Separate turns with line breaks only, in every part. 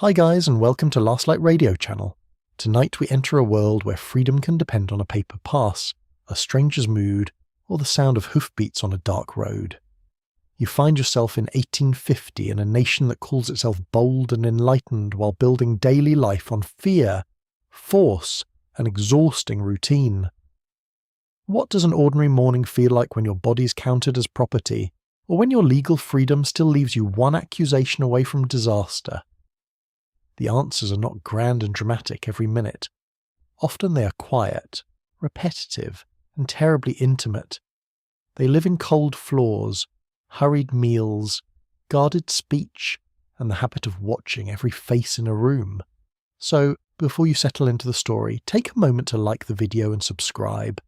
Hi guys, and welcome to Last Light Radio channel. Tonight we enter a world where freedom can depend on a paper pass, a stranger's mood, or the sound of hoofbeats on a dark road. You find yourself in 1850 in a nation that calls itself bold and enlightened while building daily life on fear, force, and exhausting routine. What does an ordinary morning feel like when your body's counted as property, or when your legal freedom still leaves you one accusation away from disaster? The answers are not grand and dramatic every minute. Often they are quiet, repetitive, and terribly intimate. They live in cold floors, hurried meals, guarded speech, and the habit of watching every face in a room. So, before you settle into the story, take a moment to like the video and subscribe.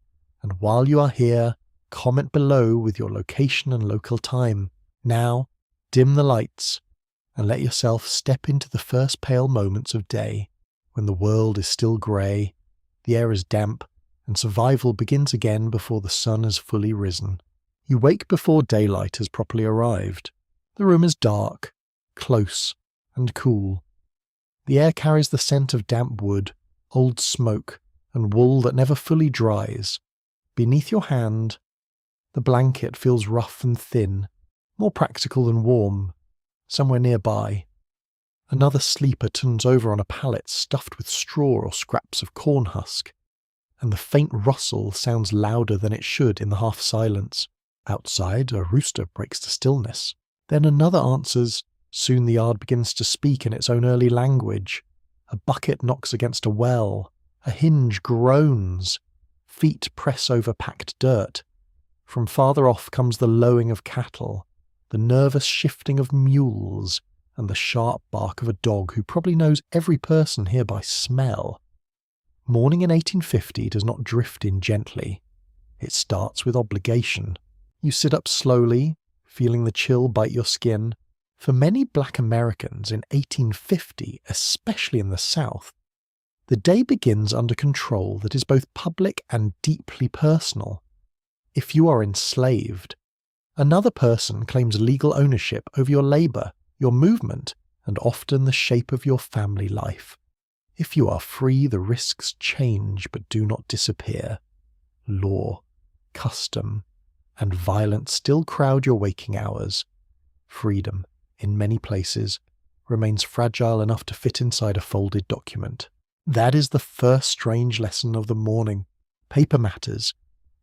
And while you are here, comment below with your location and local time. Now, dim the lights and let yourself step into the first pale moments of day, when the world is still grey, the air is damp, and survival begins again before the sun has fully risen. You wake before daylight has properly arrived. The room is dark, close, and cool. The air carries the scent of damp wood, old smoke, and wool that never fully dries. Beneath your hand, the blanket feels rough and thin, more practical than warm. Somewhere nearby, another sleeper turns over on a pallet stuffed with straw or scraps of corn husk, and the faint rustle sounds louder than it should in the half-silence. Outside, a rooster breaks the stillness. Then another answers. Soon the yard begins to speak in its own early language. A bucket knocks against a well. A hinge groans. Feet press over packed dirt. From farther off comes the lowing of cattle, the nervous shifting of mules, and the sharp bark of a dog who probably knows every person here by smell. Morning in 1850 does not drift in gently. It starts with obligation. You sit up slowly, feeling the chill bite your skin. For many black Americans in 1850, especially in the South, the day begins under control that is both public and deeply personal. If you are enslaved, another person claims legal ownership over your labour, your movement, and often the shape of your family life. If you are free, the risks change but do not disappear. Law, custom, and violence still crowd your waking hours. Freedom, in many places, remains fragile enough to fit inside a folded document. That is the first strange lesson of the morning. Paper matters.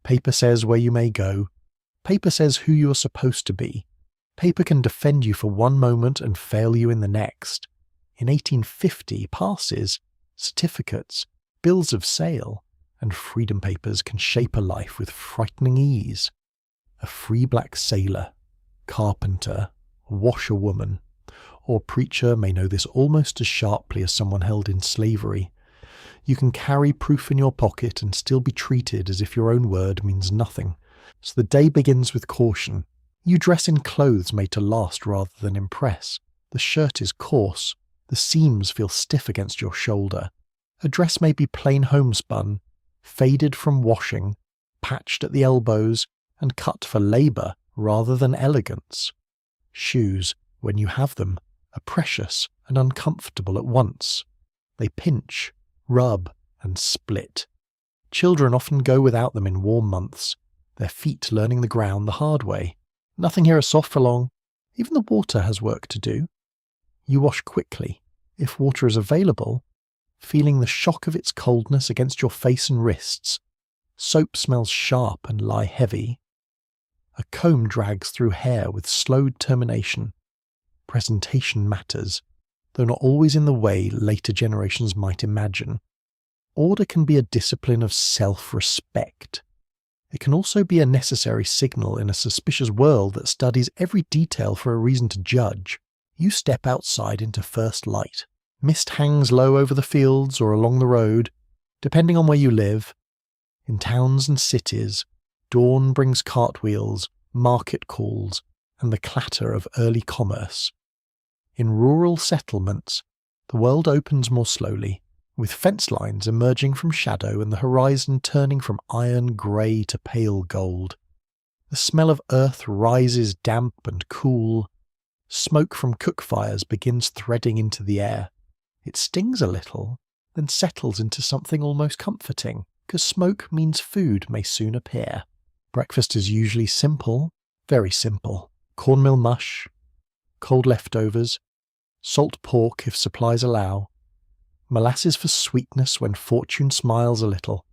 Paper says where you may go. Paper says who you are supposed to be. Paper can defend you for one moment and fail you in the next. In 1850, passes, certificates, bills of sale, and freedom papers can shape a life with frightening ease. A free black sailor, carpenter, washerwoman, or preacher may know this almost as sharply as someone held in slavery. You can carry proof in your pocket and still be treated as if your own word means nothing. So the day begins with caution. You dress in clothes made to last rather than impress. The shirt is coarse. The seams feel stiff against your shoulder. A dress may be plain homespun, faded from washing, patched at the elbows, and cut for labour rather than elegance. Shoes, when you have them, are precious and uncomfortable at once. They pinch, rub, and split. Children often go without them in warm months, their feet learning the ground the hard way. Nothing here is soft for long. Even the water has work to do. You wash quickly, if water is available, feeling the shock of its coldness against your face and wrists. Soap smells sharp and lie heavy. A comb drags through hair with slowed termination. Presentation matters, though not always in the way later generations might imagine. Order can be a discipline of self-respect. It can also be a necessary signal in a suspicious world that studies every detail for a reason to judge. You step outside into first light. Mist hangs low over the fields or along the road, depending on where you live. In towns and cities, dawn brings cartwheels, market calls, and the clatter of early commerce. In rural settlements, the world opens more slowly, with fence lines emerging from shadow and the horizon turning from iron grey to pale gold. The smell of earth rises damp and cool. Smoke from cook fires begins threading into the air. It stings a little, then settles into something almost comforting, because smoke means food may soon appear. Breakfast is usually simple, very simple. Cornmeal mush, cold leftovers, salt pork if supplies allow, molasses for sweetness when fortune smiles a little.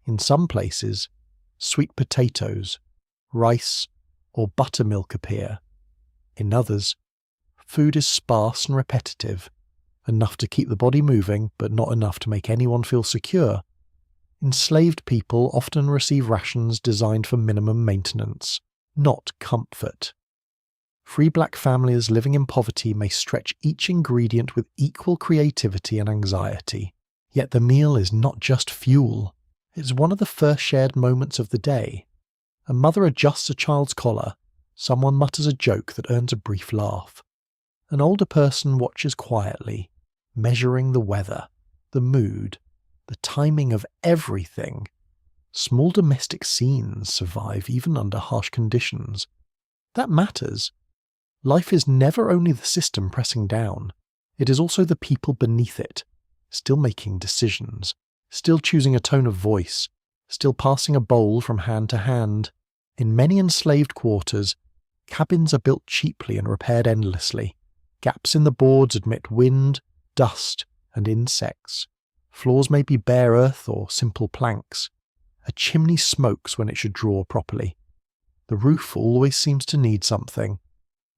In some places, sweet potatoes, rice, or buttermilk appear. In others, food is sparse and repetitive, enough to keep the body moving but not enough to make anyone feel secure. Enslaved people often receive rations designed for minimum maintenance, not comfort. Free black families living in poverty may stretch each ingredient with equal creativity and anxiety. Yet the meal is not just fuel. It is one of the first shared moments of the day. A mother adjusts a child's collar. Someone mutters a joke that earns a brief laugh. An older person watches quietly, measuring the weather, the mood, the timing of everything. Small domestic scenes survive even under harsh conditions. That matters. Life is never only the system pressing down, it is also the people beneath it, still making decisions, still choosing a tone of voice, still passing a bowl from hand to hand. In many enslaved quarters, cabins are built cheaply and repaired endlessly. Gaps in the boards admit wind, dust, and insects. Floors may be bare earth or simple planks. A chimney smokes when it should draw properly. The roof always seems to need something.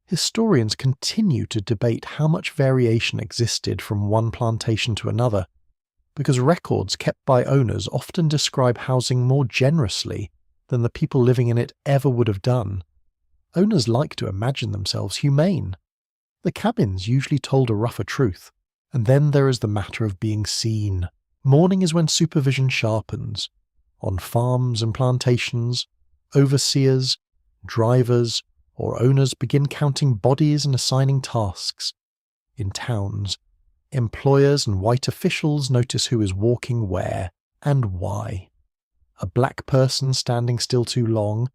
Historians continue to debate how much variation existed from one plantation to another, because records kept by owners often describe housing more generously than the people living in it ever would have done. Owners like to imagine themselves humane. The cabins usually told a rougher truth. And then there is the matter of being seen. Morning is when supervision sharpens. On farms and plantations, overseers, drivers, or owners begin counting bodies and assigning tasks. In towns, employers and white officials notice who is walking where and why. A black person standing still too long,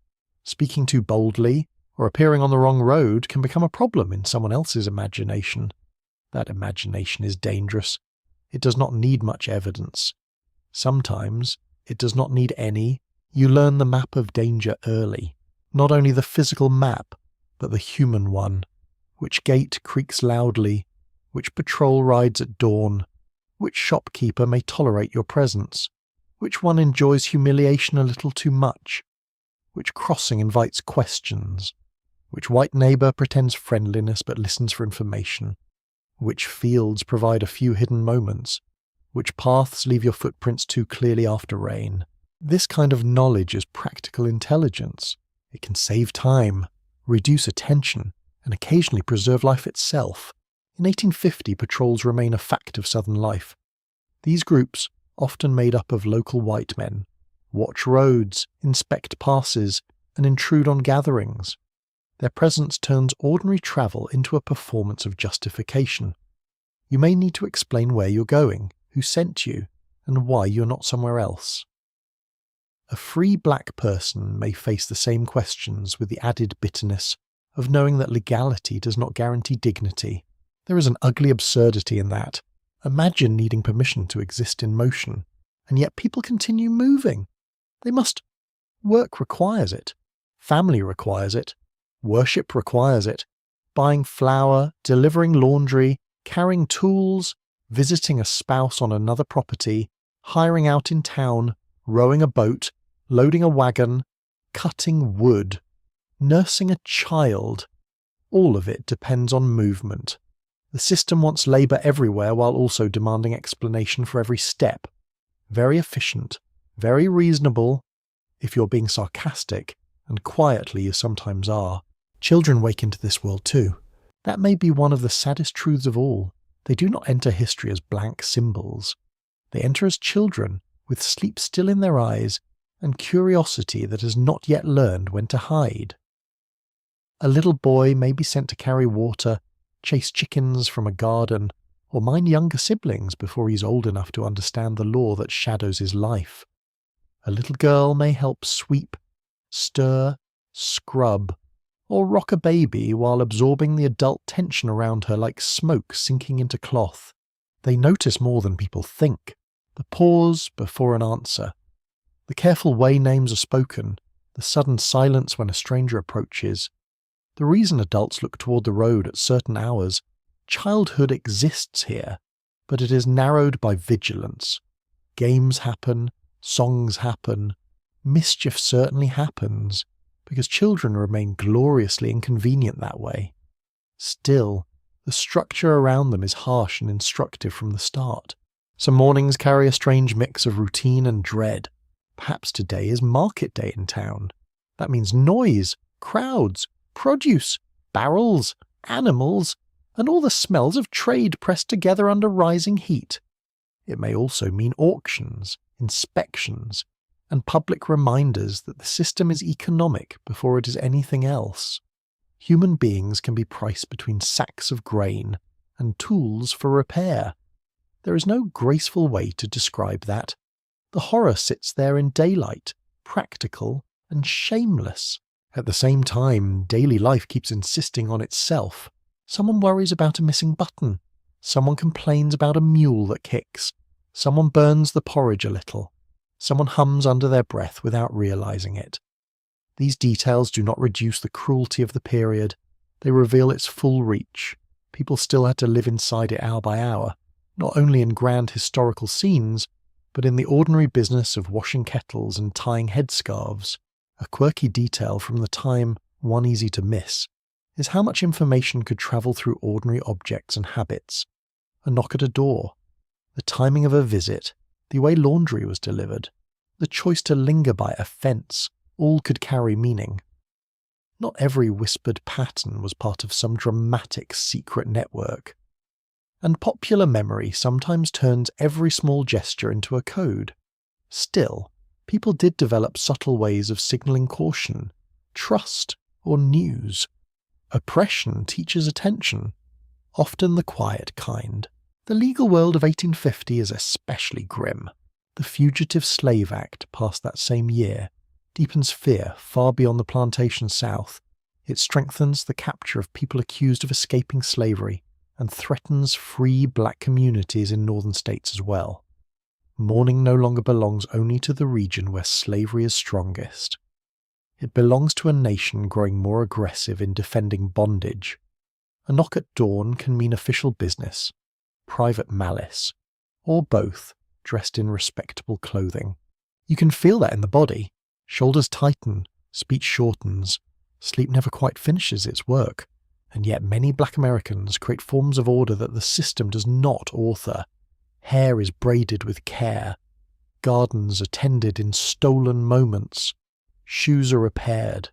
speaking too boldly, or appearing on the wrong road can become a problem in someone else's imagination. That imagination is dangerous. It does not need much evidence. Sometimes it does not need any. You learn the map of danger early. Not only the physical map, but the human one. Which gate creaks loudly, which patrol rides at dawn, which shopkeeper may tolerate your presence, which one enjoys humiliation a little too much, which crossing invites questions, which white neighbour pretends friendliness but listens for information, which fields provide a few hidden moments, which paths leave your footprints too clearly after rain. This kind of knowledge is practical intelligence. It can save time, reduce attention, and occasionally preserve life itself. In 1850, patrols remain a fact of southern life. These groups, often made up of local white men, watch roads, inspect passes, and intrude on gatherings. Their presence turns ordinary travel into a performance of justification. You may need to explain where you're going, who sent you, and why you're not somewhere else. A free black person may face the same questions with the added bitterness of knowing that legality does not guarantee dignity. There is an ugly absurdity in that. Imagine needing permission to exist in motion, and yet people continue moving. They must. Work requires it. Family requires it. Worship requires it. Buying flour, delivering laundry, carrying tools, visiting a spouse on another property, hiring out in town, rowing a boat, loading a wagon, cutting wood, nursing a child. All of it depends on movement. The system wants labour everywhere while also demanding explanation for every step. Very efficient, very reasonable, if you're being sarcastic, and quietly you sometimes are. Children wake into this world too. That may be one of the saddest truths of all. They do not enter history as blank symbols. They enter as children, with sleep still in their eyes, and curiosity that has not yet learned when to hide. A little boy may be sent to carry water, chase chickens from a garden, or mind younger siblings before he's old enough to understand the law that shadows his life. A little girl may help sweep, stir, scrub, or rock a baby while absorbing the adult tension around her like smoke sinking into cloth. They notice more than people think. The pause before an answer, the careful way names are spoken, the sudden silence when a stranger approaches. The reason adults look toward the road at certain hours, childhood exists here, but it is narrowed by vigilance. Games happen, songs happen, mischief certainly happens, because children remain gloriously inconvenient that way. Still, the structure around them is harsh and instructive from the start. Some mornings carry a strange mix of routine and dread. Perhaps today is market day in town. That means noise, crowds, produce, barrels, animals, and all the smells of trade pressed together under rising heat. It may also mean auctions, inspections, and public reminders that the system is economic before it is anything else. Human beings can be priced between sacks of grain and tools for repair. There is no graceful way to describe that. The horror sits there in daylight, practical and shameless. At the same time, daily life keeps insisting on itself. Someone worries about a missing button. Someone complains about a mule that kicks. Someone burns the porridge a little. Someone hums under their breath without realizing it. These details do not reduce the cruelty of the period. They reveal its full reach. People still had to live inside it hour by hour, not only in grand historical scenes, but in the ordinary business of washing kettles and tying headscarves. A quirky detail from the time, one easy to miss, is how much information could travel through ordinary objects and habits. A knock at a door, the timing of a visit, the way laundry was delivered, the choice to linger by a fence, all could carry meaning. Not every whispered pattern was part of some dramatic secret network. And popular memory sometimes turns every small gesture into a code. Still, people did develop subtle ways of signalling caution, trust, or news. Oppression teaches attention, often the quiet kind. The legal world of 1850 is especially grim. The Fugitive Slave Act, passed that same year, deepens fear far beyond the plantation south. It strengthens the capture of people accused of escaping slavery and threatens free black communities in northern states as well. Mourning no longer belongs only to the region where slavery is strongest. It belongs to a nation growing more aggressive in defending bondage. A knock at dawn can mean official business, private malice, or both, dressed in respectable clothing. You can feel that in the body. Shoulders tighten, speech shortens, sleep never quite finishes its work, and yet many black Americans create forms of order that the system does not author. Hair is braided with care, gardens are tended in stolen moments, shoes are repaired,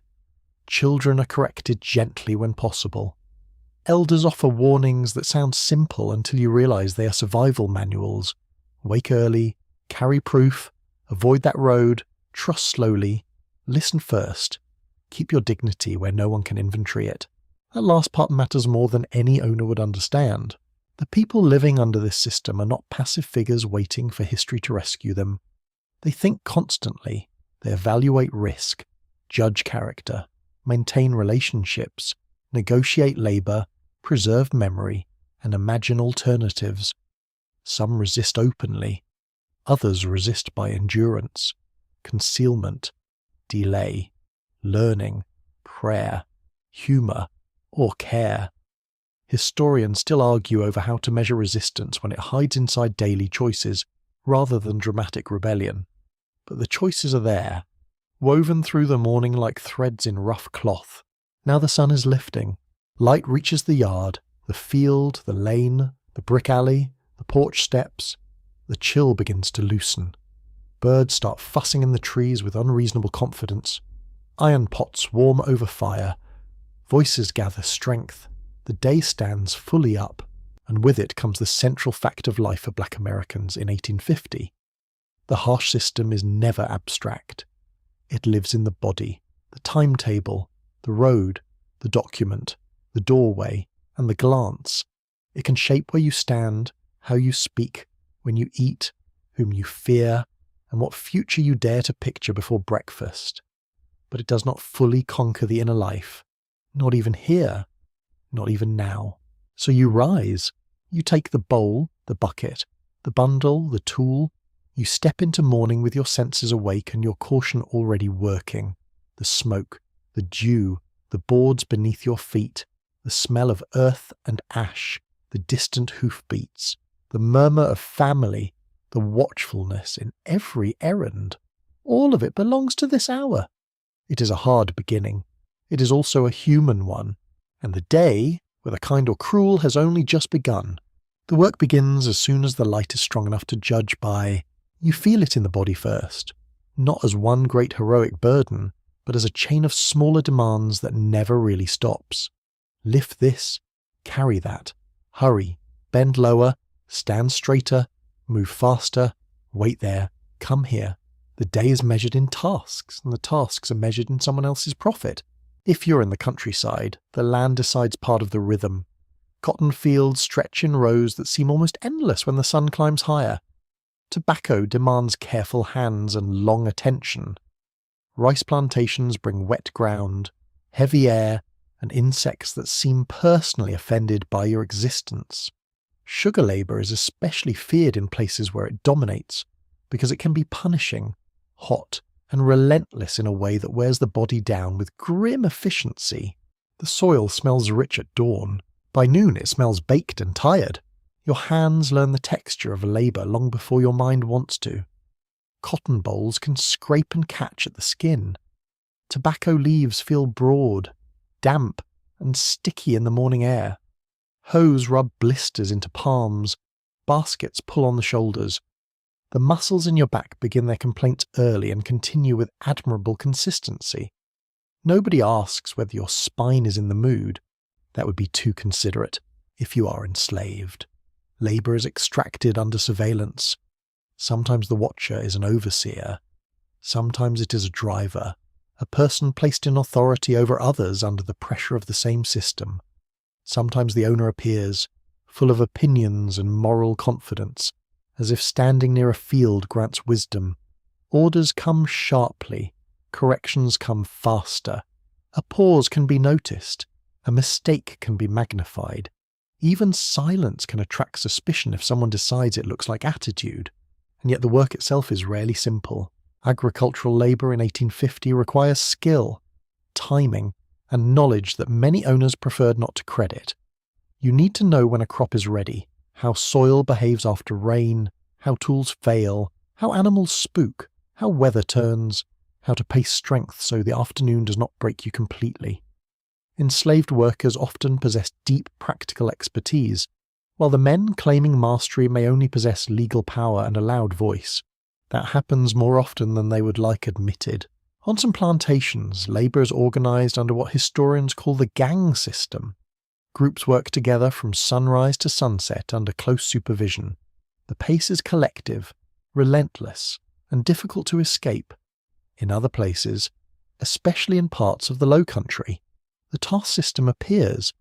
children are corrected gently when possible. Elders offer warnings that sound simple until you realize they are survival manuals. Wake early, carry proof, avoid that road, trust slowly, listen first, keep your dignity where no one can inventory it. That last part matters more than any owner would understand. The people living under this system are not passive figures waiting for history to rescue them. They think constantly, they evaluate risk, judge character, maintain relationships, negotiate labour, preserve memory, and imagine alternatives. Some resist openly, others resist by endurance, concealment, delay, learning, prayer, humour, or care. Historians still argue over how to measure resistance when it hides inside daily choices rather than dramatic rebellion. But the choices are there, woven through the morning like threads in rough cloth. Now the sun is lifting. Light reaches the yard, the field, the lane, the brick alley, the porch steps. The chill begins to loosen. Birds start fussing in the trees with unreasonable confidence. Iron pots warm over fire. Voices gather strength. The day stands fully up, and with it comes the central fact of life for black Americans in 1850. The harsh system is never abstract. It lives in the body, the timetable, the road, the document, the doorway, and the glance. It can shape where you stand, how you speak, when you eat, whom you fear, and what future you dare to picture before breakfast. But it does not fully conquer the inner life, not even here, not even now. So you rise. You take the bowl, the bucket, the bundle, the tool. You step into morning with your senses awake and your caution already working. The smoke, the dew, the boards beneath your feet, the smell of earth and ash, the distant hoofbeats, the murmur of family, the watchfulness in every errand. All of it belongs to this hour. It is a hard beginning. It is also a human one. And the day, whether kind or cruel, has only just begun. The work begins as soon as the light is strong enough to judge by. You feel it in the body first, not as one great heroic burden, but as a chain of smaller demands that never really stops. Lift this, carry that, hurry, bend lower, stand straighter, move faster, wait there, come here. The day is measured in tasks, and the tasks are measured in someone else's profit. If you're in the countryside, the land decides part of the rhythm. Cotton fields stretch in rows that seem almost endless when the sun climbs higher. Tobacco demands careful hands and long attention. Rice plantations bring wet ground, heavy air, and insects that seem personally offended by your existence. Sugar labour is especially feared in places where it dominates, because it can be punishing, hot, and relentless in a way that wears the body down with grim efficiency. The soil smells rich at dawn. By noon it smells baked and tired. Your hands learn the texture of labour long before your mind wants to. Cotton bolls can scrape and catch at the skin. Tobacco leaves feel broad, damp, and sticky in the morning air. Hoes rub blisters into palms. Baskets pull on the shoulders. The muscles in your back begin their complaints early and continue with admirable consistency. Nobody asks whether your spine is in the mood. That would be too considerate if you are enslaved. Labour is extracted under surveillance. Sometimes the watcher is an overseer. Sometimes it is a driver, a person placed in authority over others under the pressure of the same system. Sometimes the owner appears, full of opinions and moral confidence, as if standing near a field grants wisdom. Orders come sharply, corrections come faster. A pause can be noticed, a mistake can be magnified. Even silence can attract suspicion if someone decides it looks like attitude. And yet the work itself is rarely simple. Agricultural labour in 1850 requires skill, timing, and knowledge that many owners preferred not to credit. You need to know when a crop is ready, how soil behaves after rain, how tools fail, how animals spook, how weather turns, how to pace strength so the afternoon does not break you completely. Enslaved workers often possess deep practical expertise, while the men claiming mastery may only possess legal power and a loud voice. That happens more often than they would like admitted. On some plantations, labour is organised under what historians call the gang system. Groups work together from sunrise to sunset under close supervision. The pace is collective, relentless, and difficult to escape. In other places, especially in parts of the Low Country, the task system appears.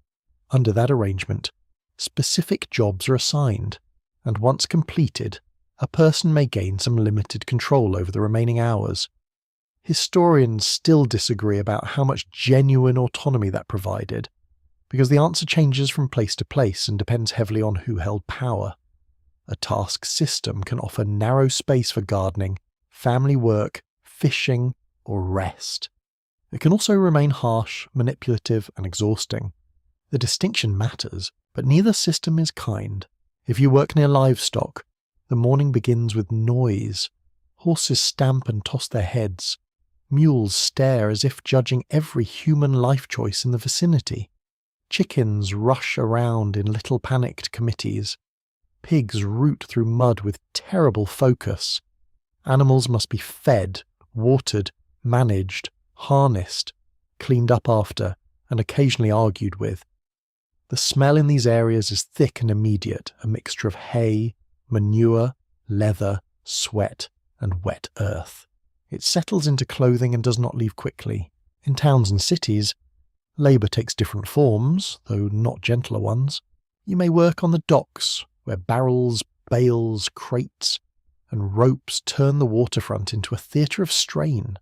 Under that arrangement, specific jobs are assigned, and once completed, a person may gain some limited control over the remaining hours. Historians still disagree about how much genuine autonomy that provided, because the answer changes from place to place and depends heavily on who held power. A task system can offer narrow space for gardening, family work, fishing, or rest. It can also remain harsh, manipulative, and exhausting. The distinction matters, but neither system is kind. If you work near livestock, the morning begins with noise. Horses stamp and toss their heads. Mules stare as if judging every human life choice in the vicinity. Chickens rush around in little panicked committees. Pigs root through mud with terrible focus. Animals must be fed, watered, managed, harnessed, cleaned up after, and occasionally argued with. The smell in these areas is thick and immediate, a mixture of hay, manure, leather, sweat, and wet earth. It settles into clothing and does not leave quickly. In towns and cities, labour takes different forms, though not gentler ones. You may work on the docks, where barrels, bales, crates, and ropes turn the waterfront into a theatre of strain.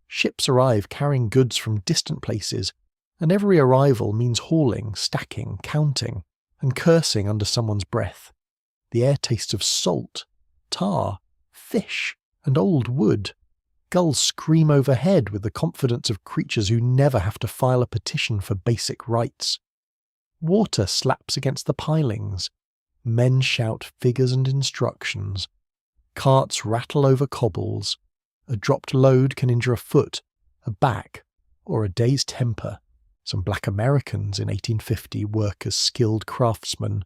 Ships arrive carrying goods from distant places, and every arrival means hauling, stacking, counting, and cursing under someone's breath. The air tastes of salt, tar, fish, and old wood. Gulls scream overhead with the confidence of creatures who never have to file a petition for basic rights. Water slaps against the pilings. Men shout figures and instructions. Carts rattle over cobbles. A dropped load can injure a foot, a back, or a day's temper. Some black Americans in 1850 work as skilled craftsmen.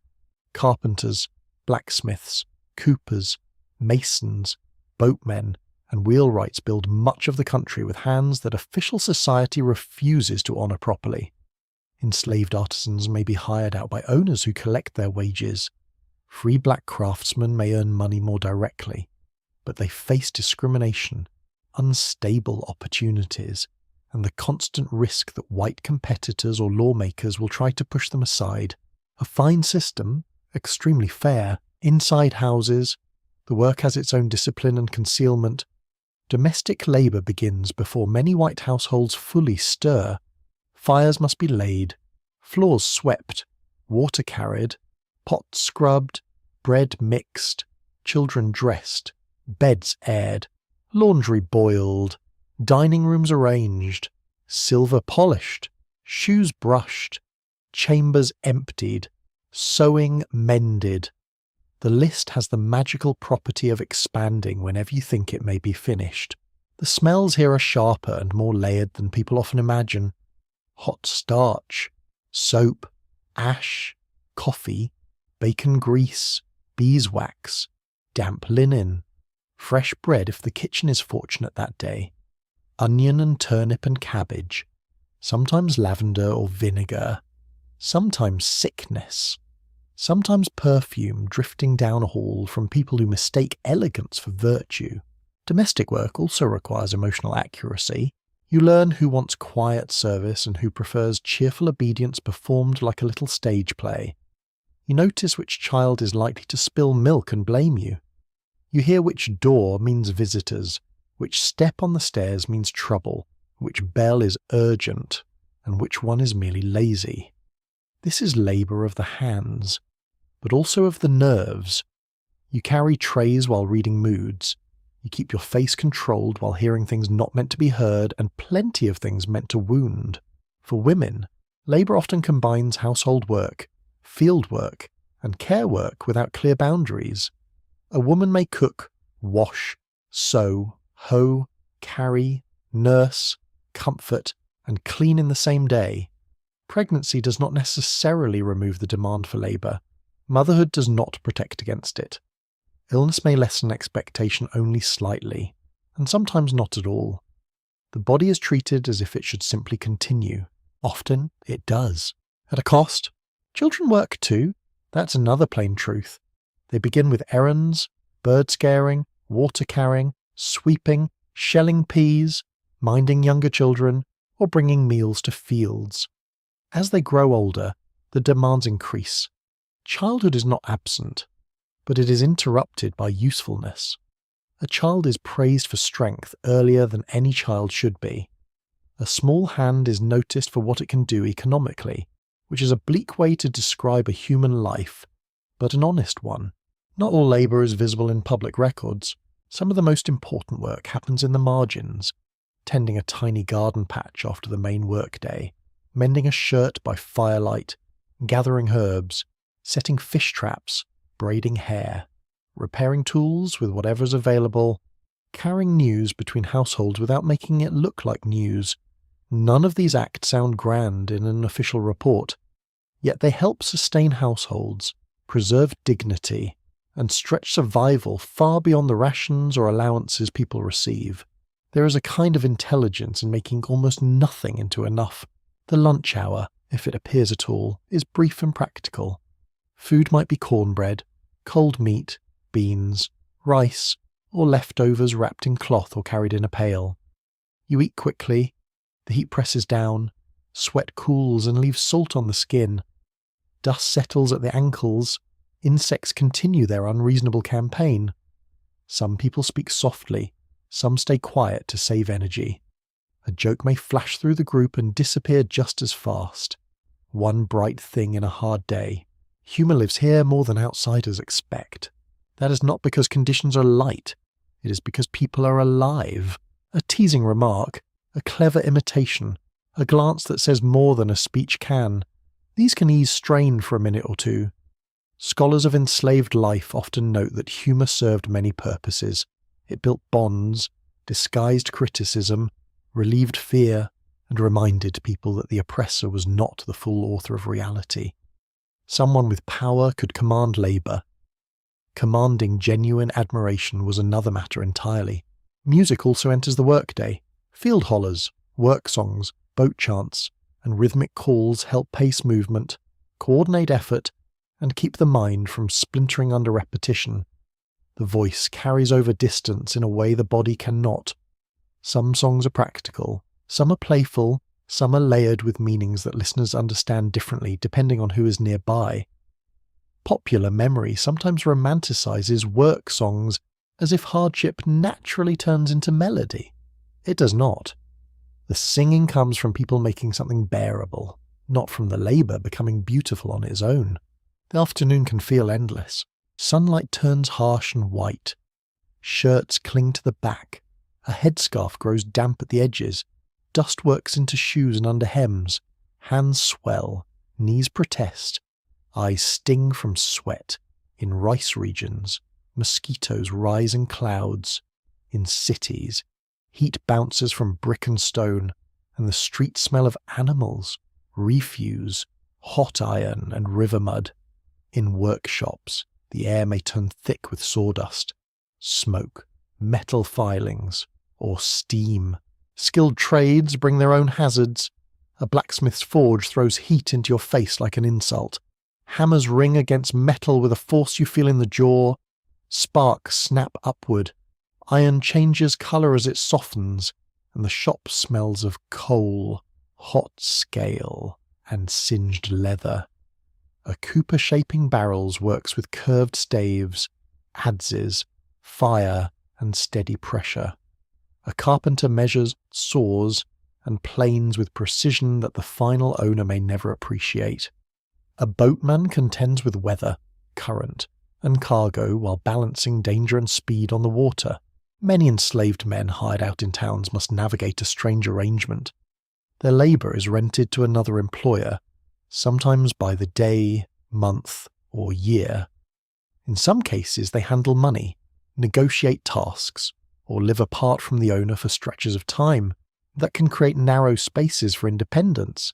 Carpenters, blacksmiths, coopers, masons, boatmen, and wheelwrights build much of the country with hands that official society refuses to honour properly. Enslaved artisans may be hired out by owners who collect their wages. Free black craftsmen may earn money more directly, but they face discrimination, unstable opportunities, and the constant risk that white competitors or lawmakers will try to push them aside. A fine system, extremely fair, inside houses, the work has its own discipline and concealment. Domestic labour begins before many white households fully stir. Fires must be laid, floors swept, water carried, pots scrubbed, bread mixed, children dressed, beds aired, laundry boiled, dining rooms arranged, silver polished, shoes brushed, chambers emptied, sewing mended. The list has the magical property of expanding whenever you think it may be finished. The smells here are sharper and more layered than people often imagine. Hot starch, soap, ash, coffee, bacon grease, beeswax, damp linen, fresh bread if the kitchen is fortunate that day, onion and turnip and cabbage, sometimes lavender or vinegar, sometimes sickness, sometimes perfume drifting down a hall from people who mistake elegance for virtue. Domestic work also requires emotional accuracy. You learn who wants quiet service and who prefers cheerful obedience performed like a little stage play. You notice which child is likely to spill milk and blame you. You hear which door means visitors, which step on the stairs means trouble, which bell is urgent, and which one is merely lazy. This is labour of the hands, but also of the nerves. You carry trays while reading moods. You keep your face controlled while hearing things not meant to be heard and plenty of things meant to wound. For women, labour often combines household work, field work, and care work without clear boundaries. A woman may cook, wash, sew, hoe, carry, nurse, comfort, and clean in the same day. Pregnancy does not necessarily remove the demand for labour. Motherhood does not protect against it. Illness may lessen expectation only slightly, and sometimes not at all. The body is treated as if it should simply continue. Often it does. At a cost. Children work too. That's another plain truth. They begin with errands, bird scaring, water carrying, sweeping, shelling peas, minding younger children, or bringing meals to fields. As they grow older, the demands increase. Childhood is not absent, but it is interrupted by usefulness. A child is praised for strength earlier than any child should be. A small hand is noticed for what it can do economically, which is a bleak way to describe a human life, but an honest one. Not all labour is visible in public records. Some of the most important work happens in the margins, tending a tiny garden patch after the main workday, mending a shirt by firelight, gathering herbs, setting fish traps, braiding hair, repairing tools with whatever is available, carrying news between households without making it look like news. None of these acts sound grand in an official report, yet they help sustain households, preserve dignity, and stretch survival far beyond the rations or allowances people receive. There is a kind of intelligence in making almost nothing into enough. The lunch hour, if it appears at all, is brief and practical. Food might be cornbread, cold meat, beans, rice, or leftovers wrapped in cloth or carried in a pail. You eat quickly, the heat presses down, sweat cools and leaves salt on the skin. Dust settles at the ankles, insects continue their unreasonable campaign. Some people speak softly, some stay quiet to save energy. A joke may flash through the group and disappear just as fast. One bright thing in a hard day. Humour lives here more than outsiders expect. That is not because conditions are light. It is because people are alive. A teasing remark, a clever imitation, a glance that says more than a speech can. These can ease strain for a minute or two. Scholars of enslaved life often note that humour served many purposes. It built bonds, disguised criticism, relieved fear, and reminded people that the oppressor was not the full author of reality. Someone with power could command labour. Commanding genuine admiration was another matter entirely. Music also enters the workday. Field hollers, work songs, boat chants, and rhythmic calls help pace movement, coordinate effort, and keep the mind from splintering under repetition. The voice carries over distance in a way the body cannot. Some songs are practical, some are playful, some are layered with meanings that listeners understand differently depending on who is nearby. Popular memory sometimes romanticizes work songs as if hardship naturally turns into melody. It does not. The singing comes from people making something bearable, not from the labour becoming beautiful on its own. The afternoon can feel endless. Sunlight turns harsh and white. Shirts cling to the back. A headscarf grows damp at the edges. Dust works into shoes and under hems. Hands swell. Knees protest. Eyes sting from sweat. In rice regions, mosquitoes rise in clouds. In cities, heat bounces from brick and stone, and the streets smell of animals, refuse, hot iron and river mud. In workshops, the air may turn thick with sawdust, smoke, metal filings, or steam. Skilled trades bring their own hazards. A blacksmith's forge throws heat into your face like an insult. Hammers ring against metal with a force you feel in the jaw. Sparks snap upward. Iron changes colour as it softens, and the shop smells of coal, hot scale, and singed leather. A cooper shaping barrels works with curved staves, adzes, fire, and steady pressure. A carpenter measures, saws, and planes with precision that the final owner may never appreciate. A boatman contends with weather, current, and cargo while balancing danger and speed on the water. Many enslaved men hired out in towns must navigate a strange arrangement. Their labour is rented to another employer, sometimes by the day, month, or year. In some cases they handle money, negotiate tasks, or live apart from the owner for stretches of time. That can create narrow spaces for independence,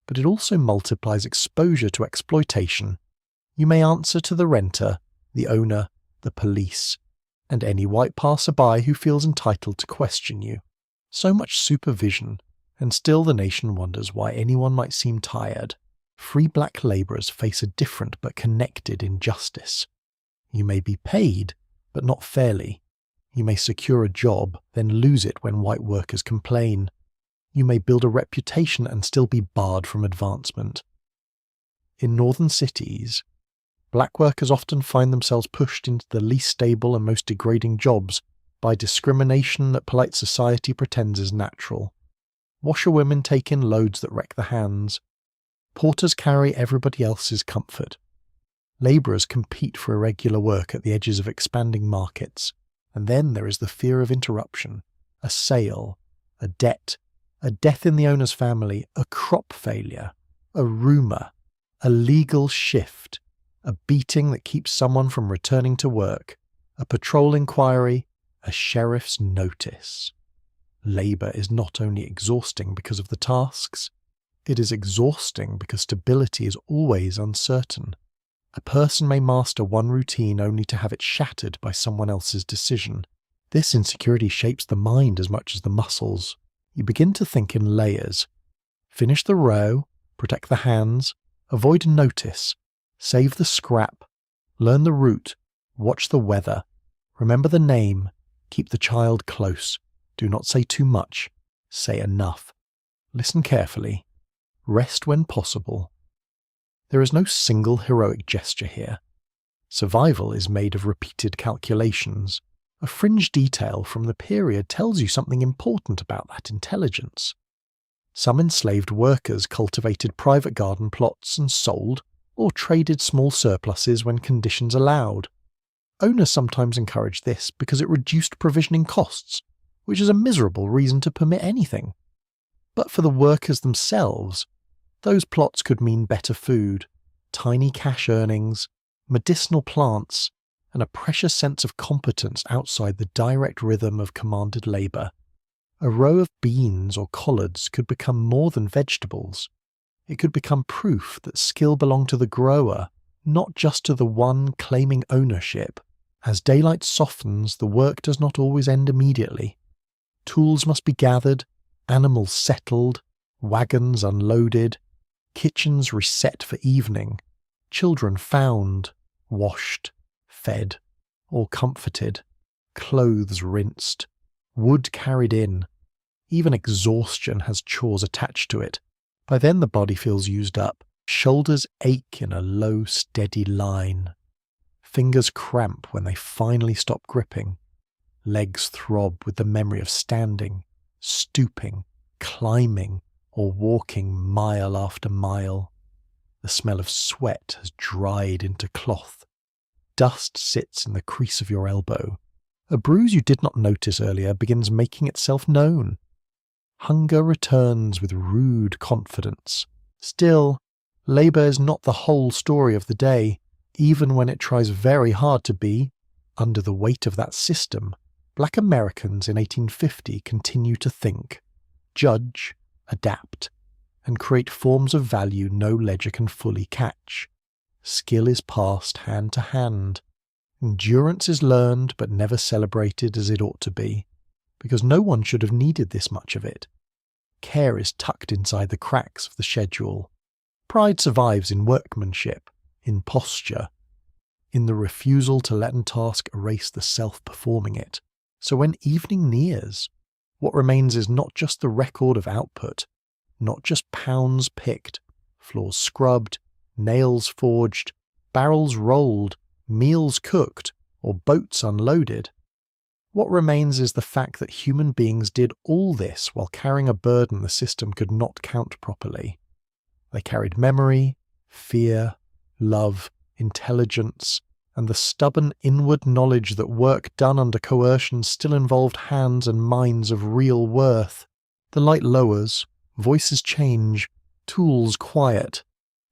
but it also multiplies exposure to exploitation. You may answer to the renter, the owner, the police, and any white passerby who feels entitled to question you. So much supervision, and still the nation wonders why anyone might seem tired. Free black labourers face a different but connected injustice. You may be paid, but not fairly. You may secure a job, then lose it when white workers complain. You may build a reputation and still be barred from advancement. In northern cities, black workers often find themselves pushed into the least stable and most degrading jobs by discrimination that polite society pretends is natural. Washerwomen take in loads that wreck the hands. Porters carry everybody else's comfort. Labourers compete for irregular work at the edges of expanding markets. And then there is the fear of interruption, a sale, a debt, a death in the owner's family, a crop failure, a rumour, a legal shift, a beating that keeps someone from returning to work, a patrol inquiry, a sheriff's notice. Labour is not only exhausting because of the tasks, it is exhausting because stability is always uncertain. A person may master one routine only to have it shattered by someone else's decision. This insecurity shapes the mind as much as the muscles. You begin to think in layers. Finish the row, protect the hands, avoid notice, save the scrap, learn the route, watch the weather, remember the name, keep the child close, do not say too much, say enough, listen carefully, rest when possible. There is no single heroic gesture here. Survival is made of repeated calculations. A fringe detail from the period tells you something important about that intelligence. Some enslaved workers cultivated private garden plots and sold, or traded small surpluses when conditions allowed. Owners sometimes encouraged this because it reduced provisioning costs, which is a miserable reason to permit anything. But for the workers themselves, those plots could mean better food, tiny cash earnings, medicinal plants, and a precious sense of competence outside the direct rhythm of commanded labour. A row of beans or collards could become more than vegetables. It could become proof that skill belonged to the grower, not just to the one claiming ownership. As daylight softens, the work does not always end immediately. Tools must be gathered, animals settled, wagons unloaded, kitchens reset for evening, children found, washed, fed, or comforted, clothes rinsed, wood carried in. Even exhaustion has chores attached to it. By then the body feels used up, shoulders ache in a low, steady line. Fingers cramp when they finally stop gripping. Legs throb with the memory of standing, stooping, climbing, or walking mile after mile. The smell of sweat has dried into cloth. Dust sits in the crease of your elbow. A bruise you did not notice earlier begins making itself known. Hunger returns with rude confidence. Still, labour is not the whole story of the day, even when it tries very hard to be. Under the weight of that system, Black Americans in 1850 continue to think, judge, adapt, and create forms of value no ledger can fully catch. Skill is passed hand to hand. Endurance is learned but never celebrated as it ought to be, because no one should have needed this much of it. Care is tucked inside the cracks of the schedule. Pride survives in workmanship, in posture, in the refusal to let a task erase the self performing it. So when evening nears, what remains is not just the record of output, not just pounds picked, floors scrubbed, nails forged, barrels rolled, meals cooked, or boats unloaded. What remains is the fact that human beings did all this while carrying a burden the system could not count properly. They carried memory, fear, love, intelligence, and the stubborn inward knowledge that work done under coercion still involved hands and minds of real worth. The light lowers, voices change, tools quiet,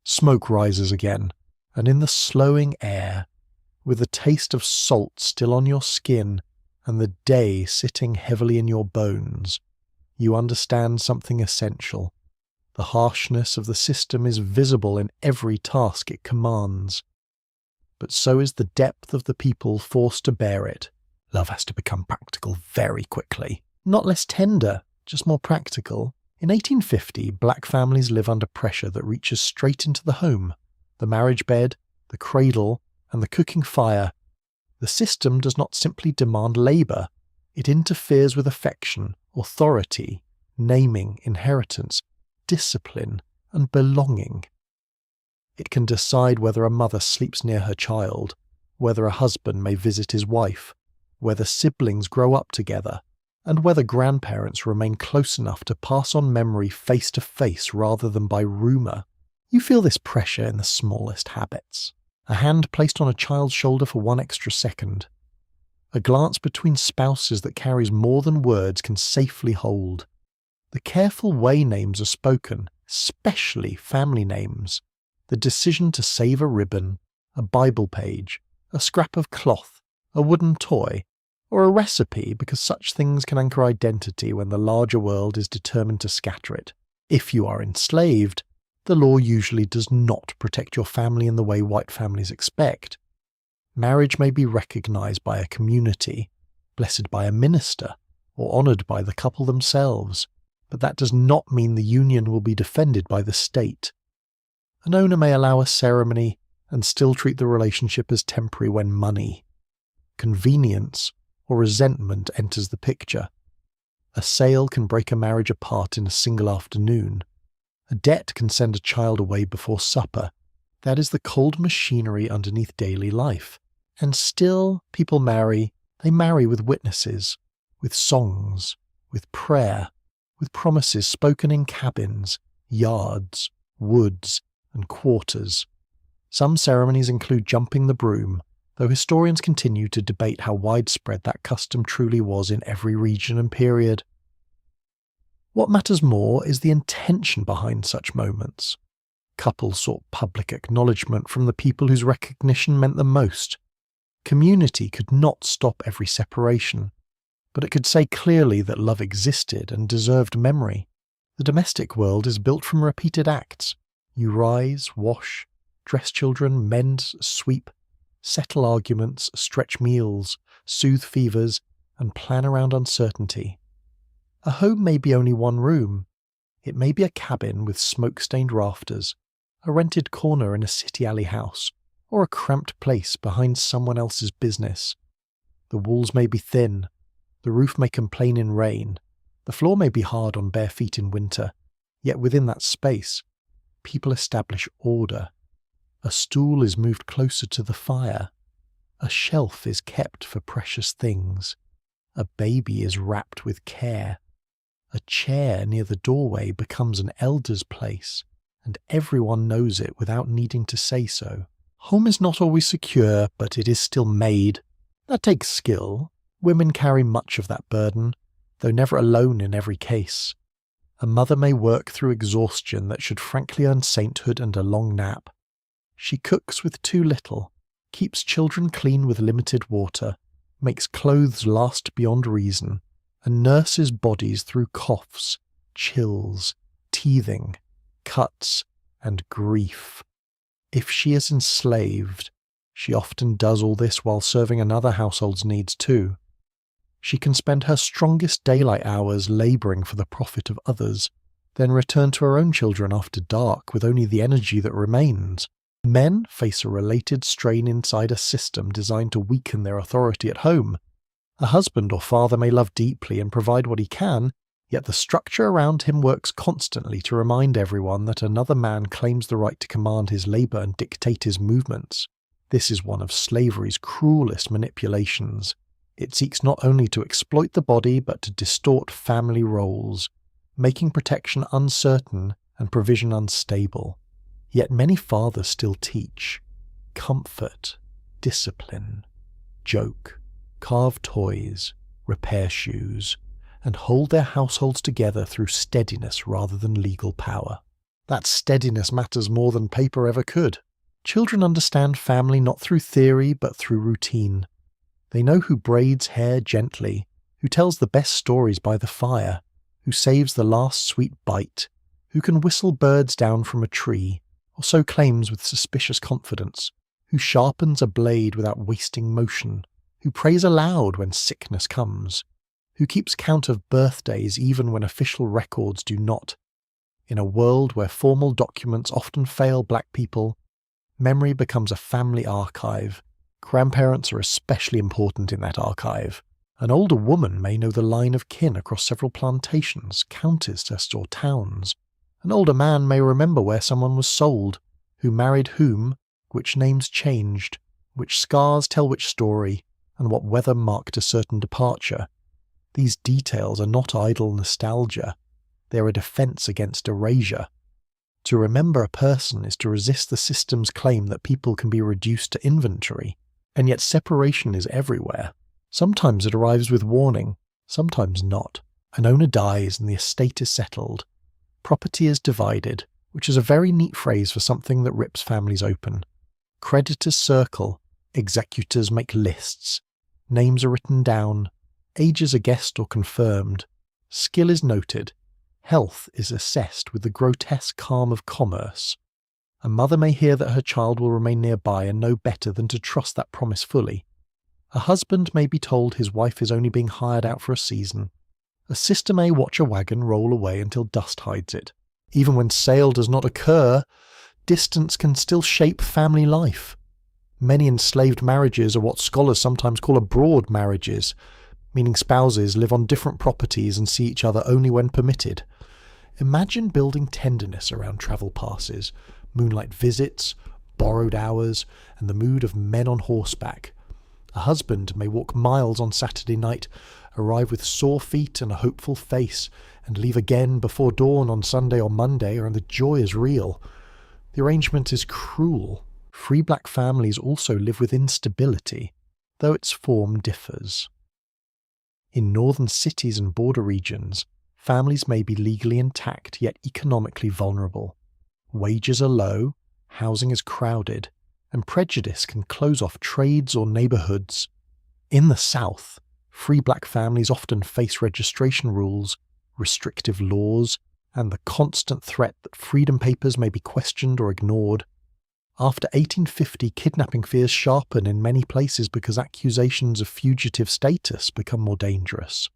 smoke rises again, and in the slowing air, with the taste of salt still on your skin and the day sitting heavily in your bones, you understand something essential. The harshness of the system is visible in every task it commands. But so is the depth of the people forced to bear it. Love has to become practical very quickly. Not less tender, just more practical. In 1850, black families live under pressure that reaches straight into the home, the marriage bed, the cradle, and the cooking fire. The system does not simply demand labour. It interferes with affection, authority, naming, inheritance, discipline, and belonging. It can decide whether a mother sleeps near her child, whether a husband may visit his wife, whether siblings grow up together, and whether grandparents remain close enough to pass on memory face to face rather than by rumour. You feel this pressure in the smallest habits. A hand placed on a child's shoulder for 1 extra second. A glance between spouses that carries more than words can safely hold. The careful way names are spoken, especially family names. The decision to save a ribbon, a Bible page, a scrap of cloth, a wooden toy, or a recipe, because such things can anchor identity when the larger world is determined to scatter it. If you are enslaved, the law usually does not protect your family in the way white families expect. Marriage may be recognized by a community, blessed by a minister, or honored by the couple themselves, but that does not mean the union will be defended by the state. An owner may allow a ceremony and still treat the relationship as temporary when money, convenience, or resentment enters the picture. A sale can break a marriage apart in a single afternoon. A debt can send a child away before supper. That is the cold machinery underneath daily life. And still, people marry. They marry with witnesses, with songs, with prayer, with promises spoken in cabins, yards, woods, and quarters. Some ceremonies include jumping the broom, though historians continue to debate how widespread that custom truly was in every region and period. What matters more is the intention behind such moments. Couples sought public acknowledgement from the people whose recognition meant the most. Community could not stop every separation, but it could say clearly that love existed and deserved memory. The domestic world is built from repeated acts. You rise, wash, dress children, mend, sweep, settle arguments, stretch meals, soothe fevers, and plan around uncertainty. A home may be only one room. It may be a cabin with smoke-stained rafters, a rented corner in a city alley house, or a cramped place behind someone else's business. The walls may be thin, the roof may complain in rain, the floor may be hard on bare feet in winter, yet within that space, people establish order. A stool is moved closer to the fire. A shelf is kept for precious things. A baby is wrapped with care. A chair near the doorway becomes an elder's place, and everyone knows it without needing to say so. Home is not always secure, but it is still made. That takes skill. Women carry much of that burden, though never alone in every case. A mother may work through exhaustion that should frankly earn sainthood and a long nap. She cooks with too little, keeps children clean with limited water, makes clothes last beyond reason, and nurses bodies through coughs, chills, teething, cuts, and grief. If she is enslaved, she often does all this while serving another household's needs too. She can spend her strongest daylight hours labouring for the profit of others, then return to her own children after dark with only the energy that remains. Men face a related strain inside a system designed to weaken their authority at home. A husband or father may love deeply and provide what he can, yet the structure around him works constantly to remind everyone that another man claims the right to command his labour and dictate his movements. This is one of slavery's cruelest manipulations. It seeks not only to exploit the body but to distort family roles, making protection uncertain and provision unstable. Yet many fathers still teach, comfort, discipline, joke, carve toys, repair shoes, and hold their households together through steadiness rather than legal power. That steadiness matters more than paper ever could. Children understand family not through theory but through routine. They know who braids hair gently, who tells the best stories by the fire, who saves the last sweet bite, who can whistle birds down from a tree, or so claims with suspicious confidence, who sharpens a blade without wasting motion, who prays aloud when sickness comes, who keeps count of birthdays even when official records do not. In a world where formal documents often fail black people, memory becomes a family archive. Grandparents are especially important in that archive. An older woman may know the line of kin across several plantations, counties, or towns. An older man may remember where someone was sold, who married whom, which names changed, which scars tell which story, and what weather marked a certain departure. These details are not idle nostalgia. They are a defense against erasure. To remember a person is to resist the system's claim that people can be reduced to inventory. And yet separation is everywhere. Sometimes it arrives with warning, sometimes not. An owner dies and the estate is settled. Property is divided, which is a very neat phrase for something that rips families open. Creditors circle, executors make lists. Names are written down, ages are guessed or confirmed. Skill is noted. Health is assessed with the grotesque calm of commerce. A mother may hear that her child will remain nearby and know better than to trust that promise fully. A husband may be told his wife is only being hired out for a season. A sister may watch a wagon roll away until dust hides it. Even when sale does not occur, distance can still shape family life. Many enslaved marriages are what scholars sometimes call abroad marriages, meaning spouses live on different properties and see each other only when permitted. Imagine building tenderness around travel passes, moonlight visits, borrowed hours, and the mood of men on horseback. A husband may walk miles on Saturday night, arrive with sore feet and a hopeful face, and leave again before dawn on Sunday or Monday, and the joy is real. The arrangement is cruel. free black families also live with instability, though its form differs. In northern cities and border regions, families may be legally intact yet economically vulnerable. Wages are low, housing is crowded, and prejudice can close off trades or neighbourhoods. In the South, free black families often face registration rules, restrictive laws, and the constant threat that freedom papers may be questioned or ignored. After 1850, kidnapping fears sharpen in many places because accusations of fugitive status become more dangerous.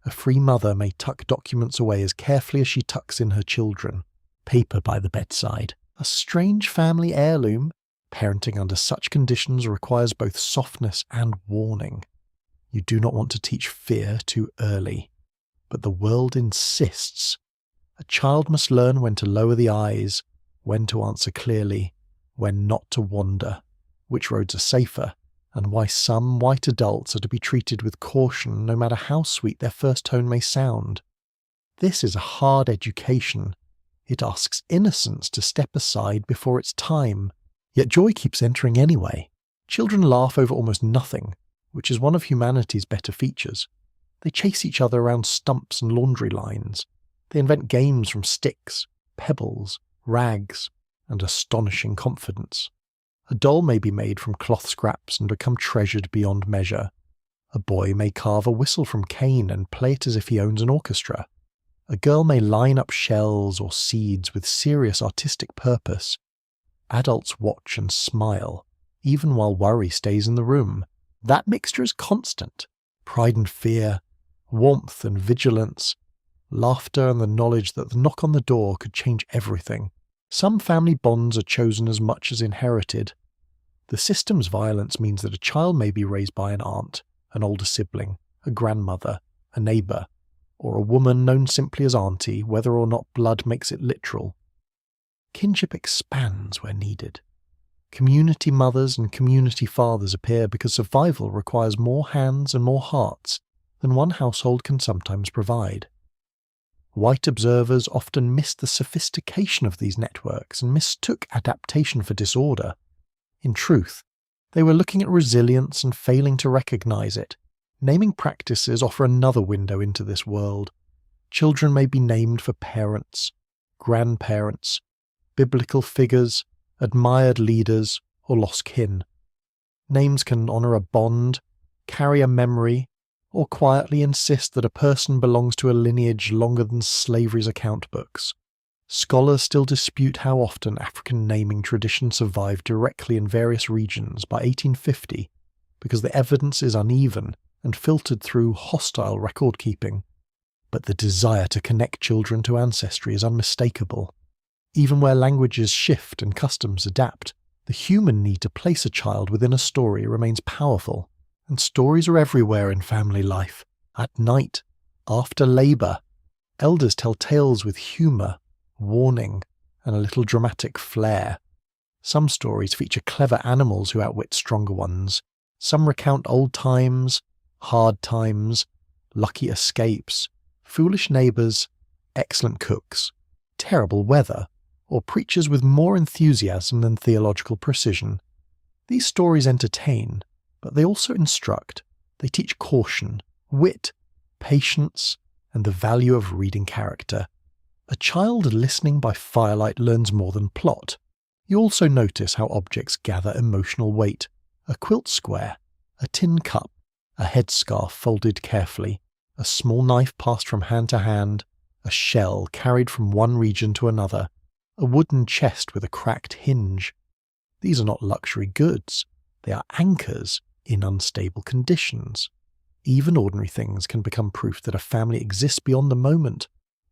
A free mother may tuck documents away as carefully as she tucks in her children, paper by the bedside. A strange family heirloom. Parenting under such conditions requires both softness and warning. You do not want to teach fear too early, but the world insists. A child must learn when to lower the eyes, when to answer clearly, when not to wander, which roads are safer, and why some white adults are to be treated with caution no matter how sweet their first tone may sound. This is a hard education. It asks innocence to step aside before its time, yet joy keeps entering anyway. Children laugh over almost nothing, which is one of humanity's better features. They chase each other around stumps and laundry lines. They invent games from sticks, pebbles, rags, and astonishing confidence. A doll may be made from cloth scraps and become treasured beyond measure. A boy may carve a whistle from cane and play it as if he owns an orchestra. A girl may line up shells or seeds with serious artistic purpose. Adults watch and smile, even while worry stays in the room. That mixture is constant. Pride and fear, warmth and vigilance, laughter and the knowledge that the knock on the door could change everything. Some family bonds are chosen as much as inherited. The system's violence means that a child may be raised by an aunt, an older sibling, a grandmother, a neighbour, or a woman known simply as auntie, whether or not blood makes it literal. Kinship expands where needed. Community mothers and community fathers appear because survival requires more hands and more hearts than one household can sometimes provide. White observers often missed the sophistication of these networks and mistook adaptation for disorder. In truth, they were looking at resilience and failing to recognize it. Naming practices offer another window into this world. Children may be named for parents, grandparents, biblical figures, admired leaders, or lost kin. Names can honor a bond, carry a memory, or quietly insist that a person belongs to a lineage longer than slavery's account books. Scholars still dispute how often African naming traditions survived directly in various regions by 1850 because the evidence is uneven and filtered through hostile record-keeping. But the desire to connect children to ancestry is unmistakable. Even where languages shift and customs adapt, the human need to place a child within a story remains powerful. And stories are everywhere in family life. At night, after labour, elders tell tales with humour, warning, and a little dramatic flair. Some stories feature clever animals who outwit stronger ones. Some recount old times, hard times, lucky escapes, foolish neighbours, excellent cooks, terrible weather, or preachers with more enthusiasm than theological precision. These stories entertain, but they also instruct. They teach caution, wit, patience, and the value of reading character. A child listening by firelight learns more than plot. You also notice how objects gather emotional weight. A quilt square, a tin cup, a headscarf folded carefully, a small knife passed from hand to hand, a shell carried from one region to another, a wooden chest with a cracked hinge. These are not luxury goods. They are anchors in unstable conditions. Even ordinary things can become proof that a family exists beyond the moment.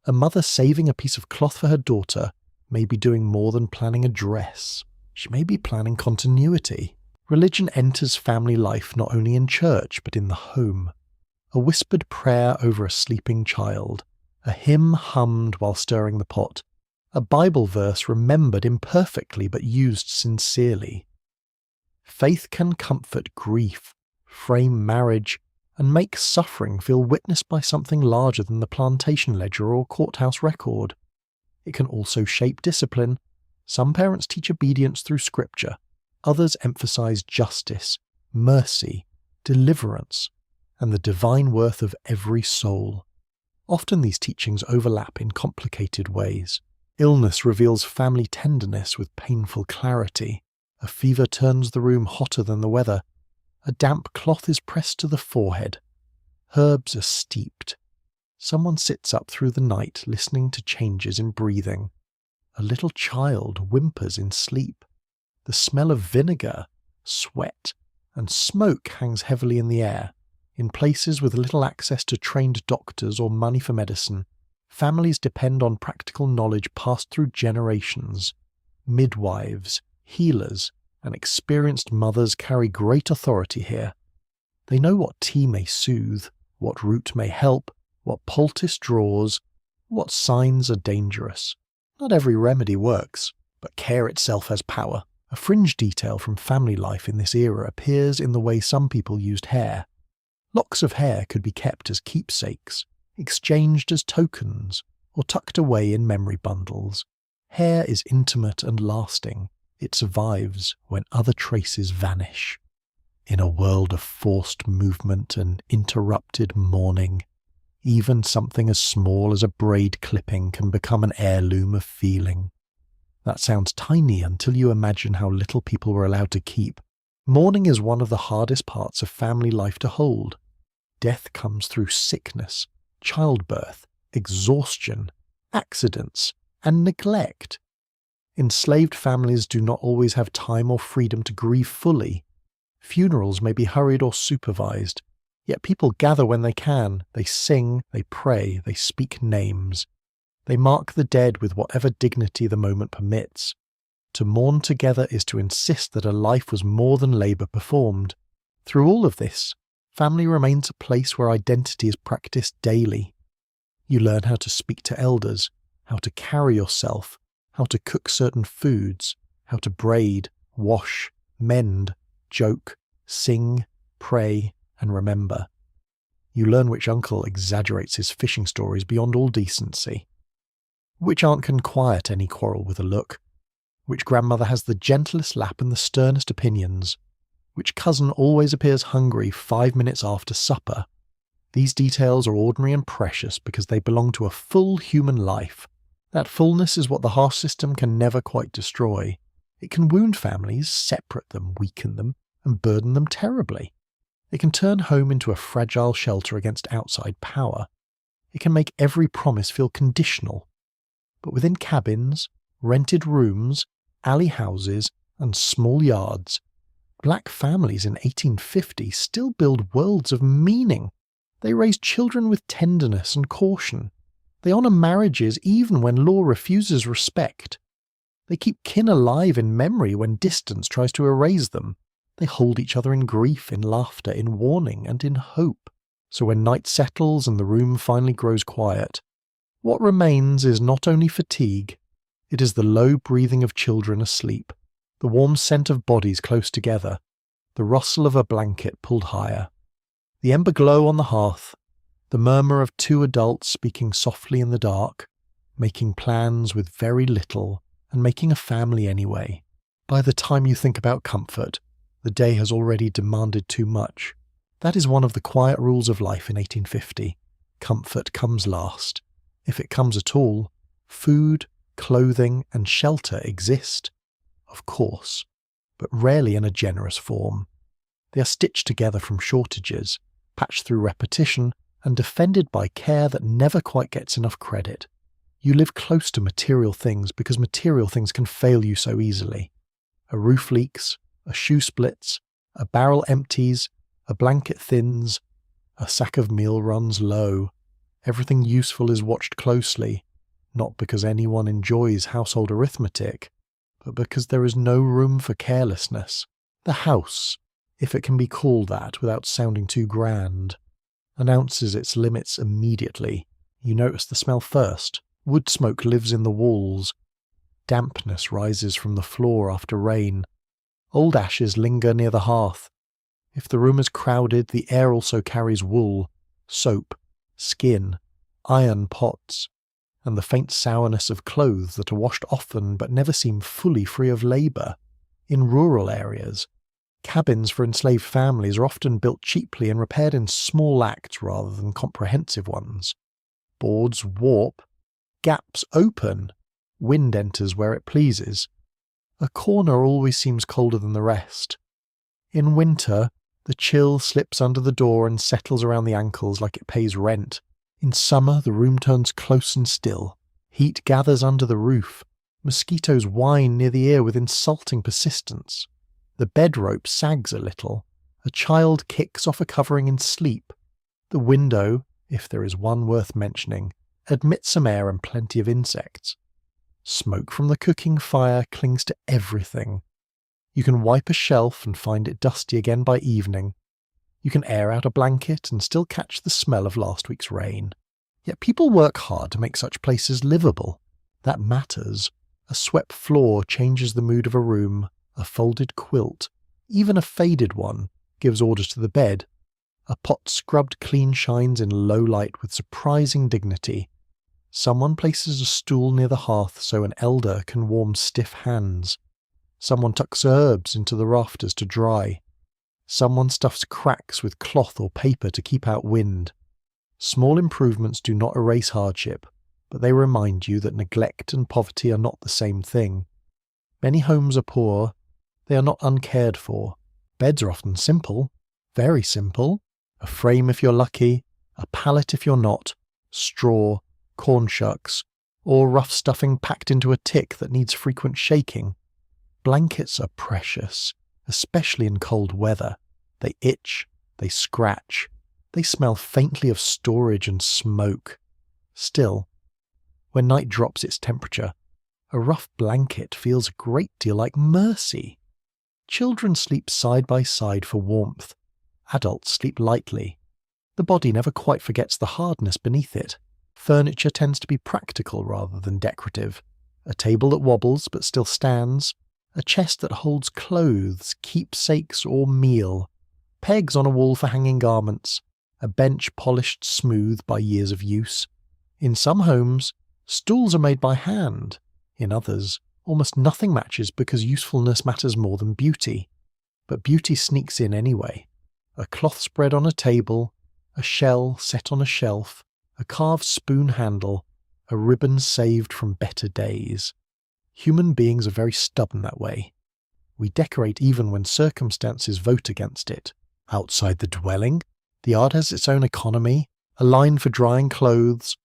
A mother saving a piece of cloth for her daughter may be doing more than planning a dress. She may be planning continuity. Religion enters family life not only in church but in the home. A whispered prayer over a sleeping child, a hymn hummed while stirring the pot, a Bible verse remembered imperfectly but used sincerely. Faith can comfort grief, frame marriage, and make suffering feel witnessed by something larger than the plantation ledger or courthouse record. It can also shape discipline. Some parents teach obedience through scripture, Others emphasize justice, mercy, deliverance, and the divine worth of every soul. Often these teachings overlap in complicated ways. Illness reveals family tenderness with painful clarity. A fever turns the room hotter than the weather. A damp cloth is pressed to the forehead. Herbs are steeped. Someone sits up through the night listening to changes in breathing. A little child whimpers in sleep. The smell of vinegar, sweat, and smoke hangs heavily in the air. In places with little access to trained doctors or money for medicine, families depend on practical knowledge passed through generations. Midwives, healers, and experienced mothers carry great authority here. They know what tea may soothe, what root may help, what poultice draws, what signs are dangerous. Not every remedy works, but care itself has power. A fringe detail from family life in this era appears in the way some people used hair. Locks of hair could be kept as keepsakes, exchanged as tokens, or tucked away in memory bundles. Hair is intimate and lasting. It survives when other traces vanish. In a world of forced movement and interrupted mourning, even something as small as a braid clipping can become an heirloom of feeling. That sounds tiny until you imagine how little people were allowed to keep. Mourning is one of the hardest parts of family life to hold. Death comes through sickness, childbirth, exhaustion, accidents, and neglect. Enslaved families do not always have time or freedom to grieve fully. Funerals may be hurried or supervised, yet people gather when they can. They sing, they pray, they speak names. They mark the dead with whatever dignity the moment permits. To mourn together is to insist that a life was more than labour performed. Through all of this, family remains a place where identity is practiced daily. You learn how to speak to elders, how to carry yourself, how to cook certain foods, how to braid, wash, mend, joke, sing, pray, and remember. You learn which uncle exaggerates his fishing stories beyond all decency, which aunt can quiet any quarrel with a look, which grandmother has the gentlest lap and the sternest opinions, which cousin always appears hungry 5 minutes after supper. These details are ordinary and precious because they belong to a full human life. That fullness is what the harsh system can never quite destroy. It can wound families, separate them, weaken them, and burden them terribly. It can turn home into a fragile shelter against outside power. It can make every promise feel conditional. But within cabins, rented rooms, alley houses, and small yards, black families in 1850 still build worlds of meaning. They raise children with tenderness and caution. They honour marriages even when law refuses respect. They keep kin alive in memory when distance tries to erase them. They hold each other in grief, in laughter, in warning, and in hope. So when night settles and the room finally grows quiet, what remains is not only fatigue, it is the low breathing of children asleep, the warm scent of bodies close together, the rustle of a blanket pulled higher, the ember glow on the hearth, the murmur of two adults speaking softly in the dark, making plans with very little and making a family anyway. By the time you think about comfort, the day has already demanded too much. That is one of the quiet rules of life in 1850. Comfort comes last. If it comes at all, food, clothing, and shelter exist, of course, but rarely in a generous form. They are stitched together from shortages, patched through repetition, and defended by care that never quite gets enough credit. You live close to material things because material things can fail you so easily. A roof leaks, a shoe splits, a barrel empties, a blanket thins, a sack of meal runs low. Everything useful is watched closely, not because anyone enjoys household arithmetic, but because there is no room for carelessness. The house, if it can be called that without sounding too grand, announces its limits immediately. You notice the smell first. Wood smoke lives in the walls. Dampness rises from the floor after rain. Old ashes linger near the hearth. If the room is crowded, the air also carries wool, soap, skin, iron pots, and the faint sourness of clothes that are washed often but never seem fully free of labour. In rural areas, cabins for enslaved families are often built cheaply and repaired in small acts rather than comprehensive ones. Boards warp, gaps open, wind enters where it pleases. A corner always seems colder than the rest. In winter, the chill slips under the door and settles around the ankles like it pays rent. In summer, the room turns close and still. Heat gathers under the roof. Mosquitoes whine near the ear with insulting persistence. The bed rope sags a little. A child kicks off a covering in sleep. The window, if there is one worth mentioning, admits some air and plenty of insects. Smoke from the cooking fire clings to everything. You can wipe a shelf and find it dusty again by evening. You can air out a blanket and still catch the smell of last week's rain. Yet people work hard to make such places livable. That matters. A swept floor changes the mood of a room. A folded quilt, even a faded one, gives orders to the bed. A pot scrubbed clean shines in low light with surprising dignity. Someone places a stool near the hearth so an elder can warm stiff hands. Someone tucks herbs into the rafters to dry. Someone stuffs cracks with cloth or paper to keep out wind. Small improvements do not erase hardship, but they remind you that neglect and poverty are not the same thing. Many homes are poor. They are not uncared for. Beds are often simple, very simple. A frame if you're lucky, a pallet if you're not, straw, corn shucks, or rough stuffing packed into a tick that needs frequent shaking. Blankets are precious, especially in cold weather. They itch, they scratch, they smell faintly of storage and smoke. Still, when night drops its temperature, a rough blanket feels a great deal like mercy. Children sleep side by side for warmth. Adults sleep lightly. The body never quite forgets the hardness beneath it. Furniture tends to be practical rather than decorative. A table that wobbles but still stands. A chest that holds clothes, keepsakes or meal. Pegs on a wall for hanging garments. A bench polished smooth by years of use. In some homes, stools are made by hand. In others, almost nothing matches because usefulness matters more than beauty. But beauty sneaks in anyway. A cloth spread on a table, a shell set on a shelf, a carved spoon handle, a ribbon saved from better days. Human beings are very stubborn that way. We decorate even when circumstances vote against it. Outside the dwelling, the yard has its own economy, a line for drying clothes,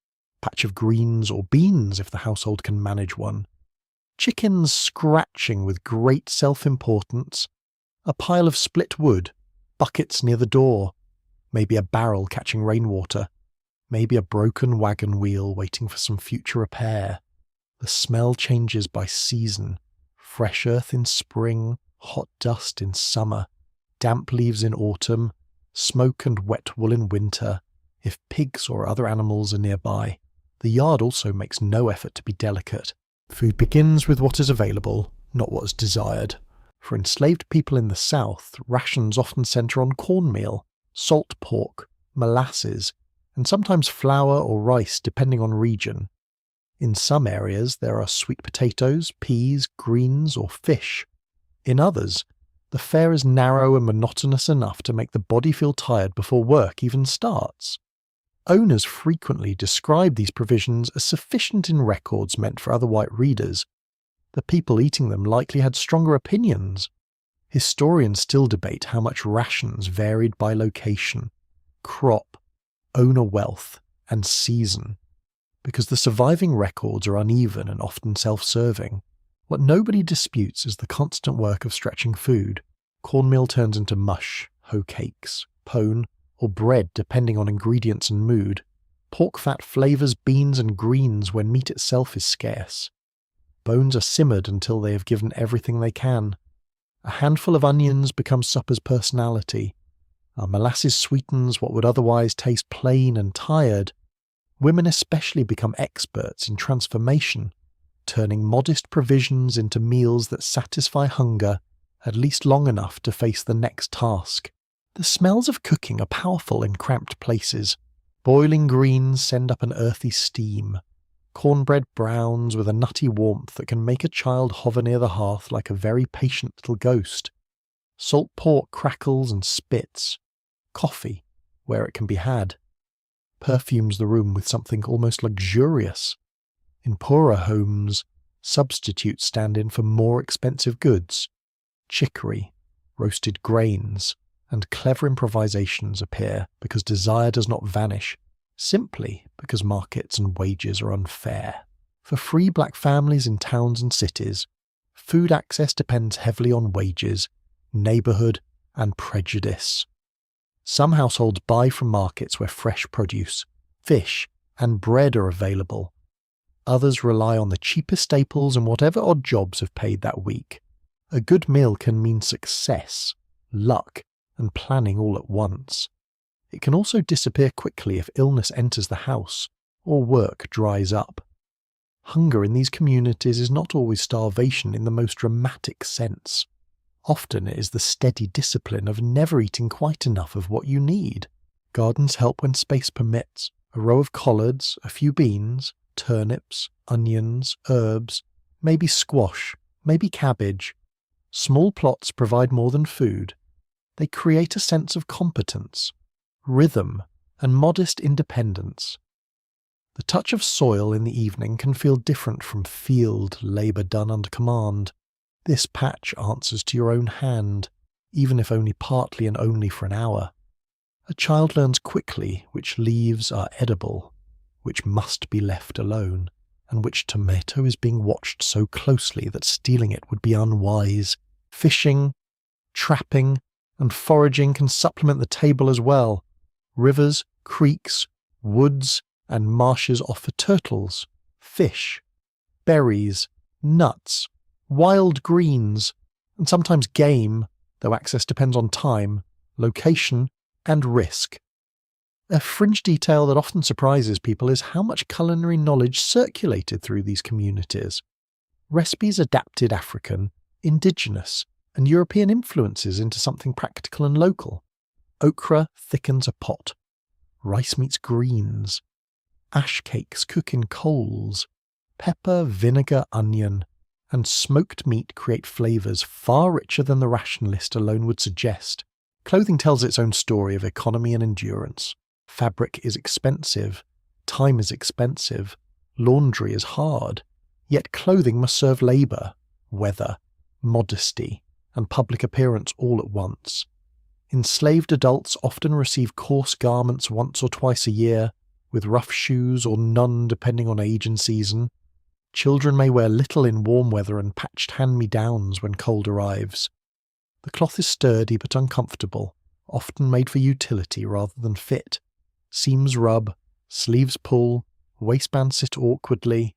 patch of greens or beans if the household can manage one. Chickens scratching with great self-importance, a pile of split wood, buckets near the door, maybe a barrel catching rainwater, maybe a broken wagon wheel waiting for some future repair. The smell changes by season, fresh earth in spring, hot dust in summer, damp leaves in autumn, smoke and wet wool in winter, if pigs or other animals are nearby. The yard also makes no effort to be delicate. Food begins with what is available, not what is desired. For enslaved people in the South, rations often centre on cornmeal, salt pork, molasses, and sometimes flour or rice depending on region. In some areas there are sweet potatoes, peas, greens or fish. In others, the fare is narrow and monotonous enough to make the body feel tired before work even starts. Owners frequently describe these provisions as sufficient in records meant for other white readers. The people eating them likely had stronger opinions. Historians still debate how much rations varied by location, crop, owner wealth, and season, because the surviving records are uneven and often self-serving. What nobody disputes is the constant work of stretching food. Cornmeal turns into mush, hoe cakes, pone, or bread depending on ingredients and mood. Pork fat flavours beans and greens when meat itself is scarce. Bones are simmered until they have given everything they can. A handful of onions becomes supper's personality. Our molasses sweetens what would otherwise taste plain and tired. Women especially become experts in transformation, turning modest provisions into meals that satisfy hunger at least long enough to face the next task. The smells of cooking are powerful in cramped places. Boiling greens send up an earthy steam. cornbread browns with a nutty warmth that can make a child hover near the hearth like a very patient little ghost, salt pork crackles and spits, coffee where it can be had, perfumes the room with something almost luxurious. In poorer homes, substitutes stand in for more expensive goods. Chicory, roasted grains, and clever improvisations appear because desire does not vanish, simply because markets and wages are unfair. For free black families in towns and cities, food access depends heavily on wages, neighbourhood, and prejudice. Some households buy from markets where fresh produce, fish, and bread are available. Others rely on the cheapest staples and whatever odd jobs have paid that week. A good meal can mean success, luck, and planning all at once. It can also disappear quickly if illness enters the house or work dries up. Hunger in these communities is not always starvation in the most dramatic sense. Often it is the steady discipline of never eating quite enough of what you need. Gardens help when space permits. A row of collards, a few beans, turnips, onions, herbs, maybe squash, maybe cabbage. Small plots provide more than food. They create a sense of competence, rhythm, and modest independence. The touch of soil in the evening can feel different from field labour done under command. This patch answers to your own hand, even if only partly and only for an hour. A child learns quickly which leaves are edible, which must be left alone, and which tomato is being watched so closely that stealing it would be unwise. Fishing, trapping, and foraging can supplement the table as well. Rivers, creeks, woods, and marshes offer turtles, fish, berries, nuts, wild greens, and sometimes game, though access depends on time, location, and risk. A fringe detail that often surprises people is how much culinary knowledge circulated through these communities. Recipes adapted African, indigenous, and European influences into something practical and local. Okra thickens a pot. Rice meets greens. Ash cakes cook in coals. Pepper, vinegar, onion, and smoked meat create flavours far richer than the ration list alone would suggest. Clothing tells its own story of economy and endurance. Fabric is expensive. Time is expensive. Laundry is hard. Yet clothing must serve labour, weather, modesty, and public appearance all at once. Enslaved adults often receive coarse garments once or twice a year, with rough shoes or none depending on age and season. Children may wear little in warm weather and patched hand-me-downs when cold arrives. The cloth is sturdy but uncomfortable, often made for utility rather than fit. Seams rub, sleeves pull, waistbands sit awkwardly.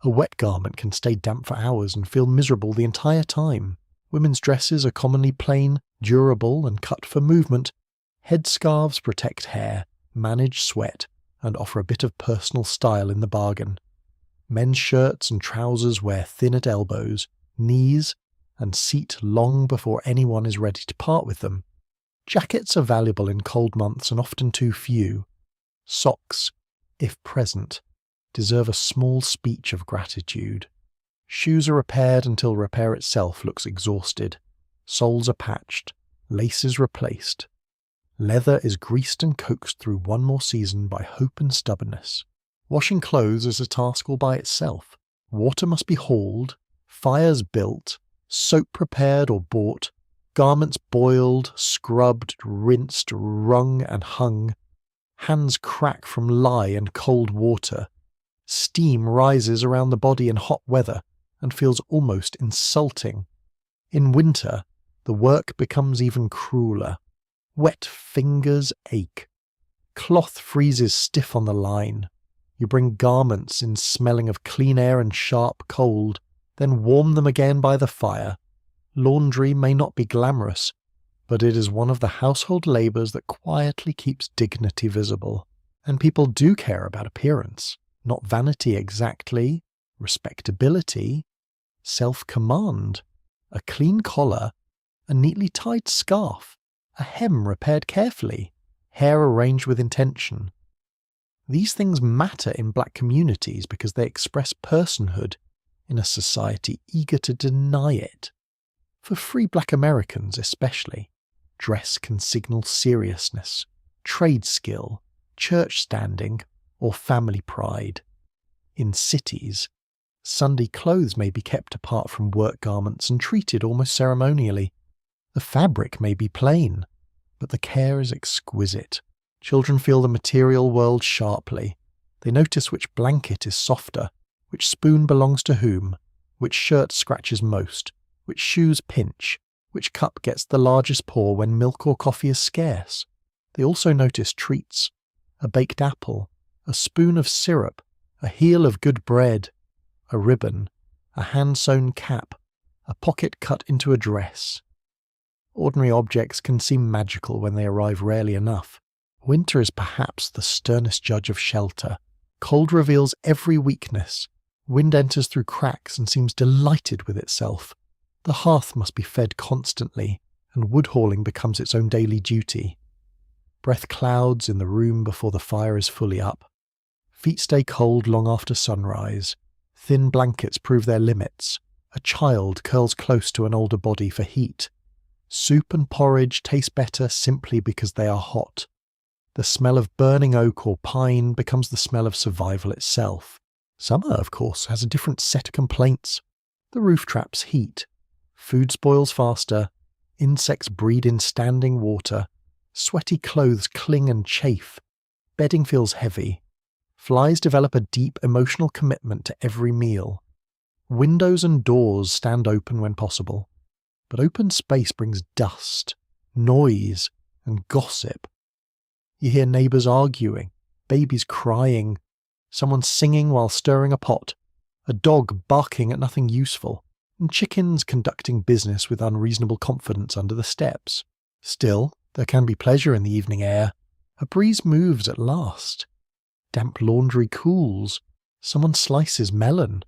A wet garment can stay damp for hours and feel miserable the entire time. Women's dresses are commonly plain, durable, and cut for movement. Headscarves protect hair, manage sweat, and offer a bit of personal style in the bargain. Men's shirts and trousers wear thin at elbows, knees, and seat long before anyone is ready to part with them. Jackets are valuable in cold months and often too few. Socks, if present, deserve a small speech of gratitude. Shoes are repaired until repair itself looks exhausted. Soles are patched, laces replaced. Leather is greased and coaxed through one more season by hope and stubbornness. Washing clothes is a task all by itself. Water must be hauled, fires built, soap prepared or bought, garments boiled, scrubbed, rinsed, wrung and hung. Hands crack from lye and cold water. Steam rises around the body in hot weather and feels almost insulting. In winter, the work becomes even crueler. Wet fingers ache. Cloth freezes stiff on the line. You bring garments in smelling of clean air and sharp cold, then warm them again by the fire. Laundry may not be glamorous, but it is one of the household labours that quietly keeps dignity visible. And people do care about appearance. Not vanity exactly, respectability, self-command, a clean collar, a neatly tied scarf, a hem repaired carefully, hair arranged with intention. These things matter in black communities because they express personhood in a society eager to deny it. For free black Americans especially, dress can signal seriousness, trade skill, church standing, or family pride. In cities, Sunday clothes may be kept apart from work garments and treated almost ceremonially. The fabric may be plain, but the care is exquisite. Children feel the material world sharply. They notice which blanket is softer, which spoon belongs to whom, which shirt scratches most, which shoes pinch, which cup gets the largest pour when milk or coffee is scarce. They also notice treats, a baked apple, a spoon of syrup, a heel of good bread, a ribbon, a hand-sewn cap, a pocket cut into a dress. Ordinary objects can seem magical when they arrive rarely enough. Winter is perhaps the sternest judge of shelter. Cold reveals every weakness. Wind enters through cracks and seems delighted with itself. The hearth must be fed constantly, and wood hauling becomes its own daily duty. Breath clouds in the room before the fire is fully up. Feet stay cold long after sunrise. Thin blankets prove their limits. A child curls close to an older body for heat. Soup and porridge taste better simply because they are hot. The smell of burning oak or pine becomes the smell of survival itself. Summer, of course, has a different set of complaints. The roof traps heat. Food spoils faster. Insects breed in standing water. Sweaty clothes cling and chafe. Bedding feels heavy. Flies develop a deep emotional commitment to every meal. Windows and doors stand open when possible. But open space brings dust, noise, and gossip. You hear neighbours arguing, babies crying, someone singing while stirring a pot, a dog barking at nothing useful, and chickens conducting business with unreasonable confidence under the steps. Still, there can be pleasure in the evening air. A breeze moves at last. Damp laundry cools. Someone slices melon.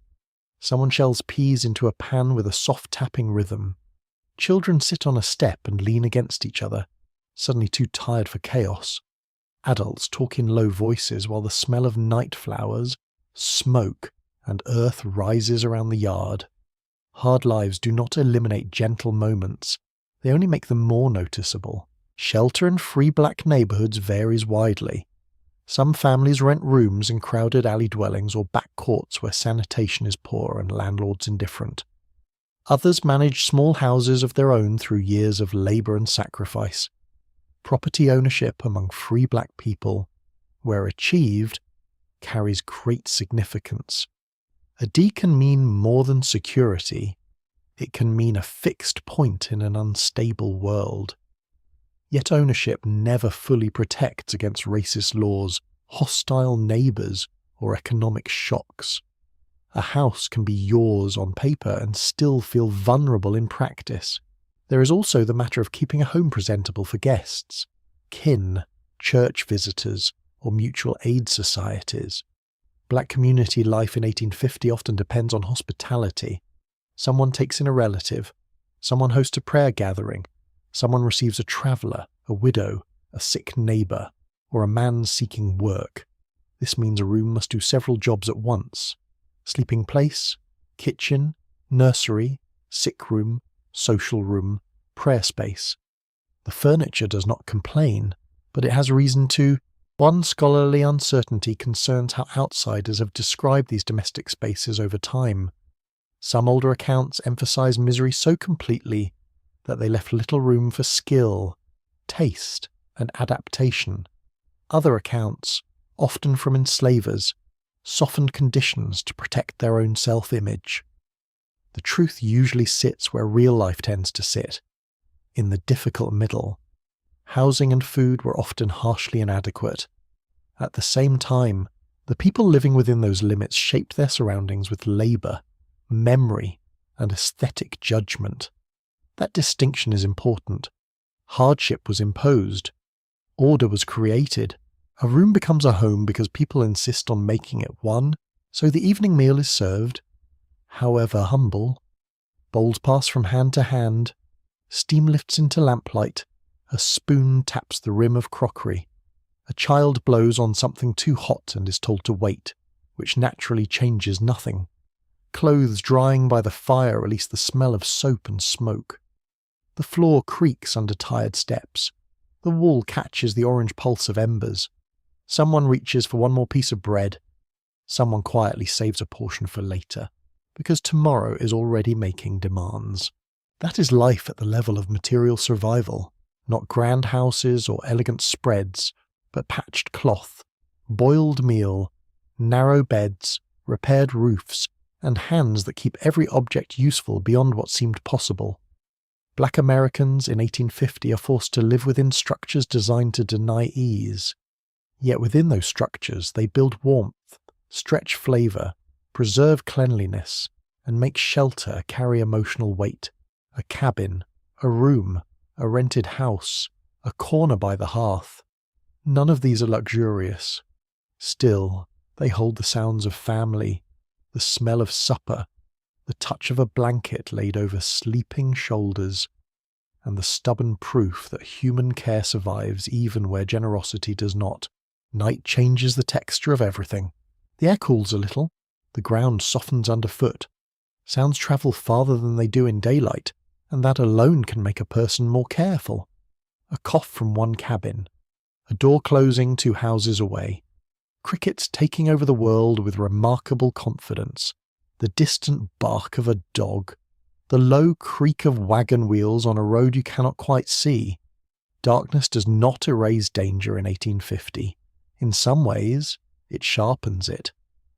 Someone shells peas into a pan with a soft tapping rhythm. Children sit on a step and lean against each other, suddenly too tired for chaos. Adults talk in low voices while the smell of night flowers, smoke, and earth rises around the yard. Hard lives do not eliminate gentle moments. They only make them more noticeable. Shelter in free black neighbourhoods varies widely. Some families rent rooms in crowded alley dwellings or back courts where sanitation is poor and landlords indifferent. Others manage small houses of their own through years of labour and sacrifice. Property ownership among free black people, where achieved, carries great significance. A D can mean more than security. It can mean a fixed point in an unstable world. Yet ownership never fully protects against racist laws, hostile neighbours, or economic shocks. A house can be yours on paper and still feel vulnerable in practice. There is also the matter of keeping a home presentable for guests, kin, church visitors, or mutual aid societies. Black community life in 1850 often depends on hospitality. Someone takes in a relative, someone hosts a prayer gathering, someone receives a traveller, a widow, a sick neighbour, or a man seeking work. This means a room must do several jobs at once: sleeping place, kitchen, nursery, sick room, social room, prayer space. The furniture does not complain, but it has reason to. One scholarly uncertainty concerns how outsiders have described these domestic spaces over time. Some older accounts emphasize misery so completely that they left little room for skill, taste, and adaptation. Other accounts, often from enslavers, softened conditions to protect their own self-image. The truth usually sits where real life tends to sit, in the difficult middle. Housing and food were often harshly inadequate. At the same time, the people living within those limits shaped their surroundings with labour, memory, and aesthetic judgment. That distinction is important. Hardship was imposed. Order was created. A room becomes a home because people insist on making it one, so the evening meal is served, however humble. Bowls pass from hand to hand. Steam lifts into lamplight. A spoon taps the rim of crockery. A child blows on something too hot and is told to wait, which naturally changes nothing. Clothes drying by the fire release the smell of soap and smoke. The floor creaks under tired steps. The wall catches the orange pulse of embers. Someone reaches for one more piece of bread. Someone quietly saves a portion for later, because tomorrow is already making demands. That is life at the level of material survival, not grand houses or elegant spreads, but patched cloth, boiled meal, narrow beds, repaired roofs, and hands that keep every object useful beyond what seemed possible. Black Americans in 1850 are forced to live within structures designed to deny ease. Yet within those structures they build warmth, stretch flavour, preserve cleanliness, and make shelter carry emotional weight. A cabin, a room, a rented house, a corner by the hearth. None of these are luxurious. Still, they hold the sounds of family, the smell of supper, the touch of a blanket laid over sleeping shoulders, and the stubborn proof that human care survives even where generosity does not. Night changes the texture of everything. The air cools a little, the ground softens underfoot. Sounds travel farther than they do in daylight, and that alone can make a person more careful. A cough from one cabin, a door closing 2 houses away, crickets taking over the world with remarkable confidence, the distant bark of a dog, the low creak of wagon wheels on a road you cannot quite see. Darkness does not erase danger in 1850. In some ways, it sharpens it,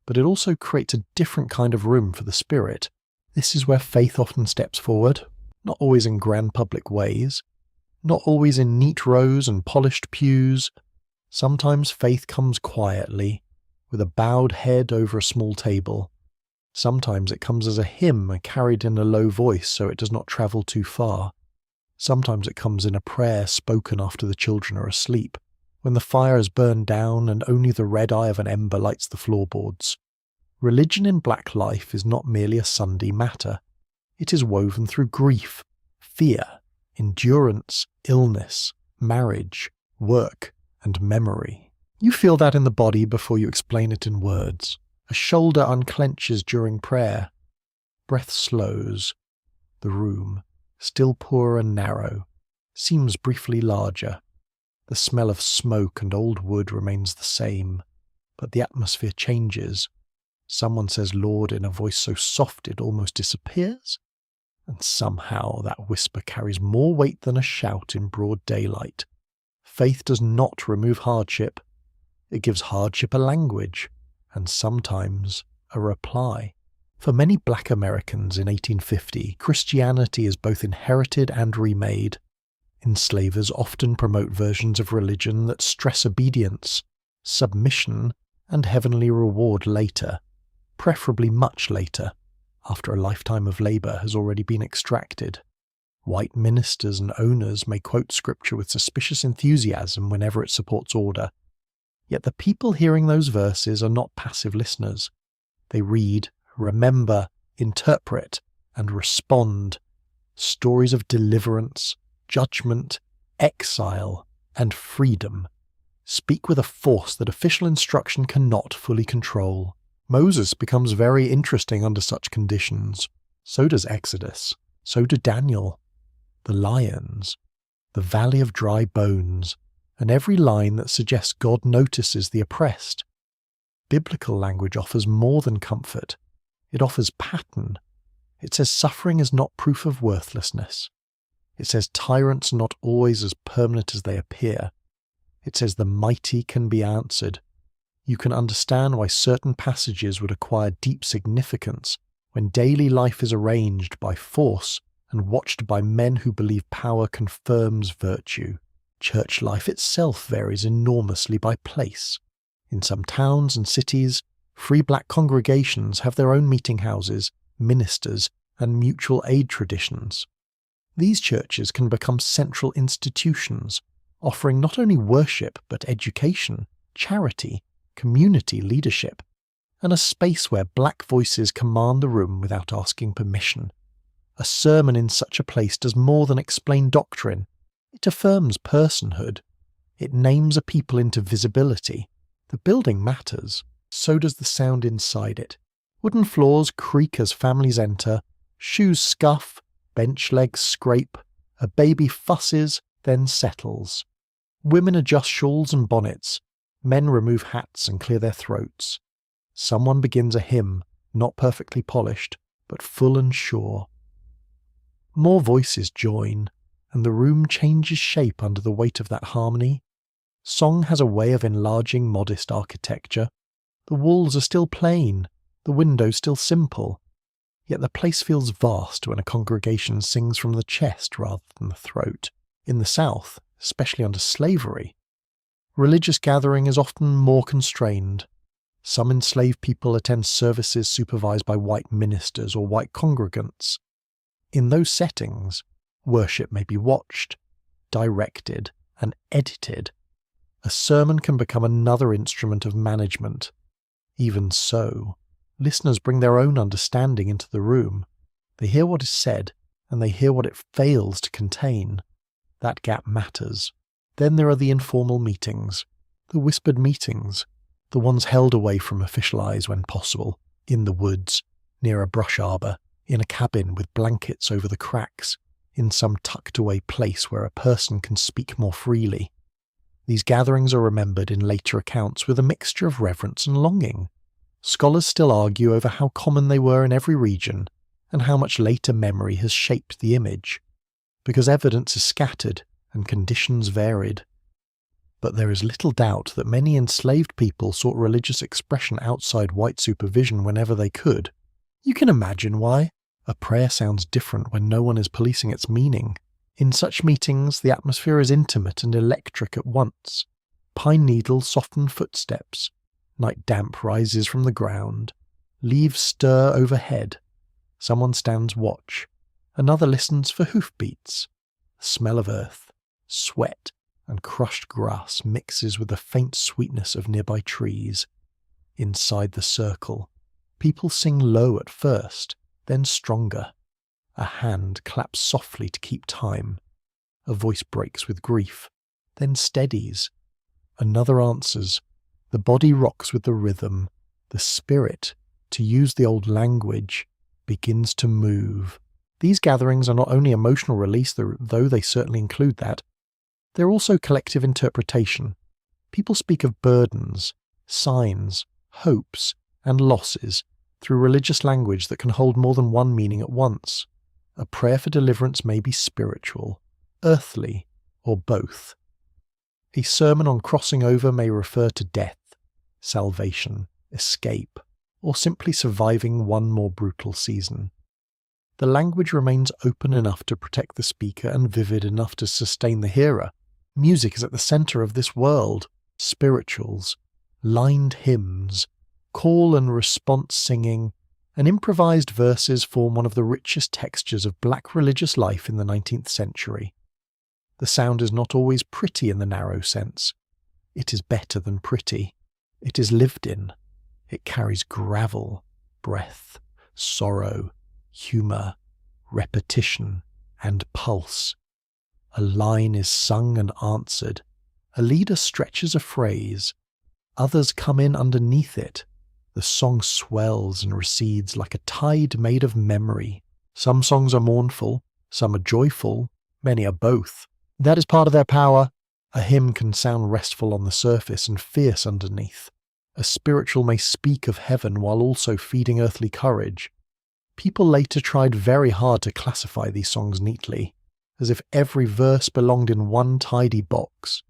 but it also creates a different kind of room for the spirit. This is where faith often steps forward, not always in grand public ways, not always in neat rows and polished pews. Sometimes faith comes quietly, with a bowed head over a small table. Sometimes it comes as a hymn carried in a low voice so it does not travel too far. Sometimes it comes in a prayer spoken after the children are asleep, when the fire has burned down and only the red eye of an ember lights the floorboards. Religion in black life is not merely a Sunday matter. It is woven through grief, fear, endurance, illness, marriage, work, and memory. You feel that in the body before you explain it in words. A shoulder unclenches during prayer. Breath slows. The room, still poor and narrow, seems briefly larger. The smell of smoke and old wood remains the same, but the atmosphere changes. Someone says Lord in a voice so soft it almost disappears, and somehow that whisper carries more weight than a shout in broad daylight. Faith does not remove hardship. It gives hardship a language, and sometimes a reply. For many black Americans in 1850, Christianity is both inherited and remade. Enslavers often promote versions of religion that stress obedience, submission, and heavenly reward later, preferably much later, after a lifetime of labour has already been extracted. White ministers and owners may quote scripture with suspicious enthusiasm whenever it supports order. Yet the people hearing those verses are not passive listeners. They read, remember, interpret, and respond. Stories of deliverance, judgment, exile, and freedom speak with a force that official instruction cannot fully control. Moses becomes very interesting under such conditions. So does Exodus. So do Daniel. The lions. The valley of dry bones. And every line that suggests God notices the oppressed. Biblical language offers more than comfort. It offers pattern. It says suffering is not proof of worthlessness. It says tyrants are not always as permanent as they appear. It says the mighty can be answered. You can understand why certain passages would acquire deep significance when daily life is arranged by force and watched by men who believe power confirms virtue. Church life itself varies enormously by place. In some towns and cities, free black congregations have their own meeting houses, ministers, and mutual aid traditions. These churches can become central institutions, offering not only worship but education, charity, community leadership, and a space where black voices command the room without asking permission. A sermon in such a place does more than explain doctrine. It affirms personhood. It names a people into visibility. The building matters, so does the sound inside it. Wooden floors creak as families enter, shoes scuff, bench legs scrape, a baby fusses, then settles. Women adjust shawls and bonnets, men remove hats and clear their throats. Someone begins a hymn, not perfectly polished, but full and sure. More voices join, and the room changes shape under the weight of that harmony. Song has a way of enlarging modest architecture. The walls are still plain, the windows still simple, yet the place feels vast when a congregation sings from the chest rather than the throat. In the South, especially under slavery, religious gathering is often more constrained. Some enslaved people attend services supervised by white ministers or white congregants. In those settings, worship may be watched, directed, and edited. A sermon can become another instrument of management. Even so, listeners bring their own understanding into the room. They hear what is said, and they hear what it fails to contain. That gap matters. Then there are the informal meetings, the whispered meetings, the ones held away from official eyes when possible, in the woods, near a brush arbour, in a cabin with blankets over the cracks, in some tucked-away place where a person can speak more freely. These gatherings are remembered in later accounts with a mixture of reverence and longing. Scholars still argue over how common they were in every region, and how much later memory has shaped the image, because evidence is scattered and conditions varied. But there is little doubt that many enslaved people sought religious expression outside white supervision whenever they could. You can imagine why. A prayer sounds different when no one is policing its meaning. In such meetings, the atmosphere is intimate and electric at once. Pine needles soften footsteps. Night damp rises from the ground. Leaves stir overhead. Someone stands watch. Another listens for hoofbeats. The smell of earth, sweat, and crushed grass mixes with the faint sweetness of nearby trees. Inside the circle, people sing low at first, then stronger. A hand claps softly to keep time. A voice breaks with grief, then steadies. Another answers. The body rocks with the rhythm. The spirit, to use the old language, begins to move. These gatherings are not only emotional release, though they certainly include that. They're also collective interpretation. People speak of burdens, signs, hopes, and losses through religious language that can hold more than one meaning at once. A prayer for deliverance may be spiritual, earthly, or both. A sermon on crossing over may refer to death, salvation, escape, or simply surviving one more brutal season. The language remains open enough to protect the speaker and vivid enough to sustain the hearer. Music is at the centre of this world. Spirituals, lined hymns, call and response singing, and improvised verses form one of the richest textures of black religious life in the 19th century. The sound is not always pretty in the narrow sense. It is better than pretty. It is lived in. It carries gravel, breath, sorrow, humour, repetition, and pulse. A line is sung and answered. A leader stretches a phrase. Others come in underneath it. The song swells and recedes like a tide made of memory. Some songs are mournful, some are joyful, many are both. That is part of their power. A hymn can sound restful on the surface and fierce underneath. A spiritual may speak of heaven while also feeding earthly courage. People later tried very hard to classify these songs neatly, as if every verse belonged in one tidy box.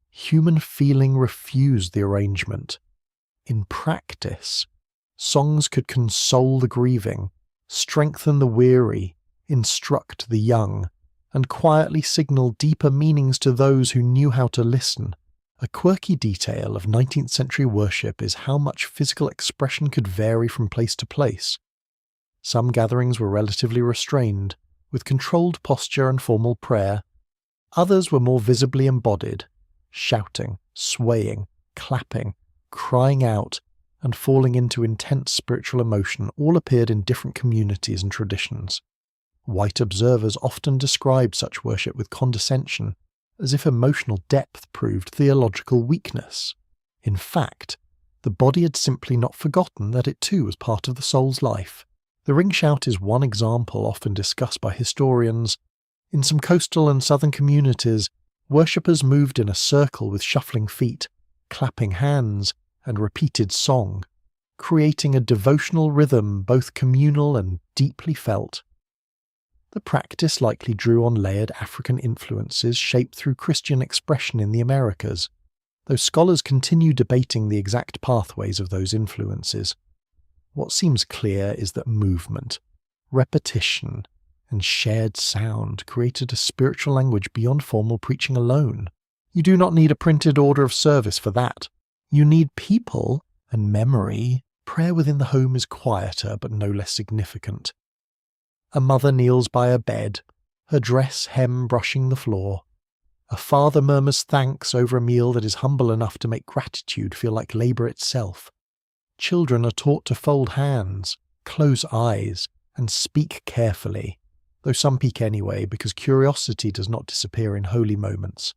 Human feeling refused the arrangement. In practice, songs could console the grieving, strengthen the weary, instruct the young, and quietly signal deeper meanings to those who knew how to listen. A quirky detail of 19th century worship is how much physical expression could vary from place to place. Some gatherings were relatively restrained, with controlled posture and formal prayer. Others were more visibly embodied, shouting, swaying, clapping, crying out, and falling into intense spiritual emotion all appeared in different communities and traditions. White observers often described such worship with condescension, as if emotional depth proved theological weakness. In fact, the body had simply not forgotten that it too was part of the soul's life. The ring shout is one example often discussed by historians. In some coastal and southern communities, worshippers moved in a circle with shuffling feet, clapping hands, and repeated song, creating a devotional rhythm both communal and deeply felt. The practice likely drew on layered African influences shaped through Christian expression in the Americas, though scholars continue debating the exact pathways of those influences. What seems clear is that movement, repetition, and shared sound created a spiritual language beyond formal preaching alone. You do not need a printed order of service for that. You need people and memory. Prayer within the home is quieter but no less significant. A mother kneels by a bed, her dress hem brushing the floor. A father murmurs thanks over a meal that is humble enough to make gratitude feel like labour itself. Children are taught to fold hands, close eyes, and speak carefully, though some peek anyway because curiosity does not disappear in holy moments.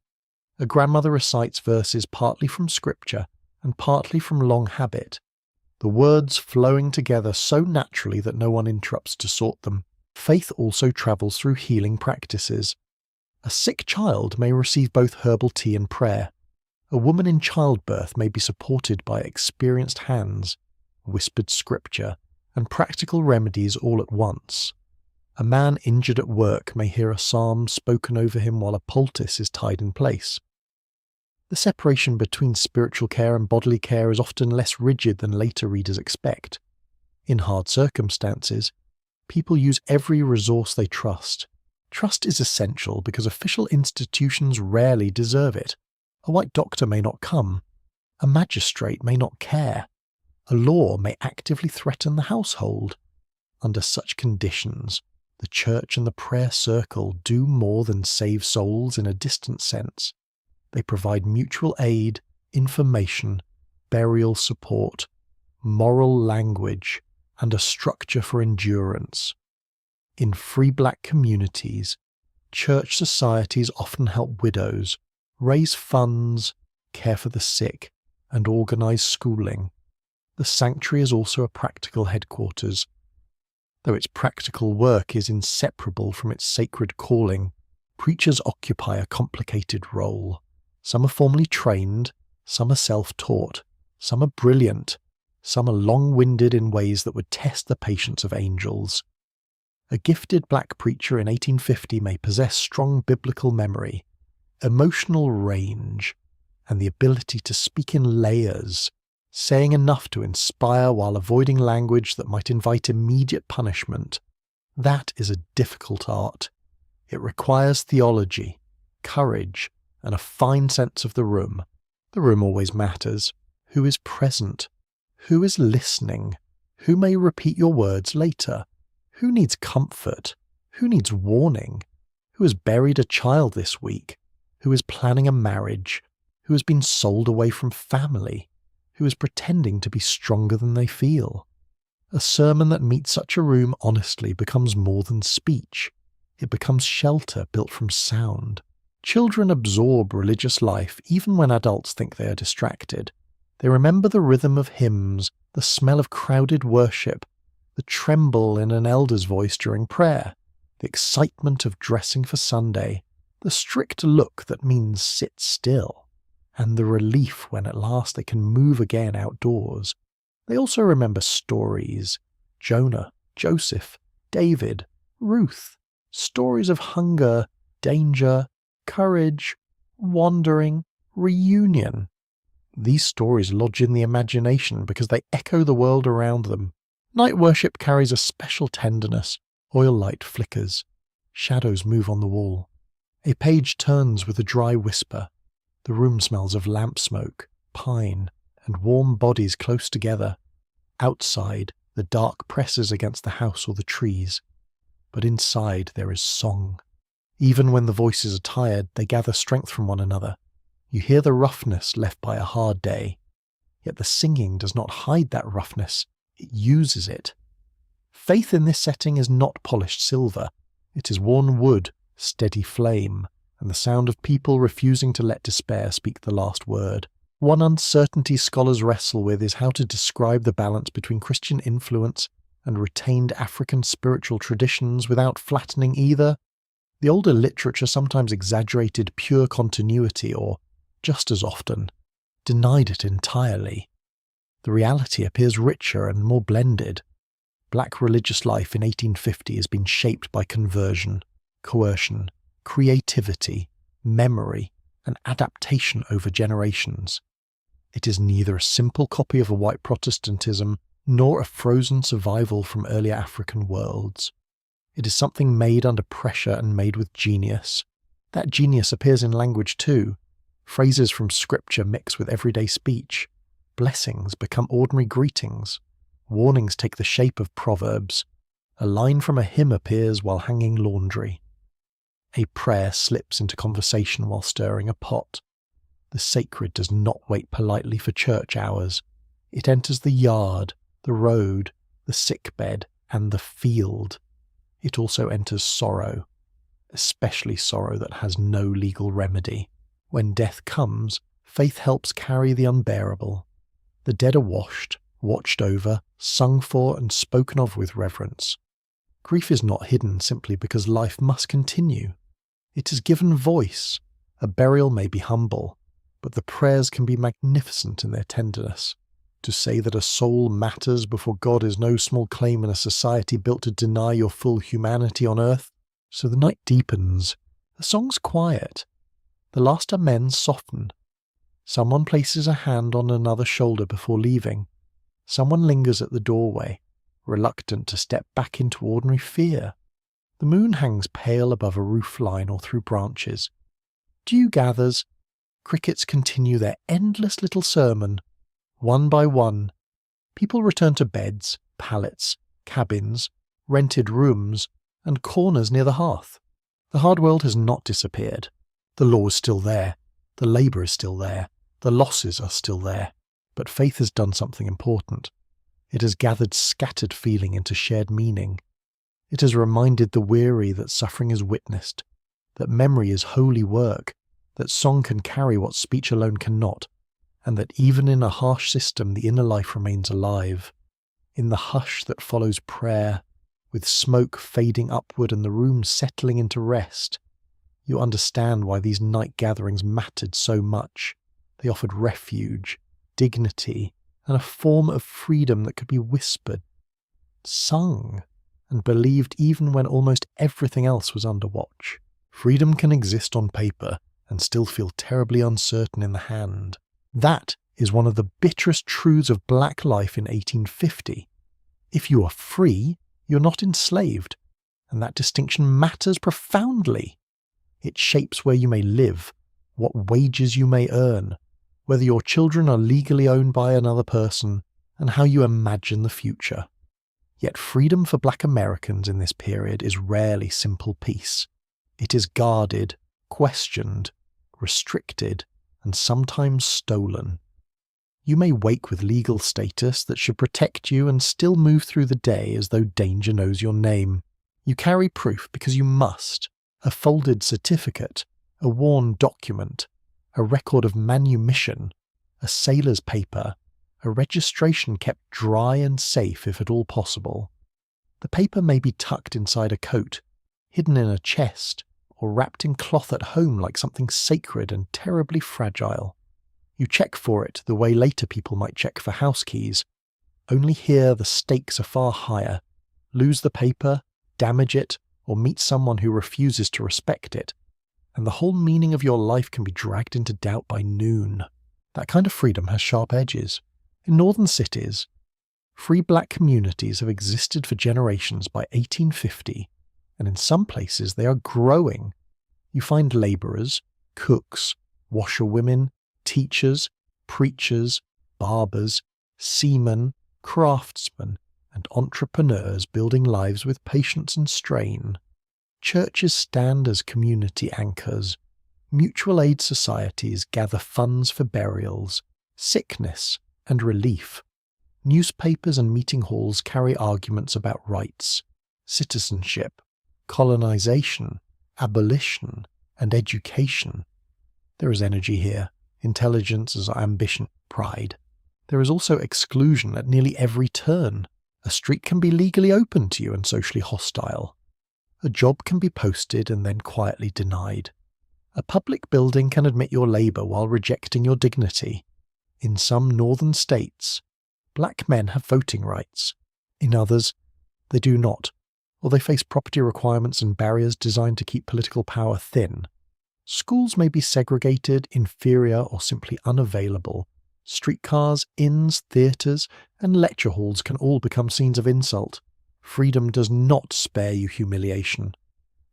A grandmother recites verses partly from scripture and partly from long habit, the words flowing together so naturally that no one interrupts to sort them. Faith also travels through healing practices. A sick child may receive both herbal tea and prayer. A woman in childbirth may be supported by experienced hands, whispered scripture, and practical remedies all at once. A man injured at work may hear a psalm spoken over him while a poultice is tied in place. The separation between spiritual care and bodily care is often less rigid than later readers expect. In hard circumstances, people use every resource they trust. Trust is essential because official institutions rarely deserve it. A white doctor may not come. A magistrate may not care. A law may actively threaten the household. Under such conditions, the church and the prayer circle do more than save souls in a distant sense. They provide mutual aid, information, burial support, moral language, and a structure for endurance. In free black communities, church societies often help widows, raise funds, care for the sick, and organise schooling. The sanctuary is also a practical headquarters. Though its practical work is inseparable from its sacred calling, preachers occupy a complicated role. Some are formally trained, some are self-taught, some are brilliant, some are long-winded in ways that would test the patience of angels. A gifted black preacher in 1850 may possess strong biblical memory, emotional range, and the ability to speak in layers, saying enough to inspire while avoiding language that might invite immediate punishment. That is a difficult art. It requires theology, courage, and a fine sense of the room. The room always matters. Who is present? Who is listening? Who may repeat your words later? Who needs comfort? Who needs warning? Who has buried a child this week? Who is planning a marriage? Who has been sold away from family? Who is pretending to be stronger than they feel? A sermon that meets such a room honestly becomes more than speech. It becomes shelter built from sound. Children absorb religious life even when adults think they are distracted. They remember the rhythm of hymns, the smell of crowded worship, the tremble in an elder's voice during prayer, the excitement of dressing for Sunday, the strict look that means sit still, and the relief when at last they can move again outdoors. They also remember stories: Jonah, Joseph, David, Ruth, stories of hunger, danger, courage, wandering, reunion. These stories lodge in the imagination because they echo the world around them. Night worship carries a special tenderness. Oil light flickers. Shadows move on the wall. A page turns with a dry whisper. The room smells of lamp smoke, pine, and warm bodies close together. Outside, the dark presses against the house or the trees. But inside there is song. Even when the voices are tired, they gather strength from one another. You hear the roughness left by a hard day. Yet the singing does not hide that roughness. It uses it. Faith in this setting is not polished silver. It is worn wood, steady flame, and the sound of people refusing to let despair speak the last word. One uncertainty scholars wrestle with is how to describe the balance between Christian influence and retained African spiritual traditions without flattening either. The older literature sometimes exaggerated pure continuity or, just as often, denied it entirely. The reality appears richer and more blended. Black religious life in 1850 has been shaped by conversion, coercion, creativity, memory, and adaptation over generations. It is neither a simple copy of a white Protestantism nor a frozen survival from earlier African worlds. It is something made under pressure and made with genius. That genius appears in language too. Phrases from scripture mix with everyday speech. Blessings become ordinary greetings. Warnings take the shape of proverbs. A line from a hymn appears while hanging laundry. A prayer slips into conversation while stirring a pot. The sacred does not wait politely for church hours. It enters the yard, the road, the sickbed, and the field. It also enters sorrow, especially sorrow that has no legal remedy. When death comes, faith helps carry the unbearable. The dead are washed, watched over, sung for, and spoken of with reverence. Grief is not hidden simply because life must continue. It is given voice. A burial may be humble, but the prayers can be magnificent in their tenderness. To say that a soul matters before God is no small claim in a society built to deny your full humanity on earth. So the night deepens. The song's quiet. The last amens soften. Someone places a hand on another's shoulder before leaving. Someone lingers at the doorway, reluctant to step back into ordinary fear. The moon hangs pale above a roof line or through branches. Dew gathers. Crickets continue their endless little sermon. One by one, people return to beds, pallets, cabins, rented rooms, and corners near the hearth. The hard world has not disappeared. The law is still there. The labour is still there. The losses are still there. But faith has done something important. It has gathered scattered feeling into shared meaning. It has reminded the weary that suffering is witnessed, that memory is holy work, that song can carry what speech alone cannot, and that even in a harsh system the inner life remains alive. In the hush that follows prayer, with smoke fading upward and the room settling into rest, you understand why these night gatherings mattered so much. They offered refuge, dignity, and a form of freedom that could be whispered, sung, and believed even when almost everything else was under watch. Freedom can exist on paper and still feel terribly uncertain in the hand. That is one of the bitterest truths of black life in 1850. If you are free, you're not enslaved, and that distinction matters profoundly. It shapes where you may live, what wages you may earn, whether your children are legally owned by another person, and how you imagine the future. Yet freedom for black Americans in this period is rarely simple peace. It is guarded, questioned, restricted, and sometimes stolen. You may wake with legal status that should protect you and still move through the day as though danger knows your name. You carry proof because you must, a folded certificate, a worn document, a record of manumission, a sailor's paper, a registration kept dry and safe if at all possible. The paper may be tucked inside a coat, hidden in a chest, or wrapped in cloth at home like something sacred and terribly fragile. You check for it the way later people might check for house keys. Only here the stakes are far higher. Lose the paper, damage it, or meet someone who refuses to respect it, and the whole meaning of your life can be dragged into doubt by noon. That kind of freedom has sharp edges. In northern cities, free black communities have existed for generations by 1850, and in some places they are growing. You find labourers, cooks, washerwomen, teachers, preachers, barbers, seamen, craftsmen, and entrepreneurs building lives with patience and strain. Churches stand as community anchors. Mutual aid societies gather funds for burials, sickness, and relief. Newspapers and meeting halls carry arguments about rights, citizenship, colonization, abolition, and education. There is energy here, intelligence as ambition, pride. There is also exclusion at nearly every turn. A street can be legally open to you and socially hostile. A job can be posted and then quietly denied. A public building can admit your labour while rejecting your dignity. In some northern states, black men have voting rights. In others, they do not, or they face property requirements and barriers designed to keep political power thin. Schools may be segregated, inferior, or simply unavailable. Streetcars, inns, theatres, and lecture halls can all become scenes of insult. Freedom does not spare you humiliation.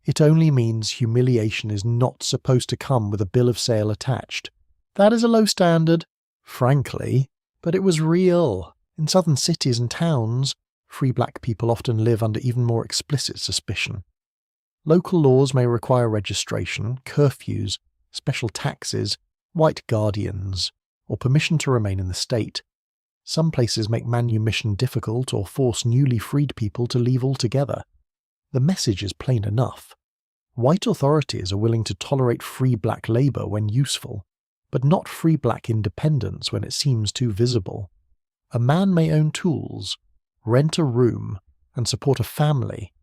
It only means humiliation is not supposed to come with a bill of sale attached. That is a low standard, frankly, but it was real. In southern cities and towns, free black people often live under even more explicit suspicion. Local laws may require registration, curfews, special taxes, white guardians, or permission to remain in the state. Some places make manumission difficult or force newly freed people to leave altogether. The message is plain enough. White authorities are willing to tolerate free black labour when useful, but not free black independence when it seems too visible. A man may own tools, rent a room, and support a family,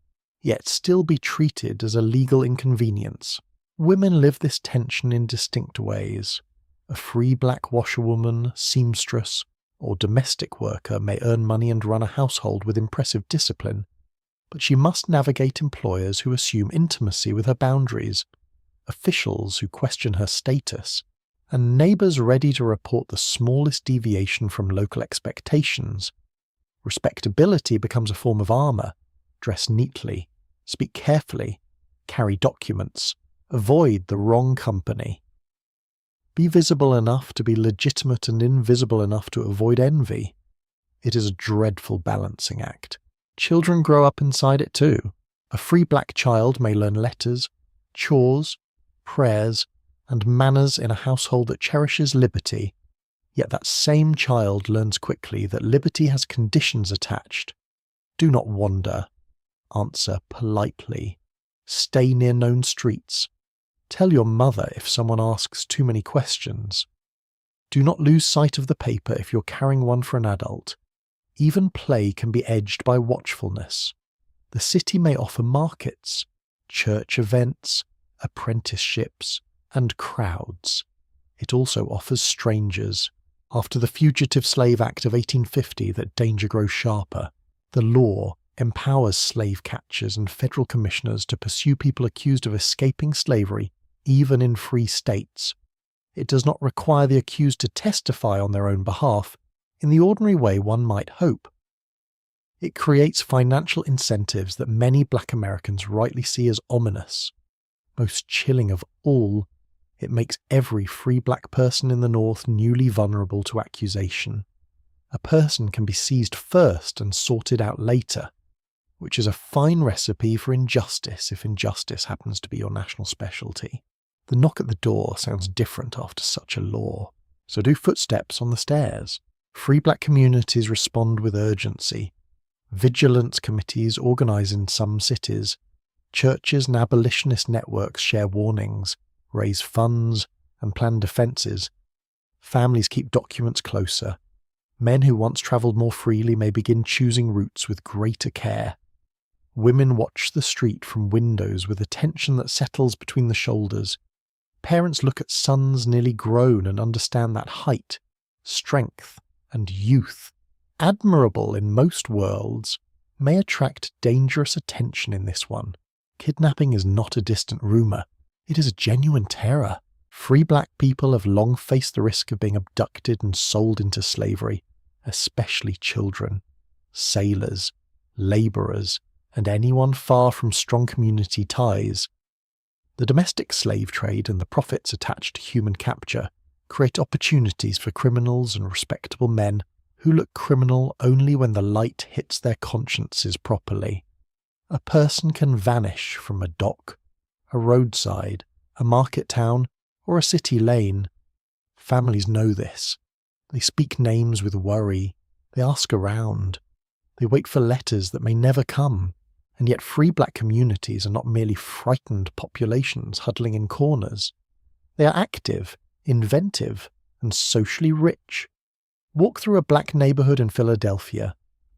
yet still be treated as a legal inconvenience. Women live this tension in distinct ways. A free black washerwoman, seamstress, or domestic worker may earn money and run a household with impressive discipline, but she must navigate employers who assume intimacy with her boundaries, officials who question her status, and neighbours ready to report the smallest deviation from local expectations. Respectability becomes a form of armour. Dress neatly, speak carefully, carry documents, avoid the wrong company. Be visible enough to be legitimate and invisible enough to avoid envy. It is a dreadful balancing act. Children grow up inside it too. A free black child may learn letters, chores, prayers, and manners in a household that cherishes liberty, yet that same child learns quickly that liberty has conditions attached. Do not wander. Answer politely. Stay near known streets. Tell your mother if someone asks too many questions. Do not lose sight of the paper if you're carrying one for an adult. Even play can be edged by watchfulness. The city may offer markets, church events, apprenticeships, and crowds. It also offers strangers. After the Fugitive Slave Act of 1850 that danger grows sharper, the law empowers slave catchers and federal commissioners to pursue people accused of escaping slavery, even in free states. It does not require the accused to testify on their own behalf in the ordinary way one might hope. It creates financial incentives that many black Americans rightly see as ominous. Most chilling of all, it makes every free black person in the North newly vulnerable to accusation. A person can be seized first and sorted out later, which is a fine recipe for injustice if injustice happens to be your national specialty. The knock at the door sounds different after such a law, so do footsteps on the stairs. Free black communities respond with urgency. Vigilance committees organise in some cities. Churches and abolitionist networks share warnings, raise funds, and plan defences. Families keep documents closer. Men who once travelled more freely may begin choosing routes with greater care. Women watch the street from windows with attention that settles between the shoulders. Parents look at sons nearly grown and understand that height, strength, and youth, admirable in most worlds, may attract dangerous attention in this one. Kidnapping is not a distant rumour. It is a genuine terror. Free black people have long faced the risk of being abducted and sold into slavery, especially children, sailors, labourers, and anyone far from strong community ties. The domestic slave trade and the profits attached to human capture create opportunities for criminals and respectable men who look criminal only when the light hits their consciences properly. A person can vanish from a dock, a roadside, a market town, or a city lane. Families know this. They speak names with worry. They ask around. They wait for letters that may never come. And yet free black communities are not merely frightened populations huddling in corners. They are active, inventive, and socially rich. Walk through a black neighborhood in Philadelphia,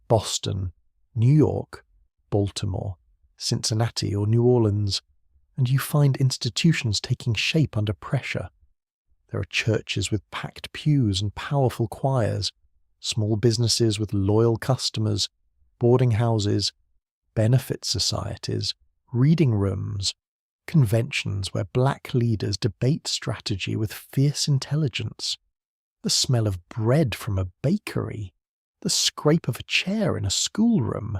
Boston, New York, Baltimore, Cincinnati, or New Orleans, and you find institutions taking shape under pressure. There are churches with packed pews and powerful choirs, small businesses with loyal customers, boarding houses, benefit societies, reading rooms, conventions where black leaders debate strategy with fierce intelligence, the smell of bread from a bakery, the scrape of a chair in a schoolroom,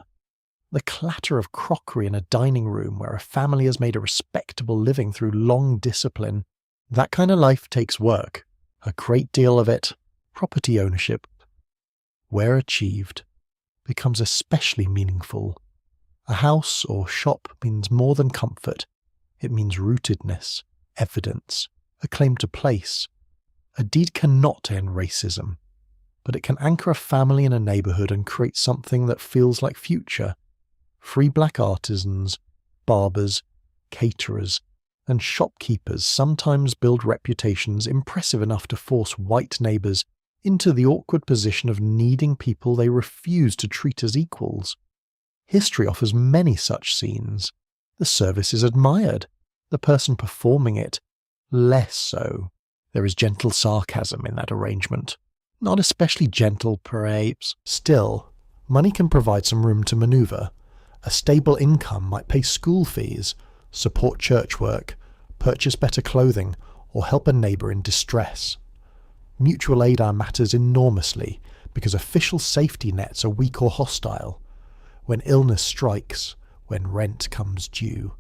the clatter of crockery in a dining room where a family has made a respectable living through long discipline. That kind of life takes work, a great deal of it, property ownership, where achieved, becomes especially meaningful. A house or shop means more than comfort. It means rootedness, evidence, a claim to place. A deed cannot end racism, but it can anchor a family in a neighborhood and create something that feels like future. Free black artisans, barbers, caterers, and shopkeepers sometimes build reputations impressive enough to force white neighbors into the awkward position of needing people they refuse to treat as equals. History offers many such scenes. The service is admired, the person performing it less so. There is gentle sarcasm in that arrangement. Not especially gentle, perhaps. Still, money can provide some room to maneuver. A stable income might pay school fees, support church work, purchase better clothing, or help a neighbour in distress. Mutual aid matters enormously because official safety nets are weak or hostile. When illness strikes, when rent comes due,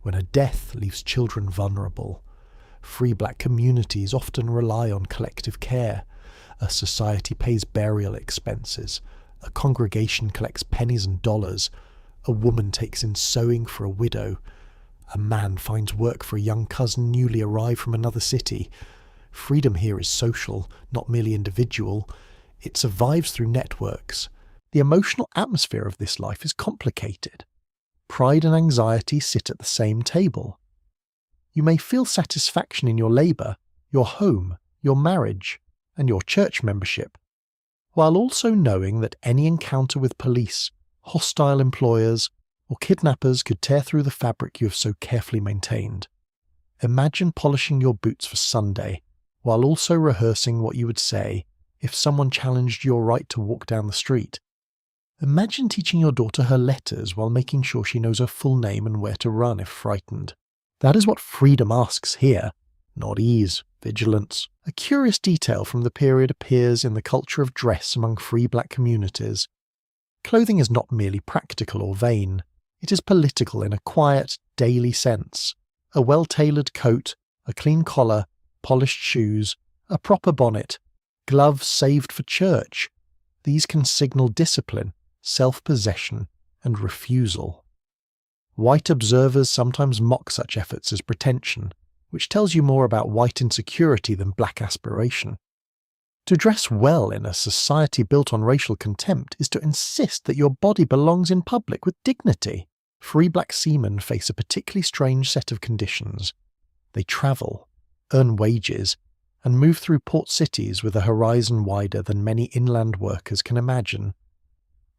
when a death leaves children vulnerable, free black communities often rely on collective care. A society pays burial expenses, a congregation collects pennies and dollars, a woman takes in sewing for a widow, a man finds work for a young cousin newly arrived from another city. Freedom here is social, not merely individual. It survives through networks. The emotional atmosphere of this life is complicated. Pride and anxiety sit at the same table. You may feel satisfaction in your labour, your home, your marriage, and your church membership, while also knowing that any encounter with police, hostile employers, or kidnappers could tear through the fabric you have so carefully maintained. Imagine polishing your boots for Sunday, while also rehearsing what you would say if someone challenged your right to walk down the street. Imagine teaching your daughter her letters while making sure she knows her full name and where to run if frightened. That is what freedom asks here, not ease, vigilance. A curious detail from the period appears in the culture of dress among free black communities. Clothing is not merely practical or vain. It is political in a quiet, daily sense. A well-tailored coat, a clean collar, polished shoes, a proper bonnet, gloves saved for church. These can signal discipline, self-possession, and refusal. White observers sometimes mock such efforts as pretension, which tells you more about white insecurity than black aspiration. To dress well in a society built on racial contempt is to insist that your body belongs in public with dignity. Free black seamen face a particularly strange set of conditions. They travel, earn wages, and move through port cities with a horizon wider than many inland workers can imagine.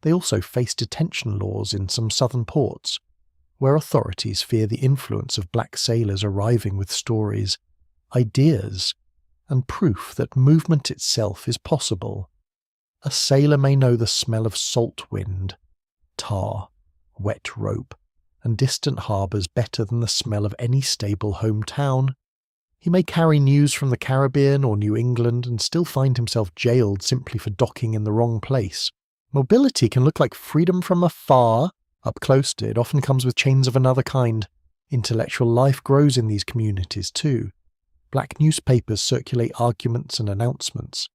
They also face detention laws in some southern ports, where authorities fear the influence of black sailors arriving with stories, ideas, and proof that movement itself is possible. A sailor may know the smell of salt wind, tar, wet rope, and distant harbours better than the smell of any stable hometown. He may carry news from the Caribbean or New England and still find himself jailed simply for docking in the wrong place. Mobility can look like freedom from afar. Up close, it often comes with chains of another kind. Intellectual life grows in these communities too. Black newspapers circulate arguments and announcements.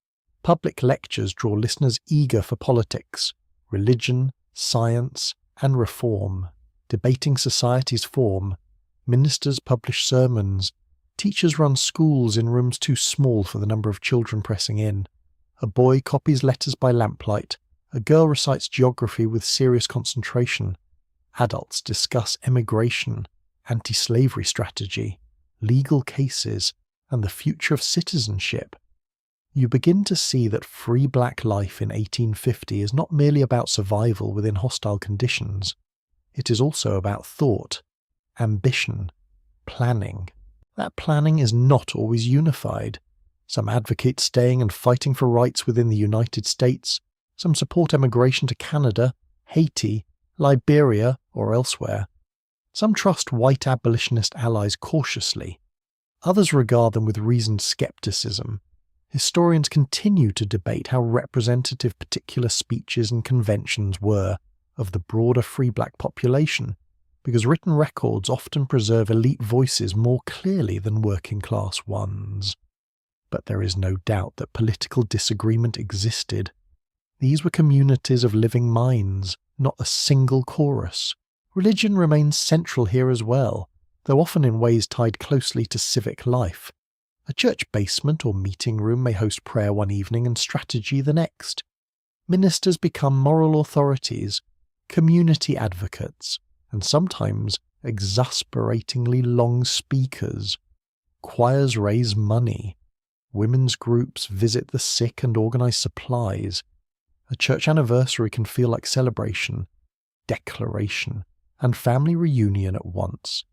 Public lectures draw listeners eager for politics, religion, science, and reform. Debating societies form. Ministers publish sermons. Teachers run schools in rooms too small for the number of children pressing in. A boy copies letters by lamplight. A girl recites geography with serious concentration. Adults discuss emigration, anti-slavery strategy, legal cases, and the future of citizenship. You begin to see that free black life in 1850 is not merely about survival within hostile conditions. It is also about thought, ambition, planning. That planning is not always unified. Some advocate staying and fighting for rights within the United States. Some support emigration to Canada, Haiti, Liberia, or elsewhere. Some trust white abolitionist allies cautiously. Others regard them with reasoned skepticism. Historians continue to debate how representative particular speeches and conventions were of the broader free black population, because written records often preserve elite voices more clearly than working class ones. But there is no doubt that political disagreement existed. These were communities of living minds, not a single chorus. Religion remains central here as well, though often in ways tied closely to civic life. A church basement or meeting room may host prayer one evening and strategy the next. Ministers become moral authorities, community advocates, and sometimes exasperatingly long speakers. Choirs raise money. Women's groups visit the sick and organize supplies. A church anniversary can feel like celebration, declaration, and family reunion at once.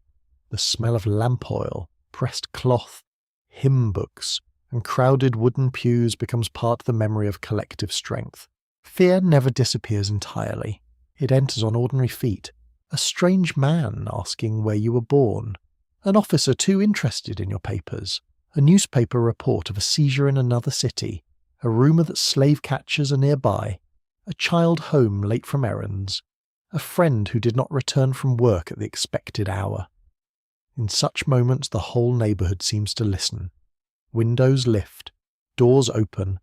The smell of lamp oil, pressed cloth, hymn books, and crowded wooden pews becomes part of the memory of collective strength. Fear never disappears entirely. It enters on ordinary feet. A strange man asking where you were born. An officer too interested in your papers. A newspaper report of a seizure in another city. A rumour that slave catchers are nearby. A child home late from errands. A friend who did not return from work at the expected hour. In such moments the whole neighbourhood seems to listen. Windows lift, doors open,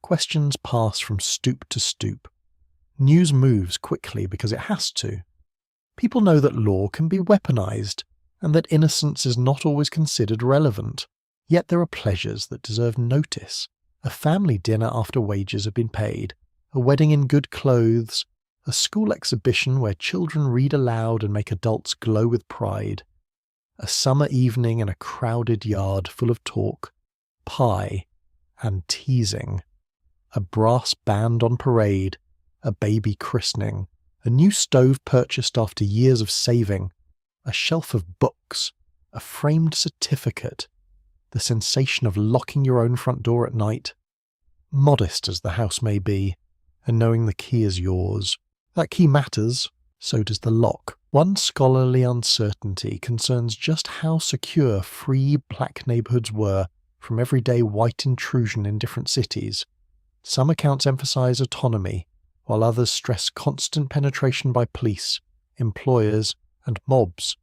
questions pass from stoop to stoop. News moves quickly because it has to. People know that law can be weaponised, and that innocence is not always considered relevant. Yet there are pleasures that deserve notice. A family dinner after wages have been paid, a wedding in good clothes, a school exhibition where children read aloud and make adults glow with pride. A summer evening in a crowded yard full of talk, pie, and teasing. A brass band on parade, a baby christening, a new stove purchased after years of saving, a shelf of books, a framed certificate, the sensation of locking your own front door at night. Modest as the house may be, and knowing the key is yours. That key matters, so does the lock. One scholarly uncertainty concerns just how secure free black neighbourhoods were from everyday white intrusion in different cities. Some accounts emphasise autonomy, while others stress constant penetration by police, employers, and mobs.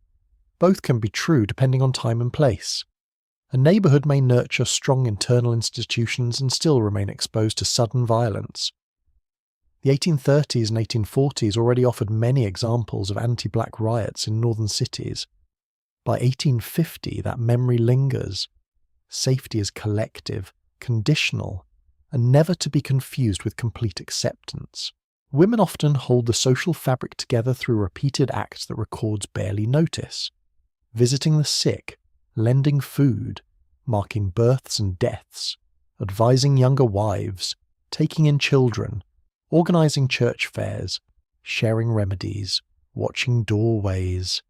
Both can be true depending on time and place. A neighbourhood may nurture strong internal institutions and still remain exposed to sudden violence. The 1830s and 1840s already offered many examples of anti-black riots in northern cities. By 1850, that memory lingers. Safety is collective, conditional, and never to be confused with complete acceptance. Women often hold the social fabric together through repeated acts that records barely notice. Visiting the sick, lending food, marking births and deaths, advising younger wives, taking in children, organising church fairs, sharing remedies, watching doorways,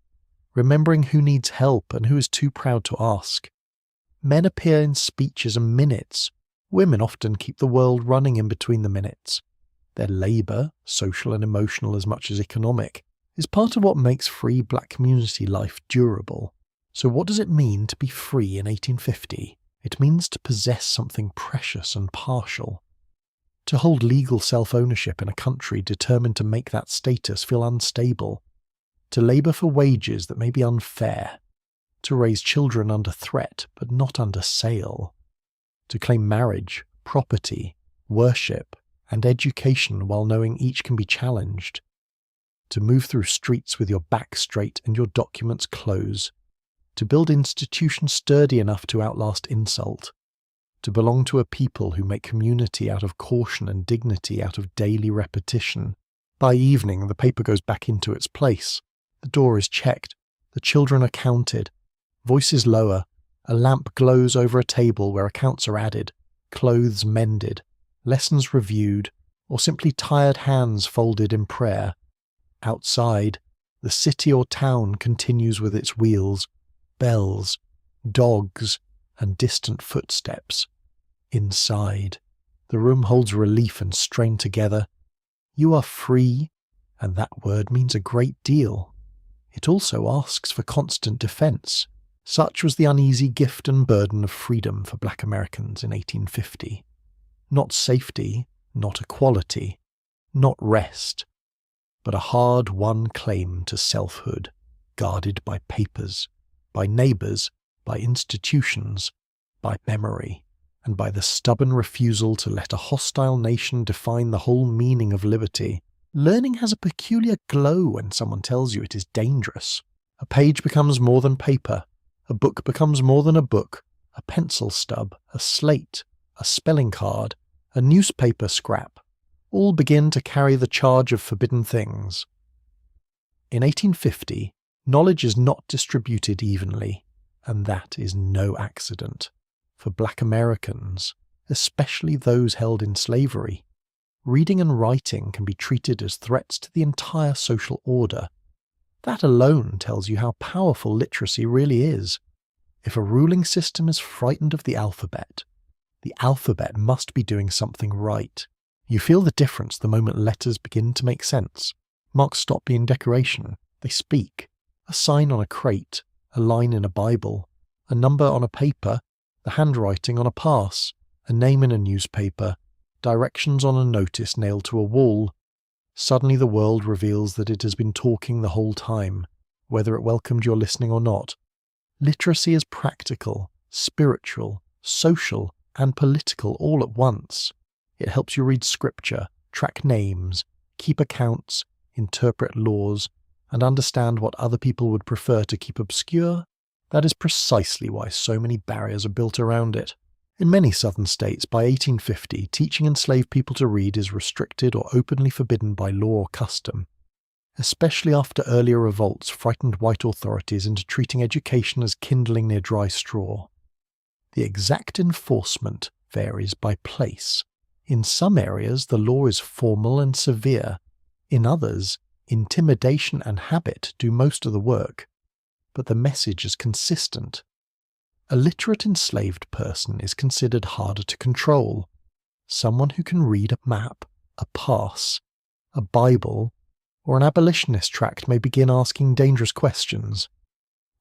remembering who needs help and who is too proud to ask. Men appear in speeches and minutes. Women often keep the world running in between the minutes. Their labour, social and emotional as much as economic, is part of what makes free black community life durable. So what does it mean to be free in 1850? It means to possess something precious and partial. To hold legal self-ownership in a country determined to make that status feel unstable. To labour for wages that may be unfair. To raise children under threat but not under sale. To claim marriage, property, worship, and education while knowing each can be challenged. To move through streets with your back straight and your documents close. To build institutions sturdy enough to outlast insult. To belong to a people who make community out of caution and dignity out of daily repetition. By evening, the paper goes back into its place. The door is checked, the children are counted, voices lower, a lamp glows over a table where accounts are added, clothes mended, lessons reviewed, or simply tired hands folded in prayer. Outside, the city or town continues with its wheels, bells, dogs, and distant footsteps. Inside, the room holds relief and strain together. You are free, and that word means a great deal. It also asks for constant defence. Such was the uneasy gift and burden of freedom for black Americans in 1850. Not safety, not equality, not rest, but a hard-won claim to selfhood, guarded by papers, by neighbours, by institutions, by memory, and by the stubborn refusal to let a hostile nation define the whole meaning of liberty. Learning has a peculiar glow when someone tells you it is dangerous. A page becomes more than paper. A book becomes more than a book. A pencil stub, a slate, a spelling card, a newspaper scrap, all begin to carry the charge of forbidden things. In 1850, knowledge is not distributed evenly, and that is no accident. For black Americans, especially those held in slavery, reading and writing can be treated as threats to the entire social order. That alone tells you how powerful literacy really is. If a ruling system is frightened of the alphabet must be doing something right. You feel the difference the moment letters begin to make sense. Marks stop being decoration. They speak. A sign on a crate, a line in a Bible, a number on a paper, the handwriting on a pass, a name in a newspaper, directions on a notice nailed to a wall. Suddenly the world reveals that it has been talking the whole time, whether it welcomed your listening or not. Literacy is practical, spiritual, social, and political all at once. It helps you read scripture, track names, keep accounts, interpret laws, and understand what other people would prefer to keep obscure. That is precisely why so many barriers are built around it. In many southern states, by 1850, teaching enslaved people to read is restricted or openly forbidden by law or custom, especially after earlier revolts frightened white authorities into treating education as kindling near dry straw. The exact enforcement varies by place. In some areas, the law is formal and severe. In others, intimidation and habit do most of the work, but the message is consistent. A literate enslaved person is considered harder to control. Someone who can read a map, a pass, a Bible, or an abolitionist tract may begin asking dangerous questions.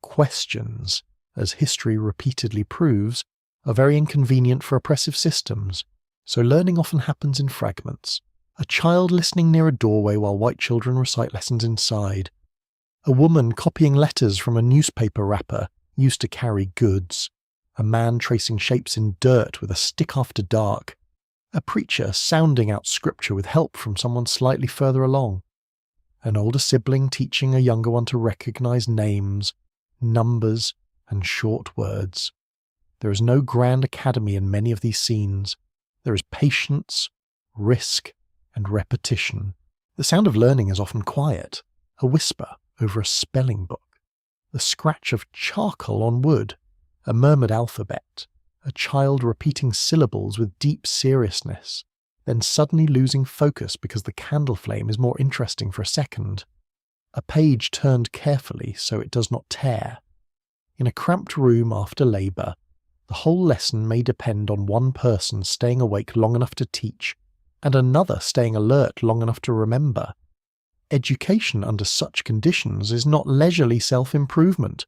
Questions, as history repeatedly proves, are very inconvenient for oppressive systems, so learning often happens in fragments. A child listening near a doorway while white children recite lessons inside. A woman copying letters from a newspaper wrapper used to carry goods. A man tracing shapes in dirt with a stick after dark. A preacher sounding out scripture with help from someone slightly further along. An older sibling teaching a younger one to recognize names, numbers, and short words. There is no grand academy in many of these scenes. There is patience, risk, and repetition. The sound of learning is often quiet, a whisper over a spelling book, the scratch of charcoal on wood, a murmured alphabet, a child repeating syllables with deep seriousness, then suddenly losing focus because the candle flame is more interesting for a second. A page turned carefully so it does not tear. In a cramped room after labour, the whole lesson may depend on one person staying awake long enough to teach, and another staying alert long enough to remember. Education under such conditions is not leisurely self-improvement.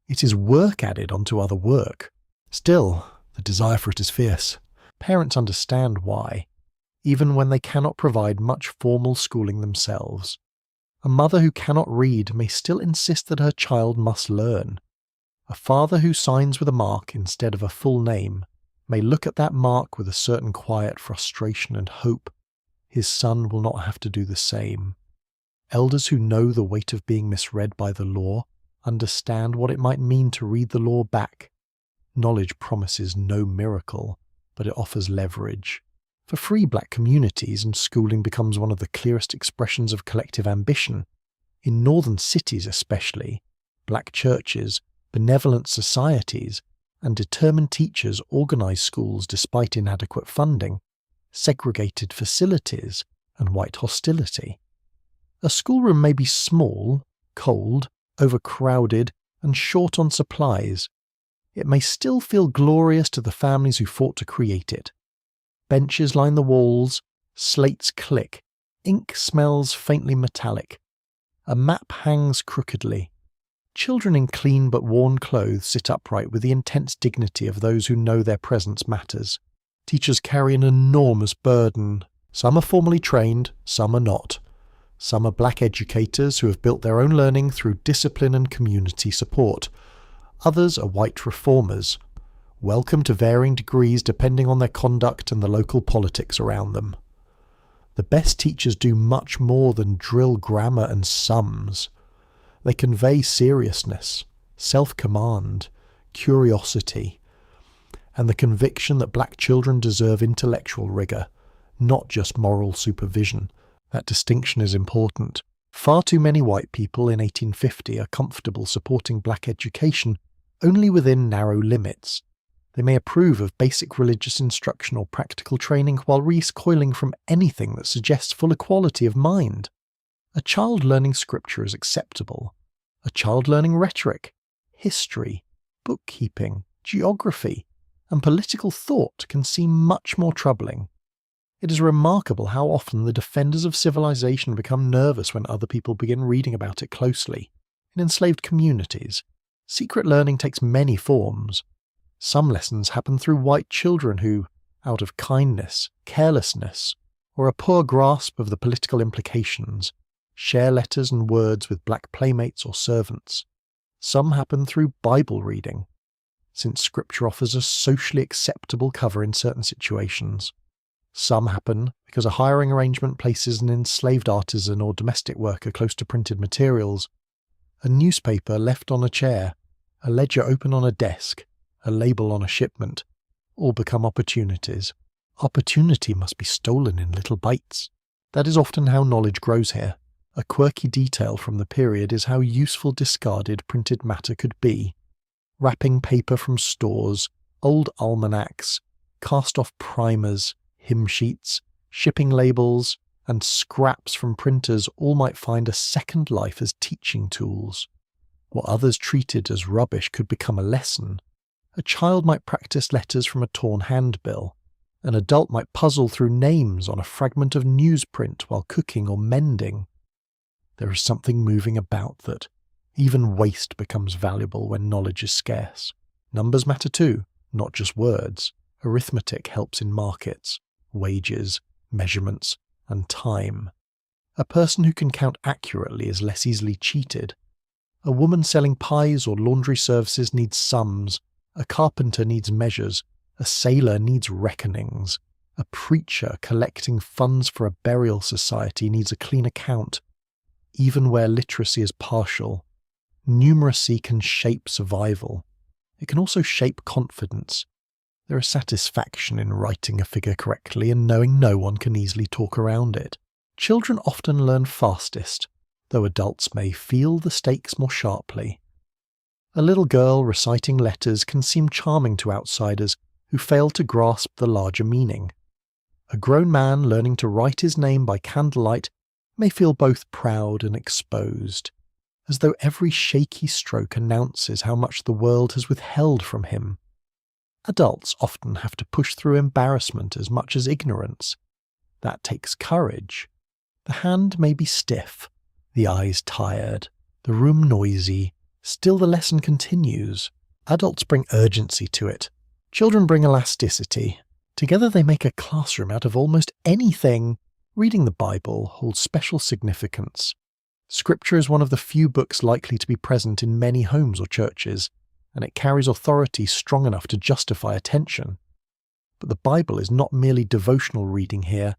It is work added onto other work. Still, the desire for it is fierce. Parents understand why, even when they cannot provide much formal schooling themselves. A mother who cannot read may still insist that her child must learn. A father who signs with a mark instead of a full name may look at that mark with a certain quiet frustration and hope. His son will not have to do the same. Elders who know the weight of being misread by the law understand what it might mean to read the law back. Knowledge promises no miracle, but it offers leverage. For free black communities, and schooling becomes one of the clearest expressions of collective ambition, In northern cities especially, black churches, benevolent societies, and determined teachers organise schools despite inadequate funding, segregated facilities, and white hostility. A schoolroom may be small, cold, overcrowded, and short on supplies. It may still feel glorious to the families who fought to create it. Benches line the walls, slates click, ink smells faintly metallic. A map hangs crookedly. Children in clean but worn clothes sit upright with the intense dignity of those who know their presence matters. Teachers carry an enormous burden. Some are formally trained, some are not. Some are black educators who have built their own learning through discipline and community support. Others are white reformers, welcome to varying degrees depending on their conduct and the local politics around them. The best teachers do much more than drill grammar and sums. They convey seriousness, self-command, curiosity, and the conviction that black children deserve intellectual rigour, not just moral supervision. That distinction is important. Far too many white people in 1850 are comfortable supporting black education only within narrow limits. They may approve of basic religious instruction or practical training while recoiling from anything that suggests full equality of mind. A child learning scripture is acceptable. A child learning rhetoric, history, bookkeeping, geography, and political thought can seem much more troubling. It is remarkable how often the defenders of civilization become nervous when other people begin reading about it closely. In enslaved communities, secret learning takes many forms. Some lessons happen through white children who, out of kindness, carelessness, or a poor grasp of the political implications, share letters and words with black playmates or servants. Some happen through Bible reading, since Scripture offers a socially acceptable cover in certain situations. Some happen because a hiring arrangement places an enslaved artisan or domestic worker close to printed materials. A newspaper left on a chair, a ledger open on a desk, a label on a shipment, all become opportunities. Opportunity must be stolen in little bites. That is often how knowledge grows here. A quirky detail from the period is how useful discarded printed matter could be. Wrapping paper from stores, old almanacs, cast-off primers, hymn sheets, shipping labels, and scraps from printers all might find a second life as teaching tools. What others treated as rubbish could become a lesson. A child might practice letters from a torn handbill. An adult might puzzle through names on a fragment of newsprint while cooking or mending. There is something moving about that. Even waste becomes valuable when knowledge is scarce. Numbers matter too, not just words. Arithmetic helps in markets, wages, measurements, and time. A person who can count accurately is less easily cheated. A woman selling pies or laundry services needs sums. A carpenter needs measures. A sailor needs reckonings. A preacher collecting funds for a burial society needs a clean account. Even where literacy is partial, numeracy can shape survival. It can also shape confidence. There is satisfaction in writing a figure correctly and knowing no one can easily talk around it. Children often learn fastest, though adults may feel the stakes more sharply. A little girl reciting letters can seem charming to outsiders who fail to grasp the larger meaning. A grown man learning to write his name by candlelight may feel both proud and exposed, as though every shaky stroke announces how much the world has withheld from him. Adults often have to push through embarrassment as much as ignorance. That takes courage. The hand may be stiff, the eyes tired, the room noisy. Still the lesson continues. Adults bring urgency to it. Children bring elasticity. Together they make a classroom out of almost anything. Reading the Bible holds special significance. Scripture is one of the few books likely to be present in many homes or churches, and it carries authority strong enough to justify attention. But the Bible is not merely devotional reading here.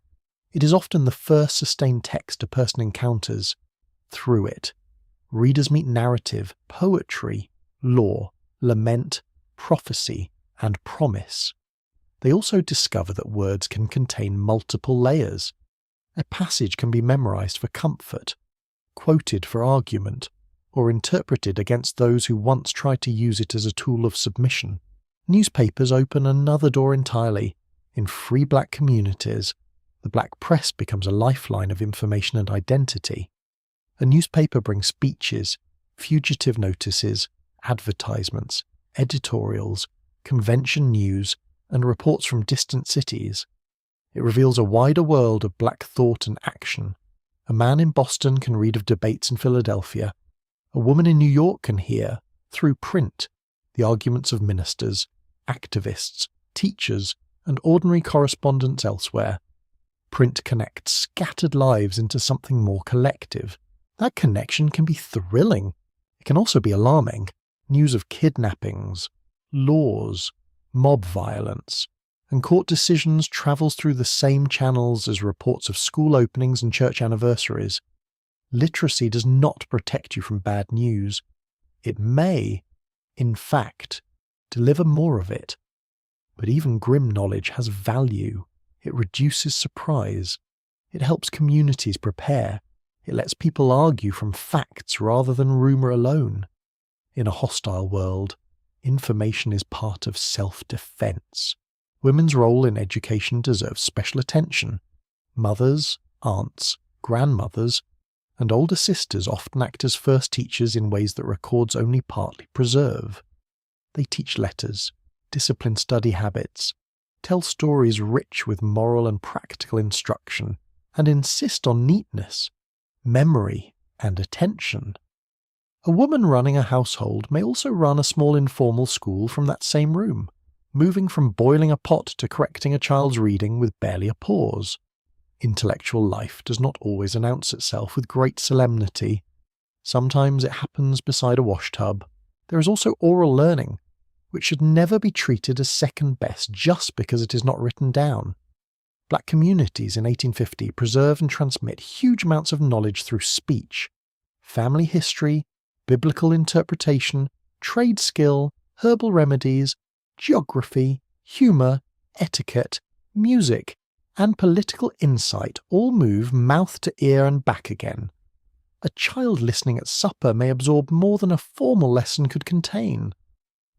It is often the first sustained text a person encounters. Through it, readers meet narrative, poetry, law, lament, prophecy, and promise. They also discover that words can contain multiple layers. A passage can be memorized for comfort, quoted for argument, or interpreted against those who once tried to use it as a tool of submission. Newspapers open another door entirely. In free black communities, the black press becomes a lifeline of information and identity. A newspaper brings speeches, fugitive notices, advertisements, editorials, convention news, and reports from distant cities. It reveals a wider world of black thought and action. A man in Boston can read of debates in Philadelphia. A woman in New York can hear, through print, the arguments of ministers, activists, teachers, and ordinary correspondents elsewhere. Print connects scattered lives into something more collective. That connection can be thrilling. It can also be alarming. News of kidnappings, laws, mob violence, and court decisions travels through the same channels as reports of school openings and church anniversaries. Literacy does not protect you from bad news. It may, in fact, deliver more of it. But even grim knowledge has value. It reduces surprise. It helps communities prepare. It lets people argue from facts rather than rumour alone. In a hostile world, information is part of self-defence. Women's role in education deserves special attention. Mothers, aunts, grandmothers, and older sisters often act as first teachers in ways that records only partly preserve. They teach letters, discipline study habits, tell stories rich with moral and practical instruction, and insist on neatness, memory, and attention. A woman running a household may also run a small informal school from that same room, moving from boiling a pot to correcting a child's reading with barely a pause. Intellectual life does not always announce itself with great solemnity. Sometimes it happens beside a washtub. There is also oral learning, which should never be treated as second best just because it is not written down. Black communities in 1850 preserve and transmit huge amounts of knowledge through speech, family history, biblical interpretation, trade skill, herbal remedies, geography, humour, etiquette, music, and political insight all move mouth to ear and back again. A child listening at supper may absorb more than a formal lesson could contain.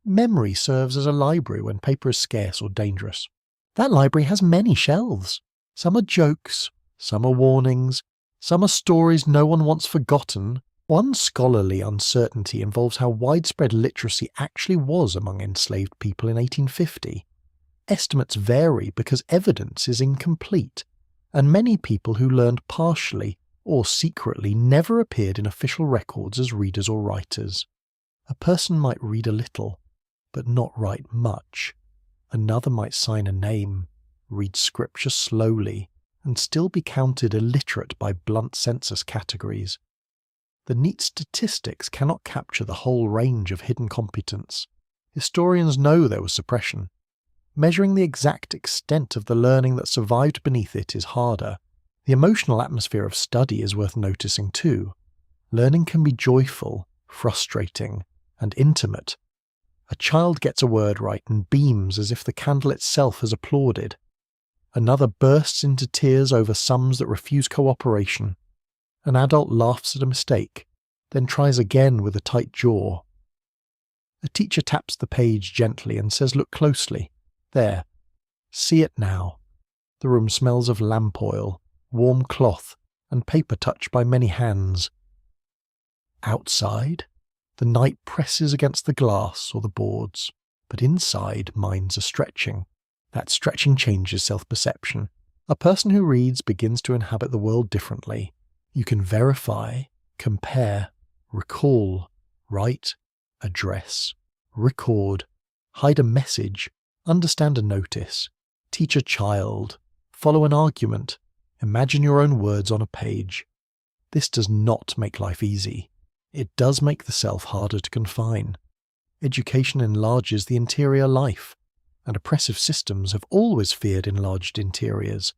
Memory serves as a library when paper is scarce or dangerous. That library has many shelves. Some are jokes, some are warnings, some are stories no one wants forgotten. One scholarly uncertainty involves how widespread literacy actually was among enslaved people in 1850. Estimates vary because evidence is incomplete, and many people who learned partially or secretly never appeared in official records as readers or writers. A person might read a little, but not write much. Another might sign a name, read scripture slowly, and still be counted illiterate by blunt census categories. The neat statistics cannot capture the whole range of hidden competence. Historians know there was suppression. Measuring the exact extent of the learning that survived beneath it is harder. The emotional atmosphere of study is worth noticing too. Learning can be joyful, frustrating, and intimate. A child gets a word right and beams as if the candle itself has applauded. Another bursts into tears over sums that refuse cooperation. An adult laughs at a mistake, then tries again with a tight jaw. A teacher taps the page gently and says, "Look closely. There. See it now." The room smells of lamp oil, warm cloth, and paper touched by many hands. Outside, the night presses against the glass or the boards, but inside minds are stretching. That stretching changes self-perception. A person who reads begins to inhabit the world differently. You can verify, compare, recall, write, address, record, hide a message, understand a notice, teach a child, follow an argument, imagine your own words on a page. This does not make life easy. It does make the self harder to confine. Education enlarges the interior life, and oppressive systems have always feared enlarged interiors.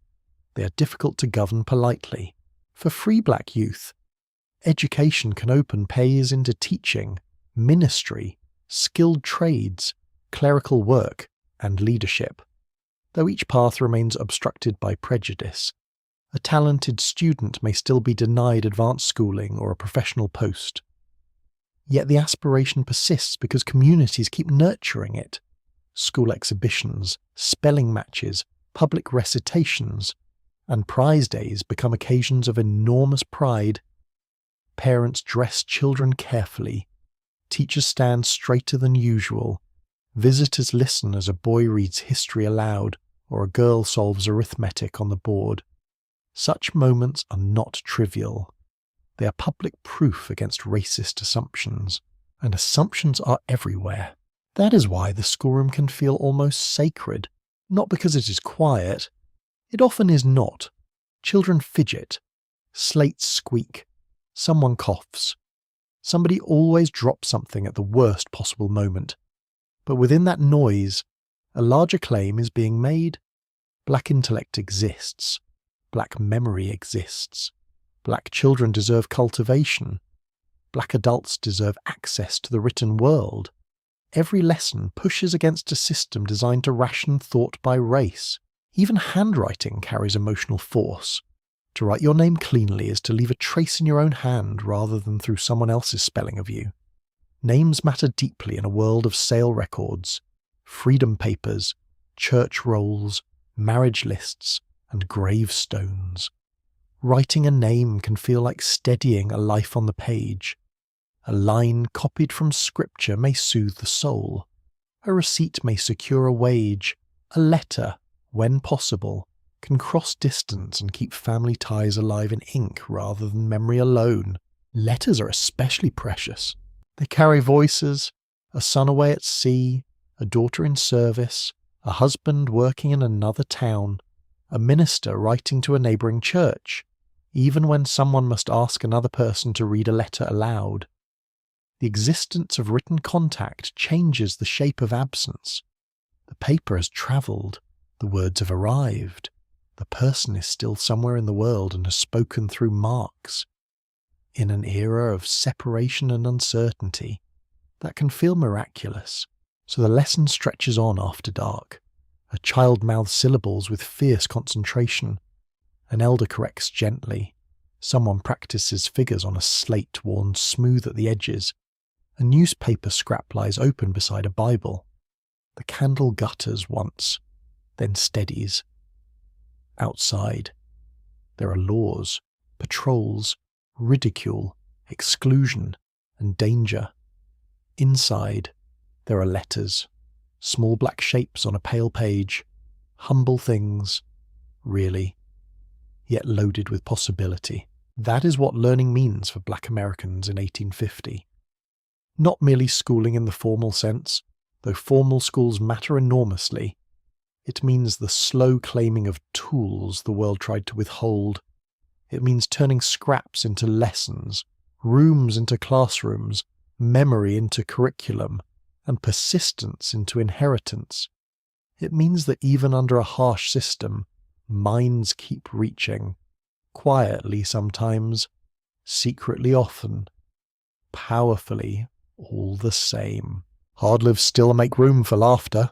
They are difficult to govern politely. For free black youth, education can open paths into teaching, ministry, skilled trades, clerical work, and leadership. Though each path remains obstructed by prejudice, A talented student may still be denied advanced schooling or a professional post. Yet the aspiration persists because communities keep nurturing it. School exhibitions, spelling matches, public recitations, and prize days become occasions of enormous pride. Parents dress children carefully. Teachers stand straighter than usual. Visitors listen as a boy reads history aloud or a girl solves arithmetic on the board. Such moments are not trivial. They are public proof against racist assumptions, and assumptions are everywhere. That is why the schoolroom can feel almost sacred, not because it is quiet. It often is not. Children fidget. Slates squeak. Someone coughs. Somebody always drops something at the worst possible moment. But within that noise, a larger claim is being made. Black intellect exists. Black memory exists. Black children deserve cultivation. Black adults deserve access to the written world. Every lesson pushes against a system designed to ration thought by race. Even handwriting carries emotional force. To write your name cleanly is to leave a trace in your own hand rather than through someone else's spelling of you. Names matter deeply in a world of sale records, freedom papers, church rolls, marriage lists, and gravestones. Writing a name can feel like steadying a life on the page. A line copied from scripture may soothe the soul. A receipt may secure a wage. A letter, when possible, can cross distance and keep family ties alive in ink rather than memory alone. Letters are especially precious. They carry voices, a son away at sea, a daughter in service, a husband working in another town, a minister writing to a neighbouring church, even when someone must ask another person to read a letter aloud. The existence of written contact changes the shape of absence. The paper has travelled, the words have arrived, the person is still somewhere in the world and has spoken through marks. In an era of separation and uncertainty, that can feel miraculous, so the lesson stretches on after dark. A child mouths syllables with fierce concentration. An elder corrects gently. Someone practices figures on a slate worn smooth at the edges. A newspaper scrap lies open beside a Bible. The candle gutters once, then steadies. Outside, there are laws, patrols, ridicule, exclusion, and danger. Inside, there are letters, small black shapes on a pale page, humble things, really, yet loaded with possibility. That is what learning means for Black Americans in 1850. Not merely schooling in the formal sense, though formal schools matter enormously. It means the slow claiming of tools the world tried to withhold. It means turning scraps into lessons, rooms into classrooms, memory into curriculum, and persistence into inheritance. It means that even under a harsh system, minds keep reaching, quietly sometimes, secretly often, powerfully all the same. Hard lives still make room for laughter,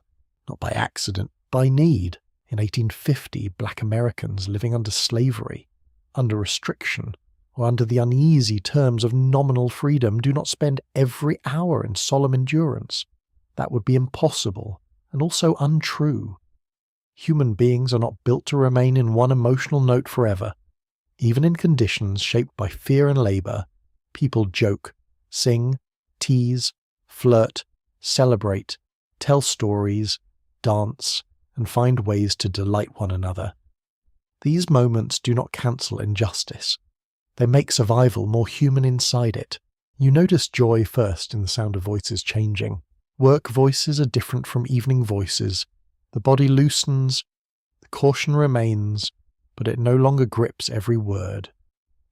not by accident, by need. In 1850, Black Americans living under slavery, under restriction, or under the uneasy terms of nominal freedom do not spend every hour in solemn endurance. That would be impossible, and also untrue. Human beings are not built to remain in one emotional note forever. Even in conditions shaped by fear and labour, people joke, sing, tease, flirt, celebrate, tell stories, dance, and find ways to delight one another. These moments do not cancel injustice. They make survival more human inside it. You notice joy first in the sound of voices changing. Work voices are different from evening voices. The body loosens, the caution remains, but it no longer grips every word.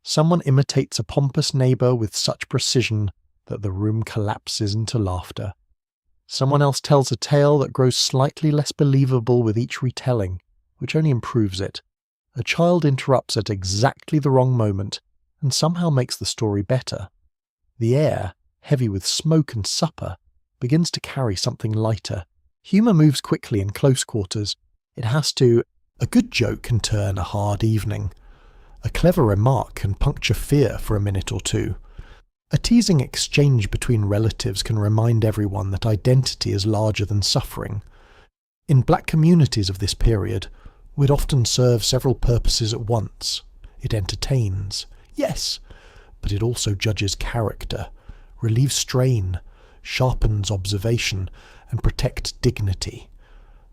Someone imitates a pompous neighbour with such precision that the room collapses into laughter. Someone else tells a tale that grows slightly less believable with each retelling, which only improves it. A child interrupts at exactly the wrong moment, and somehow makes the story better. The air, heavy with smoke and supper, begins to carry something lighter. Humour moves quickly in close quarters. It has to. A good joke can turn a hard evening. A clever remark can puncture fear for a minute or two. A teasing exchange between relatives can remind everyone that identity is larger than suffering. In black communities of this period, wit often serves several purposes at once. It entertains, yes, but it also judges character, relieves strain, sharpens observation, and protects dignity.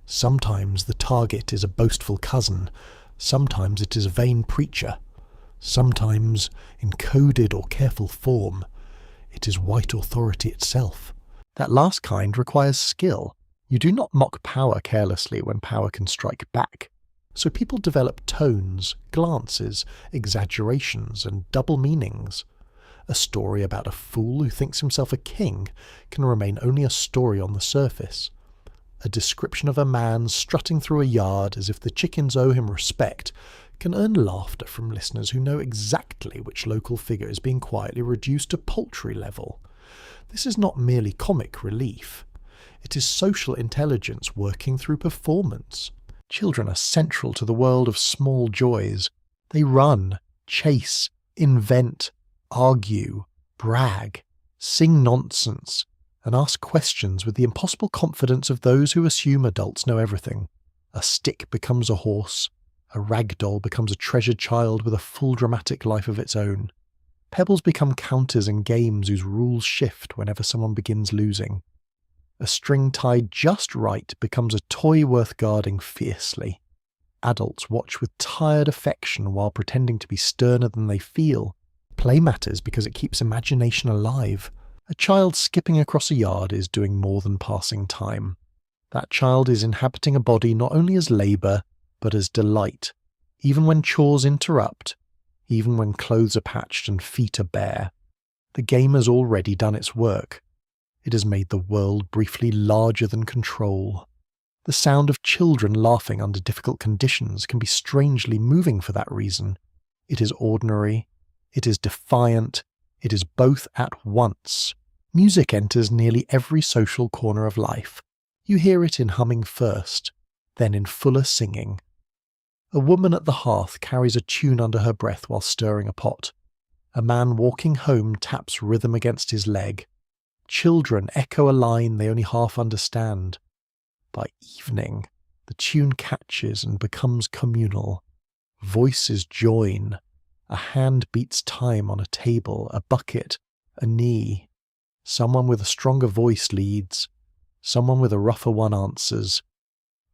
Sometimes the target is a boastful cousin, sometimes it is a vain preacher, sometimes, in coded or careful form, it is white authority itself. That last kind requires skill. You do not mock power carelessly when power can strike back. So people develop tones, glances, exaggerations, and double meanings. A story about a fool who thinks himself a king can remain only a story on the surface. A description of a man strutting through a yard as if the chickens owe him respect can earn laughter from listeners who know exactly which local figure is being quietly reduced to poultry level. This is not merely comic relief. It is social intelligence working through performance. Children are central to the world of small joys. They run, chase, invent, argue, brag, sing nonsense, and ask questions with the impossible confidence of those who assume adults know everything. A stick becomes a horse. A rag doll becomes a treasured child with a full dramatic life of its own. Pebbles become counters in games whose rules shift whenever someone begins losing. A string tied just right becomes a toy worth guarding fiercely. Adults watch with tired affection while pretending to be sterner than they feel. Play matters because it keeps imagination alive. A child skipping across a yard is doing more than passing time. That child is inhabiting a body not only as labour, but as delight, even when chores interrupt, even when clothes are patched and feet are bare. The game has already done its work. It has made the world briefly larger than control. The sound of children laughing under difficult conditions can be strangely moving for that reason. It is ordinary, it is defiant, it is both at once. Music enters nearly every social corner of life. You hear it in humming first, then in fuller singing. A woman at the hearth carries a tune under her breath while stirring a pot. A man walking home taps rhythm against his leg. Children echo a line they only half understand. By evening, the tune catches and becomes communal. Voices join. A hand beats time on a table, a bucket, a knee. Someone with a stronger voice leads. Someone with a rougher one answers.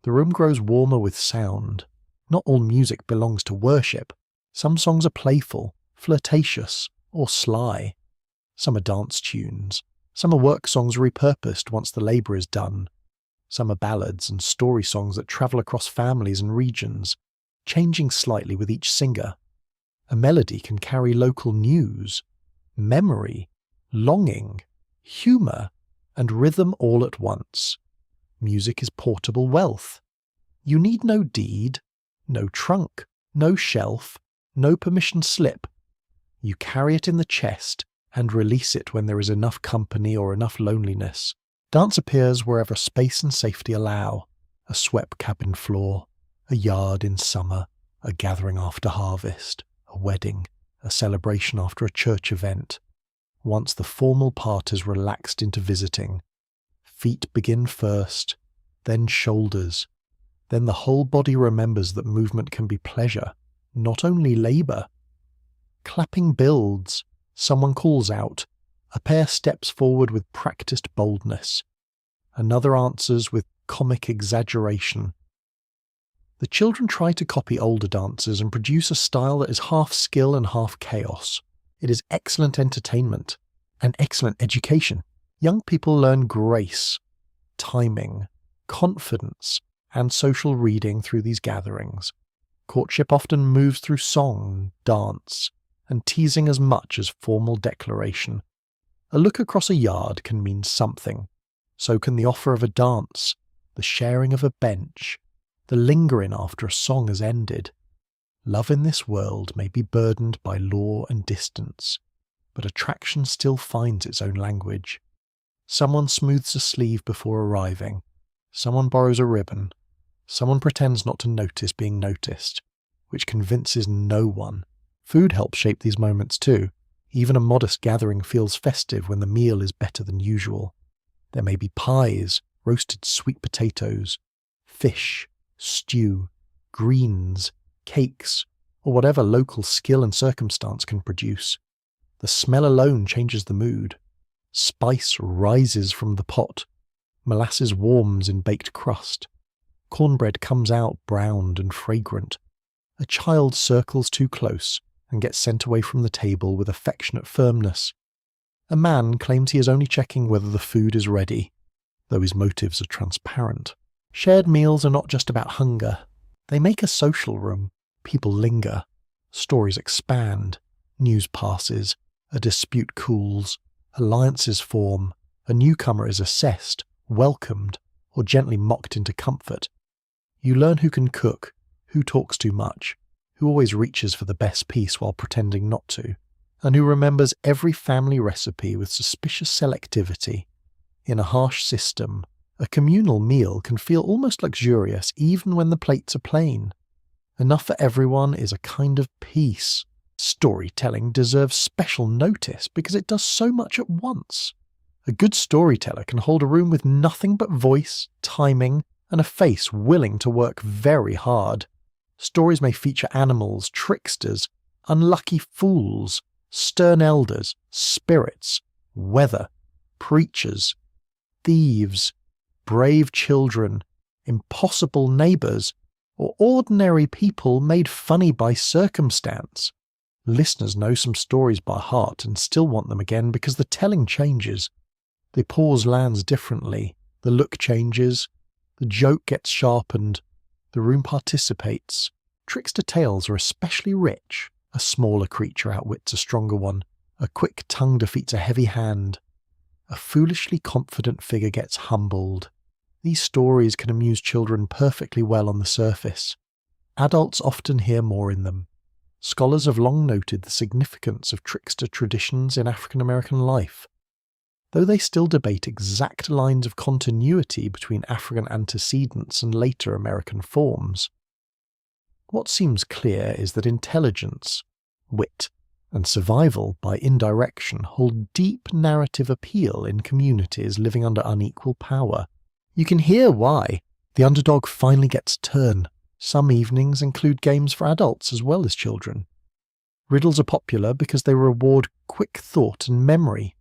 The room grows warmer with sound. Not all music belongs to worship. Some songs are playful, flirtatious, or sly. Some are dance tunes. Some are work songs repurposed once the labour is done. Some are ballads and story songs that travel across families and regions, changing slightly with each singer. A melody can carry local news, memory, longing, humour, and rhythm all at once. Music is portable wealth. You need no deed, no trunk, no shelf, no permission slip. You carry it in the chest and release it when there is enough company or enough loneliness. Dance appears wherever space and safety allow. A swept cabin floor, a yard in summer, a gathering after harvest, a wedding, a celebration after a church event. Once the formal part is relaxed into visiting, feet begin first, then shoulders. Then the whole body remembers that movement can be pleasure, not only labour. Clapping builds. Someone calls out. A pair steps forward with practised boldness. Another answers with comic exaggeration. The children try to copy older dancers and produce a style that is half skill and half chaos. It is excellent entertainment and excellent education. Young people learn grace, timing, confidence, and social reading through these gatherings. Courtship often moves through song, dance, and teasing as much as formal declaration. A look across a yard can mean something. So can the offer of a dance, the sharing of a bench, the lingering after a song has ended. Love in this world may be burdened by law and distance, but attraction still finds its own language. Someone smooths a sleeve before arriving. Someone borrows a ribbon. Someone pretends not to notice being noticed, which convinces no one Food helps shape these moments too. Even a modest gathering feels festive when the meal is better than usual. There may be pies, roasted sweet potatoes, fish, stew, greens, cakes, or whatever local skill and circumstance can produce. The smell alone changes the mood. Spice rises from the pot. Molasses warms in baked crust. Cornbread comes out browned and fragrant. A child circles too close and gets sent away from the table with affectionate firmness. A man claims he is only checking whether the food is ready, though his motives are transparent. Shared meals are not just about hunger. They make a social room. People linger. Stories expand. News passes. A dispute cools. Alliances form. A newcomer is assessed, welcomed, or gently mocked into comfort. You learn who can cook, who talks too much, who always reaches for the best piece while pretending not to, and who remembers every family recipe with suspicious selectivity. In a harsh system, a communal meal can feel almost luxurious even when the plates are plain. Enough for everyone is a kind of peace. Storytelling deserves special notice because it does so much at once. A good storyteller can hold a room with nothing but voice, timing, and a face willing to work very hard. Stories may feature animals, tricksters, unlucky fools, stern elders, spirits, weather, preachers, thieves, brave children, impossible neighbours, or ordinary people made funny by circumstance. Listeners know some stories by heart and still want them again because the telling changes. The pause lands differently, the look changes, the joke gets sharpened, the room participates. Trickster tales are especially rich. A smaller creature outwits a stronger one. A quick tongue defeats a heavy hand. A foolishly confident figure gets humbled. These stories can amuse children perfectly well on the surface. Adults often hear more in them. Scholars have long noted the significance of trickster traditions in African American life. Though they still debate exact lines of continuity between African antecedents and later American forms. What seems clear is that intelligence, wit, and survival by indirection hold deep narrative appeal in communities living under unequal power. You can hear why. The underdog finally gets a turn. Some evenings include games for adults as well as children. Riddles are popular because they reward quick thought and memory.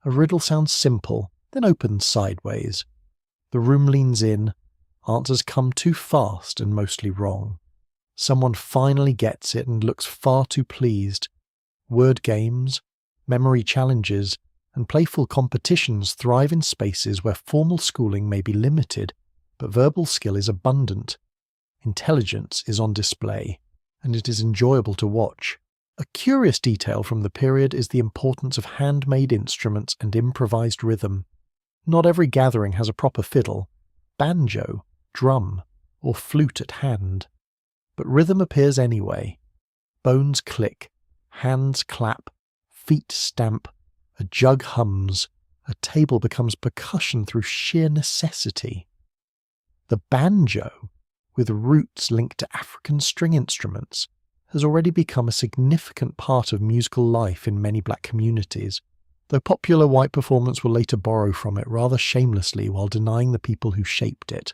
A riddle sounds simple, then opens sideways. The room leans in. Answers come too fast and mostly wrong. Someone finally gets it and looks far too pleased. Word games, memory challenges, and playful competitions thrive in spaces where formal schooling may be limited, but verbal skill is abundant. Intelligence is on display, and it is enjoyable to watch. A curious detail from the period is the importance of handmade instruments and improvised rhythm. Not every gathering has a proper fiddle, banjo, drum, or flute at hand. But rhythm appears anyway. Bones click, hands clap, feet stamp, a jug hums, a table becomes percussion through sheer necessity. The banjo, with roots linked to African string instruments, has already become a significant part of musical life in many black communities, though popular white performance will later borrow from it rather shamelessly while denying the people who shaped it.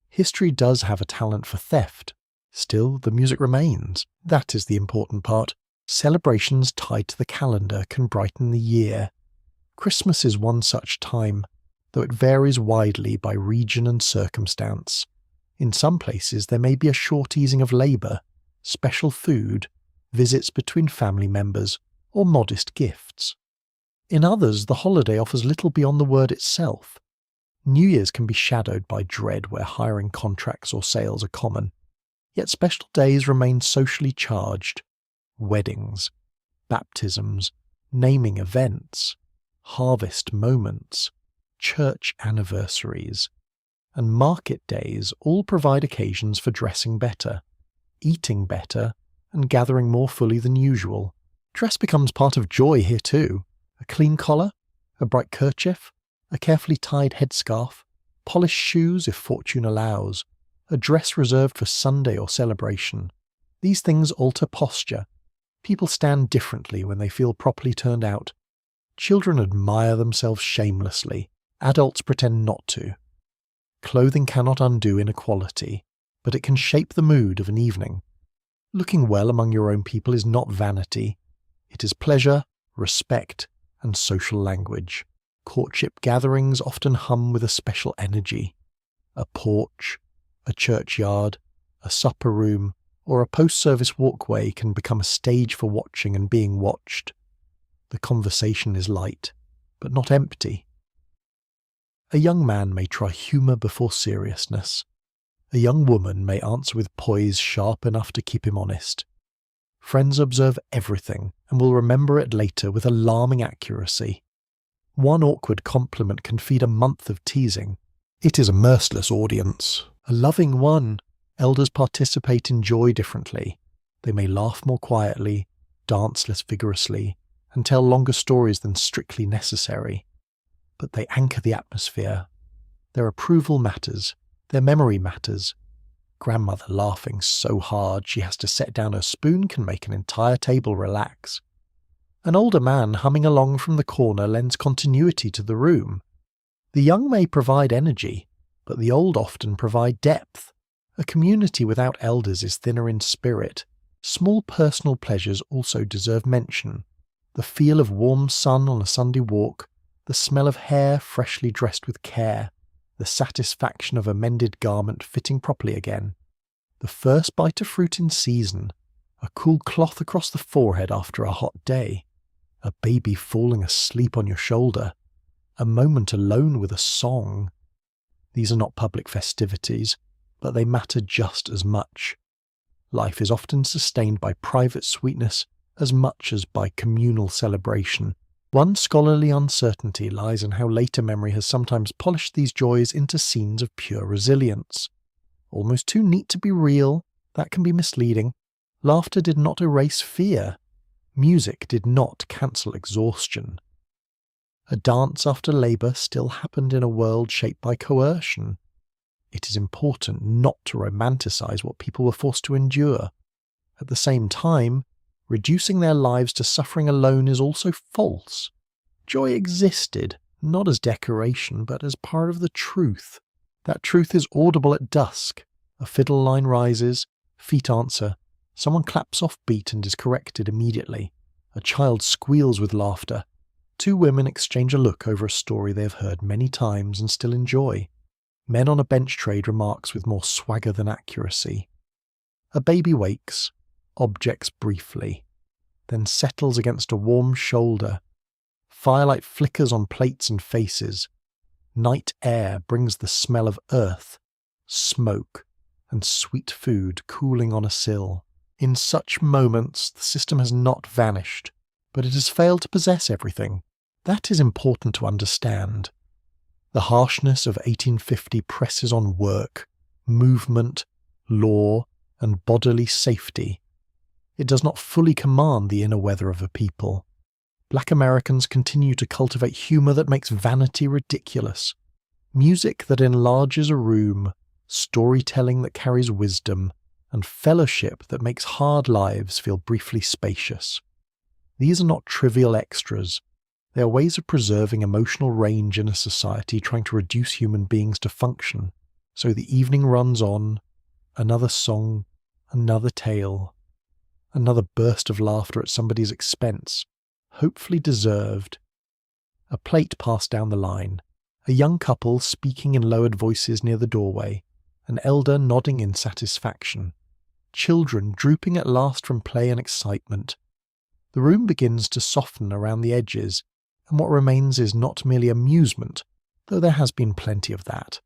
History does have a talent for theft. Still, the music remains. That is the important part. Celebrations tied to the calendar can brighten the year. Christmas is one such time, though it varies widely by region and circumstance. In some places there may be a short easing of labour, special food, visits between family members, or modest gifts. In others, the holiday offers little beyond the word itself. New Year's can be shadowed by dread where hiring contracts or sales are common. Yet special days remain socially charged. Weddings, baptisms, naming events, harvest moments, church anniversaries, and market days all provide occasions for dressing better, eating better, and gathering more fully than usual. Dress becomes part of joy here too. A clean collar, a bright kerchief, a carefully tied headscarf, polished shoes if fortune allows, a dress reserved for Sunday or celebration. These things alter posture. People stand differently when they feel properly turned out. Children admire themselves shamelessly. Adults pretend not to. Clothing cannot undo inequality, but it can shape the mood of an evening. Looking well among your own people is not vanity. It is pleasure, respect, and social language. Courtship gatherings often hum with a special energy. A porch, a churchyard, a supper room, or a post-service walkway can become a stage for watching and being watched. The conversation is light, but not empty. A young man may try humour before seriousness. A young woman may answer with poise sharp enough to keep him honest. Friends observe everything and will remember it later with alarming accuracy. One awkward compliment can feed a month of teasing. It is a merciless audience, a loving one. Elders participate in joy differently. They may laugh more quietly, dance less vigorously, and tell longer stories than strictly necessary. But they anchor the atmosphere. Their approval matters. Their memory matters. Grandmother laughing so hard she has to set down her spoon can make an entire table relax. An older man humming along from the corner lends continuity to the room. The young may provide energy, but the old often provide depth. A community without elders is thinner in spirit. Small personal pleasures also deserve mention. The feel of warm sun on a Sunday walk, the smell of hair freshly dressed with care, the satisfaction of a mended garment fitting properly again, the first bite of fruit in season, a cool cloth across the forehead after a hot day, a baby falling asleep on your shoulder, a moment alone with a song. These are not public festivities, but they matter just as much. Life is often sustained by private sweetness as much as by communal celebration. One scholarly uncertainty lies in how later memory has sometimes polished these joys into scenes of pure resilience. Almost too neat to be real, that can be misleading. Laughter did not erase fear. Music did not cancel exhaustion. A dance after labour still happened in a world shaped by coercion. It is important not to romanticize what people were forced to endure. At the same time, reducing their lives to suffering alone is also false. Joy existed, not as decoration, but as part of the truth. That truth is audible at dusk. A fiddle line rises, feet answer, someone claps off beat and is corrected immediately. A child squeals with laughter. Two women exchange a look over a story they have heard many times and still enjoy. Men on a bench trade remarks with more swagger than accuracy. A baby wakes, objects briefly, then settles against a warm shoulder. Firelight flickers on plates and faces. Night air brings the smell of earth, smoke, and sweet food cooling on a sill. In such moments, the system has not vanished, but it has failed to possess everything. That is important to understand. The harshness of 1850 presses on work, movement, law, and bodily safety. It does not fully command the inner weather of a people. Black Americans continue to cultivate humour that makes vanity ridiculous. Music that enlarges a room, storytelling that carries wisdom, and fellowship that makes hard lives feel briefly spacious. These are not trivial extras. They are ways of preserving emotional range in a society trying to reduce human beings to function. So the evening runs on, another song, another tale, another burst of laughter at somebody's expense, hopefully deserved. A plate passed down the line, a young couple speaking in lowered voices near the doorway, an elder nodding in satisfaction, children drooping at last from play and excitement. The room begins to soften around the edges, and what remains is not merely amusement, though there has been plenty of that.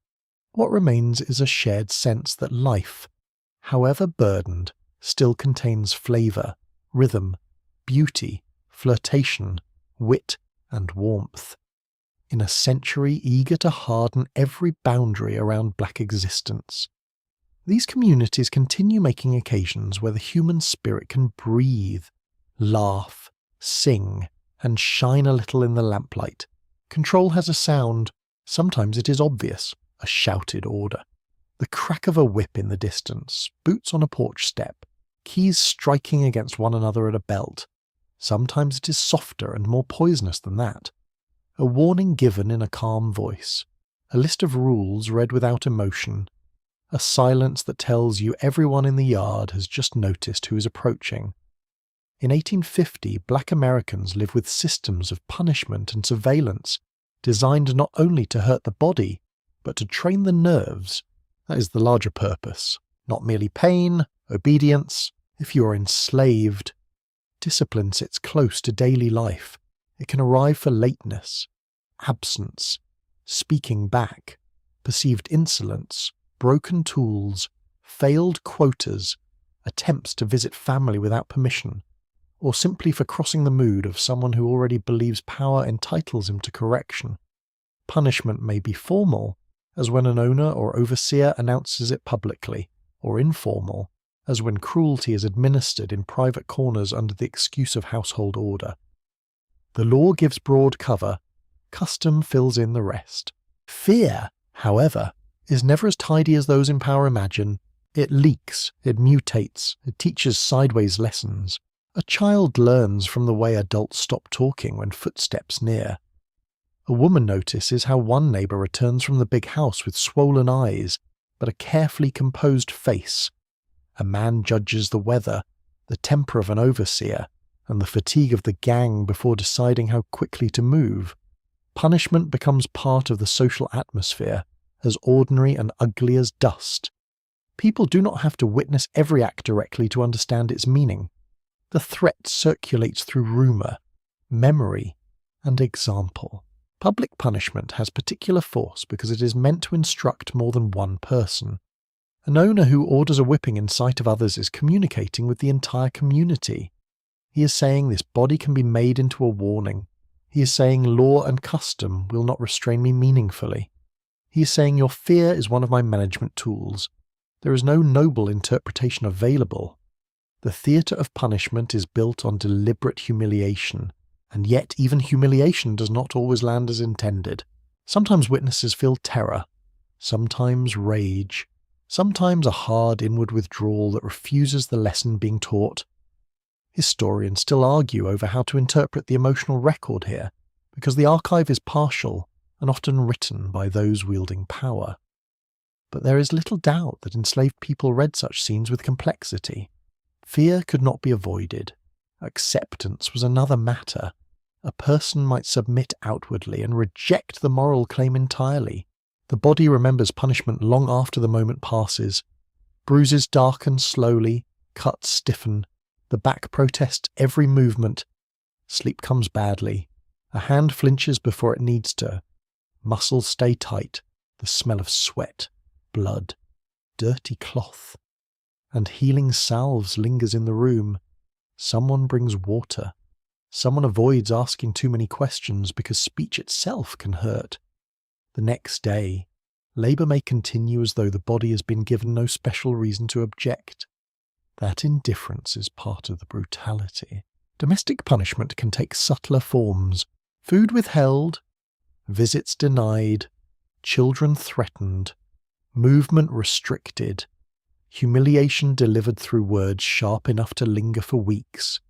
What remains is a shared sense that life, however burdened, still contains flavour, rhythm, beauty, flirtation, wit, and warmth. In a century eager to harden every boundary around black existence, these communities continue making occasions where the human spirit can breathe, laugh, sing, and shine a little in the lamplight. Control has a sound. Sometimes it is obvious, a shouted order. The crack of a whip in the distance, boots on a porch step, keys striking against one another at a belt. Sometimes it is softer and more poisonous than that. A warning given in a calm voice. A list of rules read without emotion. A silence that tells you everyone in the yard has just noticed who is approaching. In 1850, black Americans lived with systems of punishment and surveillance designed not only to hurt the body, but to train the nerves. That is the larger purpose. Not merely pain, obedience. If you are enslaved, discipline sits close to daily life. It can arrive for lateness, absence, speaking back, perceived insolence, broken tools, failed quotas, attempts to visit family without permission, or simply for crossing the mood of someone who already believes power entitles him to correction. Punishment may be formal, as when an owner or overseer announces it publicly, or informal, as when cruelty is administered in private corners under the excuse of household order. The law gives broad cover, custom fills in the rest. Fear, however, is never as tidy as those in power imagine. It leaks, it mutates, it teaches sideways lessons. A child learns from the way adults stop talking when footsteps near. A woman notices how one neighbour returns from the big house with swollen eyes, but a carefully composed face. A man judges the weather, the temper of an overseer, and the fatigue of the gang before deciding how quickly to move. Punishment becomes part of the social atmosphere, as ordinary and ugly as dust. People do not have to witness every act directly to understand its meaning. The threat circulates through rumour, memory, and example. Public punishment has particular force because it is meant to instruct more than one person. An owner who orders a whipping in sight of others is communicating with the entire community. He is saying this body can be made into a warning. He is saying law and custom will not restrain me meaningfully. He is saying your fear is one of my management tools. There is no noble interpretation available. The theatre of punishment is built on deliberate humiliation, and yet even humiliation does not always land as intended. Sometimes witnesses feel terror, sometimes rage, sometimes a hard inward withdrawal that refuses the lesson being taught. Historians still argue over how to interpret the emotional record here, because the archive is partial and often written by those wielding power. But there is little doubt that enslaved people read such scenes with complexity. Fear could not be avoided. Acceptance was another matter. A person might submit outwardly and reject the moral claim entirely. The body remembers punishment long after the moment passes. Bruises darken slowly, cuts stiffen. The back protests every movement. Sleep comes badly. A hand flinches before it needs to. Muscles stay tight. The smell of sweat, blood, dirty cloth. And healing salves lingers in the room. Someone brings water. Someone avoids asking too many questions because speech itself can hurt. The next day, labour may continue as though the body has been given no special reason to object. That indifference is part of the brutality. Domestic punishment can take subtler forms. Food withheld, visits denied, children threatened, movement restricted, humiliation delivered through words sharp enough to linger for weeks.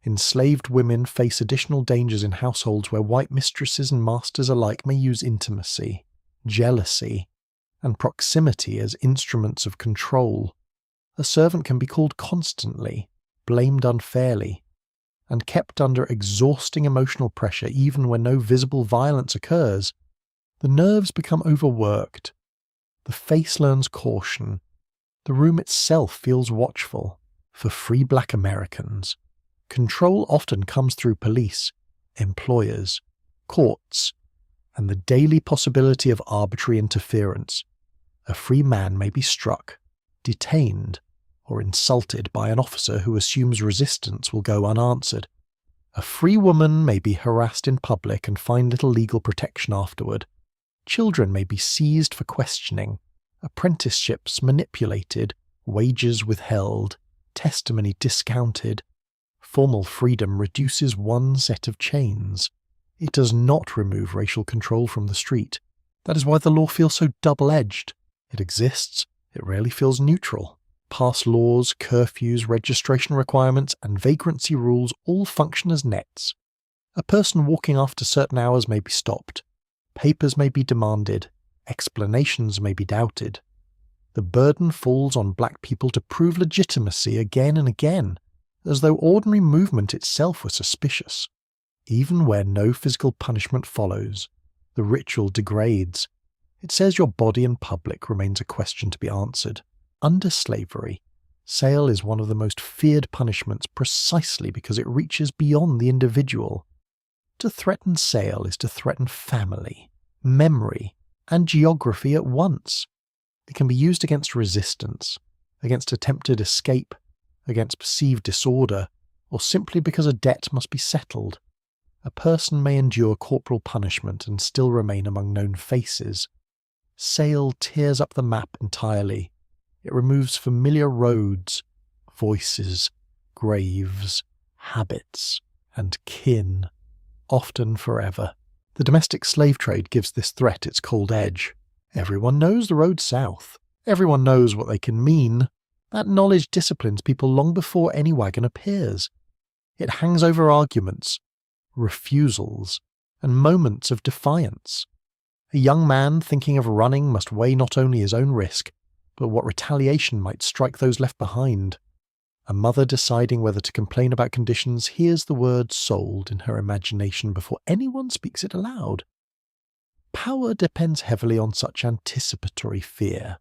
Enslaved women face additional dangers in households where white mistresses and masters alike may use intimacy, jealousy, and proximity as instruments of control. A servant can be called constantly, blamed unfairly, and kept under exhausting emotional pressure even when no visible violence occurs. The nerves become overworked. The face learns caution. The room itself feels watchful. For free black Americans, control often comes through police, employers, courts, and the daily possibility of arbitrary interference. A free man may be struck, detained, or insulted by an officer who assumes resistance will go unanswered. A free woman may be harassed in public and find little legal protection afterward. Children may be seized for questioning, apprenticeships manipulated, wages withheld, testimony discounted. Formal freedom reduces one set of chains. It does not remove racial control from the street. That is why the law feels so double-edged. It exists, it rarely feels neutral. Pass laws, curfews, registration requirements, and vagrancy rules all function as nets. A person walking after certain hours may be stopped. Papers may be demanded. Explanations may be doubted. The burden falls on black people to prove legitimacy again and again, as though ordinary movement itself were suspicious. Even where no physical punishment follows, the ritual degrades. It says your body in public remains a question to be answered. Under slavery, sale is one of the most feared punishments precisely because it reaches beyond the individual. To threaten sale is to threaten family, memory, and geography at once. It can be used against resistance, against attempted escape, against perceived disorder, or simply because a debt must be settled. A person may endure corporal punishment and still remain among known faces. Sale tears up the map entirely. It removes familiar roads, voices, graves, habits, and kin, often forever. The domestic slave trade gives this threat its cold edge. Everyone knows the road south. Everyone knows what they can mean. That knowledge disciplines people long before any wagon appears. It hangs over arguments, refusals, and moments of defiance. A young man thinking of running must weigh not only his own risk, but what retaliation might strike those left behind. A mother deciding whether to complain about conditions hears the word sold in her imagination before anyone speaks it aloud. Power depends heavily on such anticipatory fear.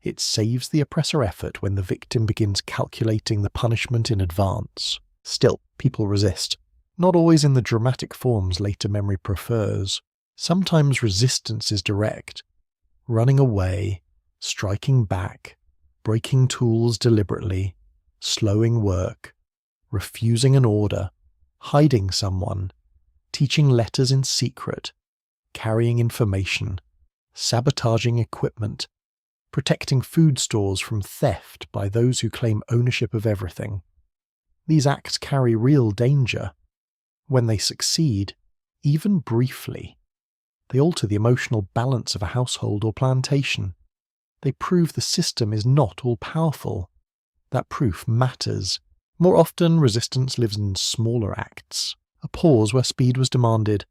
It saves the oppressor effort when the victim begins calculating the punishment in advance. Still, people resist, not always in the dramatic forms later memory prefers. Sometimes resistance is direct, running away, striking back, breaking tools deliberately, slowing work, refusing an order, hiding someone, teaching letters in secret, carrying information, sabotaging equipment, protecting food stores from theft by those who claim ownership of everything. These acts carry real danger. When they succeed, even briefly, they alter the emotional balance of a household or plantation. They prove the system is not all-powerful. That proof matters. More often, resistance lives in smaller acts. A pause where speed was demanded.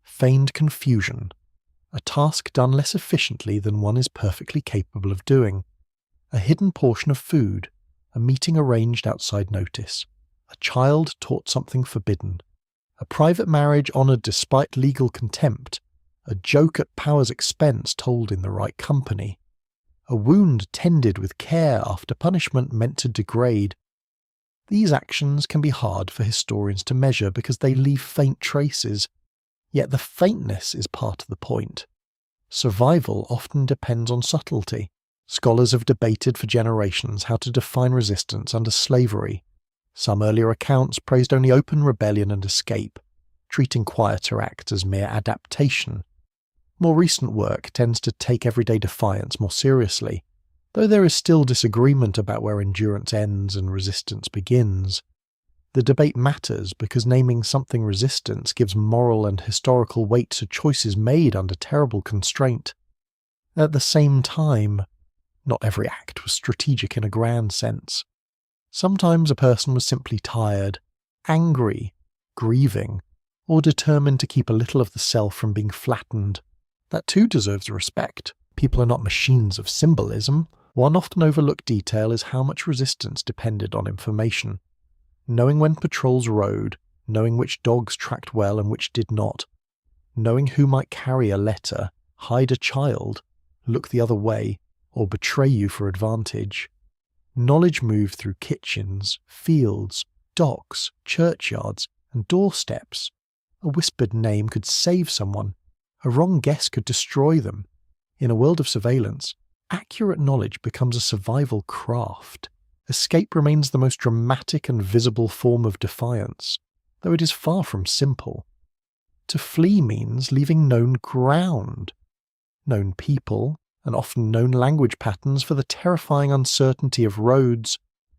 Feigned confusion. A task done less efficiently than one is perfectly capable of doing. A hidden portion of food. A meeting arranged outside notice. A child taught something forbidden. A private marriage honoured despite legal contempt. A joke at power's expense told in the right company. A wound tended with care after punishment meant to degrade. These actions can be hard for historians to measure because they leave faint traces. Yet the faintness is part of the point. Survival often depends on subtlety. Scholars have debated for generations how to define resistance under slavery. Some earlier accounts praised only open rebellion and escape, treating quieter acts as mere adaptation. More recent work tends to take everyday defiance more seriously, though there is still disagreement about where endurance ends and resistance begins. The debate matters because naming something resistance gives moral and historical weight to choices made under terrible constraint. At the same time, not every act was strategic in a grand sense. Sometimes a person was simply tired, angry, grieving, or determined to keep a little of the self from being flattened. That too deserves respect. People are not machines of symbolism. One often overlooked detail is how much resistance depended on information. Knowing when patrols rode, knowing which dogs tracked well and which did not, knowing who might carry a letter, hide a child, look the other way, or betray you for advantage. Knowledge moved through kitchens, fields, docks, churchyards, and doorsteps. A whispered name could save someone. A wrong guess could destroy them. In a world of surveillance, accurate knowledge becomes a survival craft. Escape remains the most dramatic and visible form of defiance, though it is far from simple. To flee means leaving known ground, known people, and often known language patterns for the terrifying uncertainty of roads,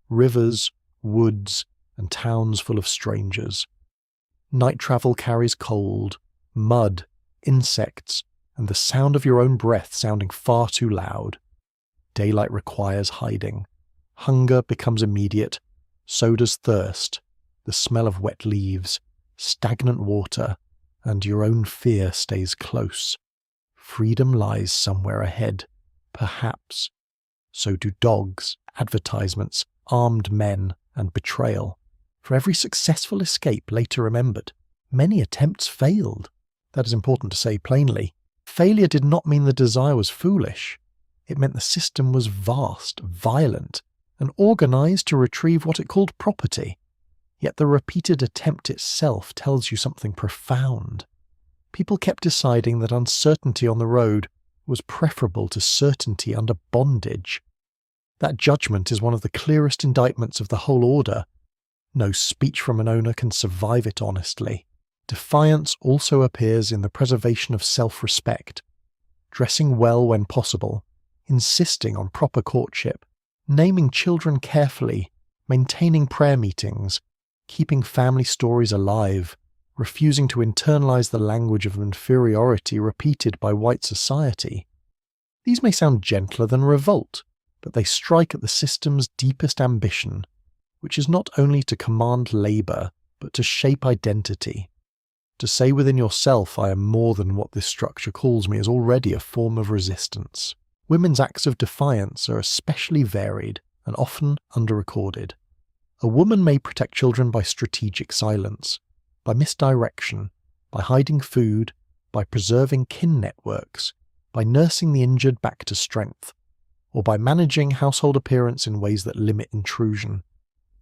rivers, woods, and towns full of strangers. Night travel carries cold, mud, insects, and the sound of your own breath sounding far too loud. Daylight requires hiding. Hunger becomes immediate, so does thirst, the smell of wet leaves, stagnant water, and your own fear stays close. Freedom lies somewhere ahead, perhaps. So do dogs, advertisements, armed men, and betrayal. For every successful escape later remembered, many attempts failed. That is important to say plainly. Failure did not mean the desire was foolish. It meant the system was vast, violent, and organised to retrieve what it called property. Yet the repeated attempt itself tells you something profound. People kept deciding that uncertainty on the road was preferable to certainty under bondage. That judgment is one of the clearest indictments of the whole order. No speech from an owner can survive it honestly. Defiance also appears in the preservation of self-respect, dressing well when possible, insisting on proper courtship, naming children carefully, maintaining prayer meetings, keeping family stories alive, refusing to internalize the language of inferiority repeated by white society. These may sound gentler than revolt, but they strike at the system's deepest ambition, which is not only to command labour, but to shape identity. To say within yourself, I am more than what this structure calls me, is already a form of resistance. Women's acts of defiance are especially varied and often underrecorded. A woman may protect children by strategic silence, by misdirection, by hiding food, by preserving kin networks, by nursing the injured back to strength, or by managing household appearance in ways that limit intrusion.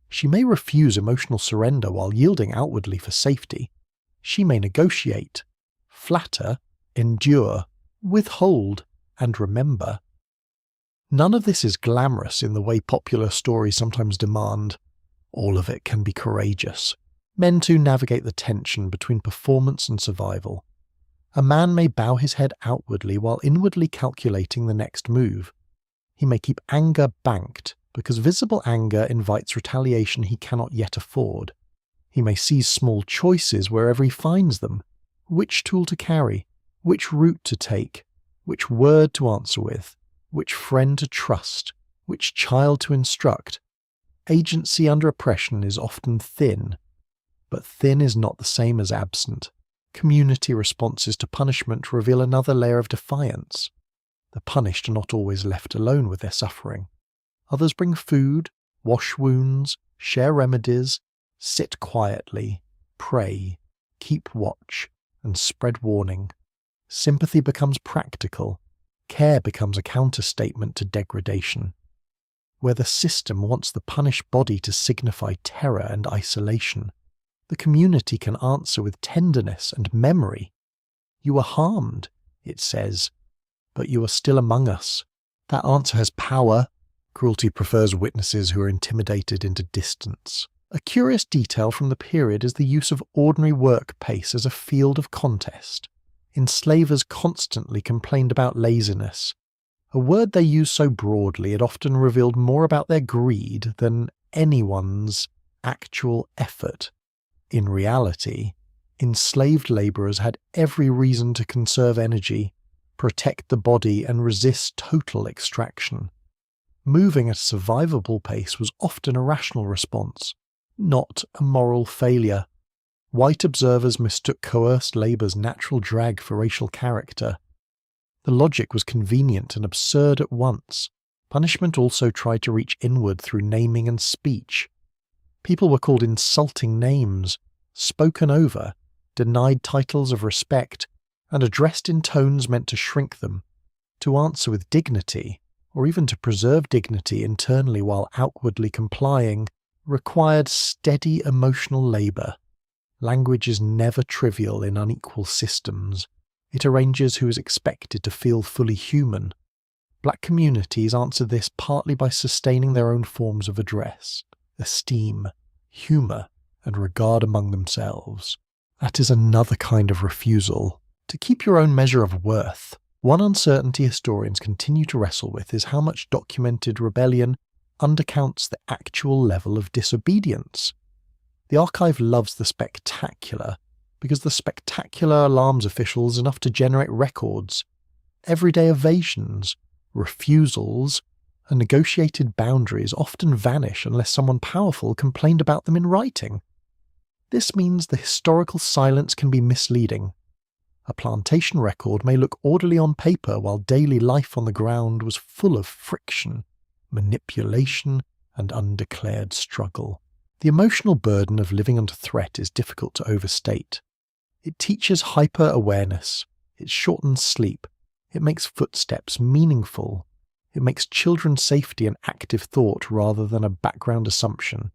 She may refuse emotional surrender while yielding outwardly for safety. She may negotiate, flatter, endure, withhold, and remember. None of this is glamorous in the way popular stories sometimes demand. All of it can be courageous. Men too navigate the tension between performance and survival. A man may bow his head outwardly while inwardly calculating the next move. He may keep anger banked because visible anger invites retaliation he cannot yet afford. He may seize small choices wherever he finds them. Which tool to carry, which route to take, which word to answer with, which friend to trust, which child to instruct. Agency under oppression is often thin, but thin is not the same as absent. Community responses to punishment reveal another layer of defiance. The punished are not always left alone with their suffering. Others bring food, wash wounds, share remedies, sit quietly, pray, keep watch, and spread warning. Sympathy becomes practical. Care becomes a counterstatement to degradation. Where the system wants the punished body to signify terror and isolation, the community can answer with tenderness and memory. You were harmed, it says, but you are still among us. That answer has power. Cruelty prefers witnesses who are intimidated into distance. A curious detail from the period is the use of ordinary work pace as a field of contest. Enslavers constantly complained about laziness. A word they used so broadly, it often revealed more about their greed than anyone's actual effort. In reality, enslaved labourers had every reason to conserve energy, protect the body, and resist total extraction. Moving at a survivable pace was often a rational response, not a moral failure. White observers mistook coerced labour's natural drag for racial character. The logic was convenient and absurd at once. Punishment also tried to reach inward through naming and speech. People were called insulting names, spoken over, denied titles of respect, and addressed in tones meant to shrink them. To answer with dignity, or even to preserve dignity internally while outwardly complying, required steady emotional labour. Language is never trivial in unequal systems. It arranges who is expected to feel fully human. Black communities answer this partly by sustaining their own forms of address, esteem, humour, and regard among themselves. That is another kind of refusal. To keep your own measure of worth, one uncertainty historians continue to wrestle with is how much documented rebellion undercounts the actual level of disobedience. The archive loves the spectacular, because the spectacular alarms officials enough to generate records. Everyday evasions, refusals, and negotiated boundaries often vanish unless someone powerful complained about them in writing. This means the historical silence can be misleading. A plantation record may look orderly on paper while daily life on the ground was full of friction, manipulation, and undeclared struggle. The emotional burden of living under threat is difficult to overstate. It teaches hyper-awareness, it shortens sleep, it makes footsteps meaningful, it makes children's safety an active thought rather than a background assumption.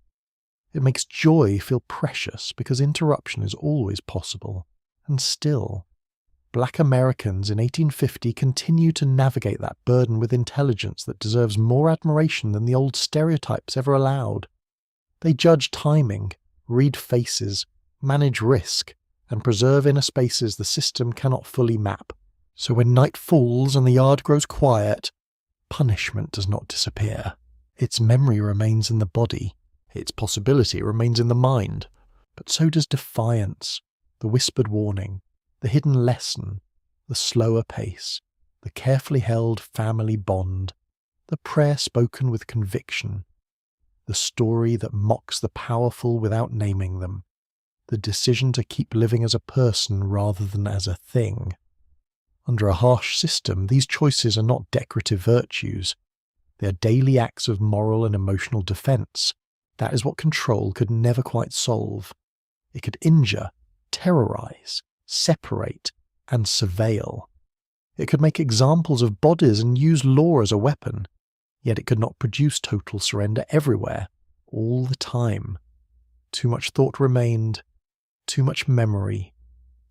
It makes joy feel precious because interruption is always possible. And still, Black Americans in 1850 continue to navigate that burden with intelligence that deserves more admiration than the old stereotypes ever allowed. They judge timing, read faces, manage risk, and preserve inner spaces the system cannot fully map. So when night falls and the yard grows quiet, punishment does not disappear. Its memory remains in the body. Its possibility remains in the mind, but so does defiance, the whispered warning, the hidden lesson, the slower pace, the carefully held family bond, the prayer spoken with conviction, the story that mocks the powerful without naming them, the decision to keep living as a person rather than as a thing. Under a harsh system, these choices are not decorative virtues. They are daily acts of moral and emotional defense. That is what control could never quite solve. It could injure, terrorize, separate, and surveil. It could make examples of bodies and use law as a weapon, yet it could not produce total surrender everywhere, all the time. Too much thought remained, too much memory,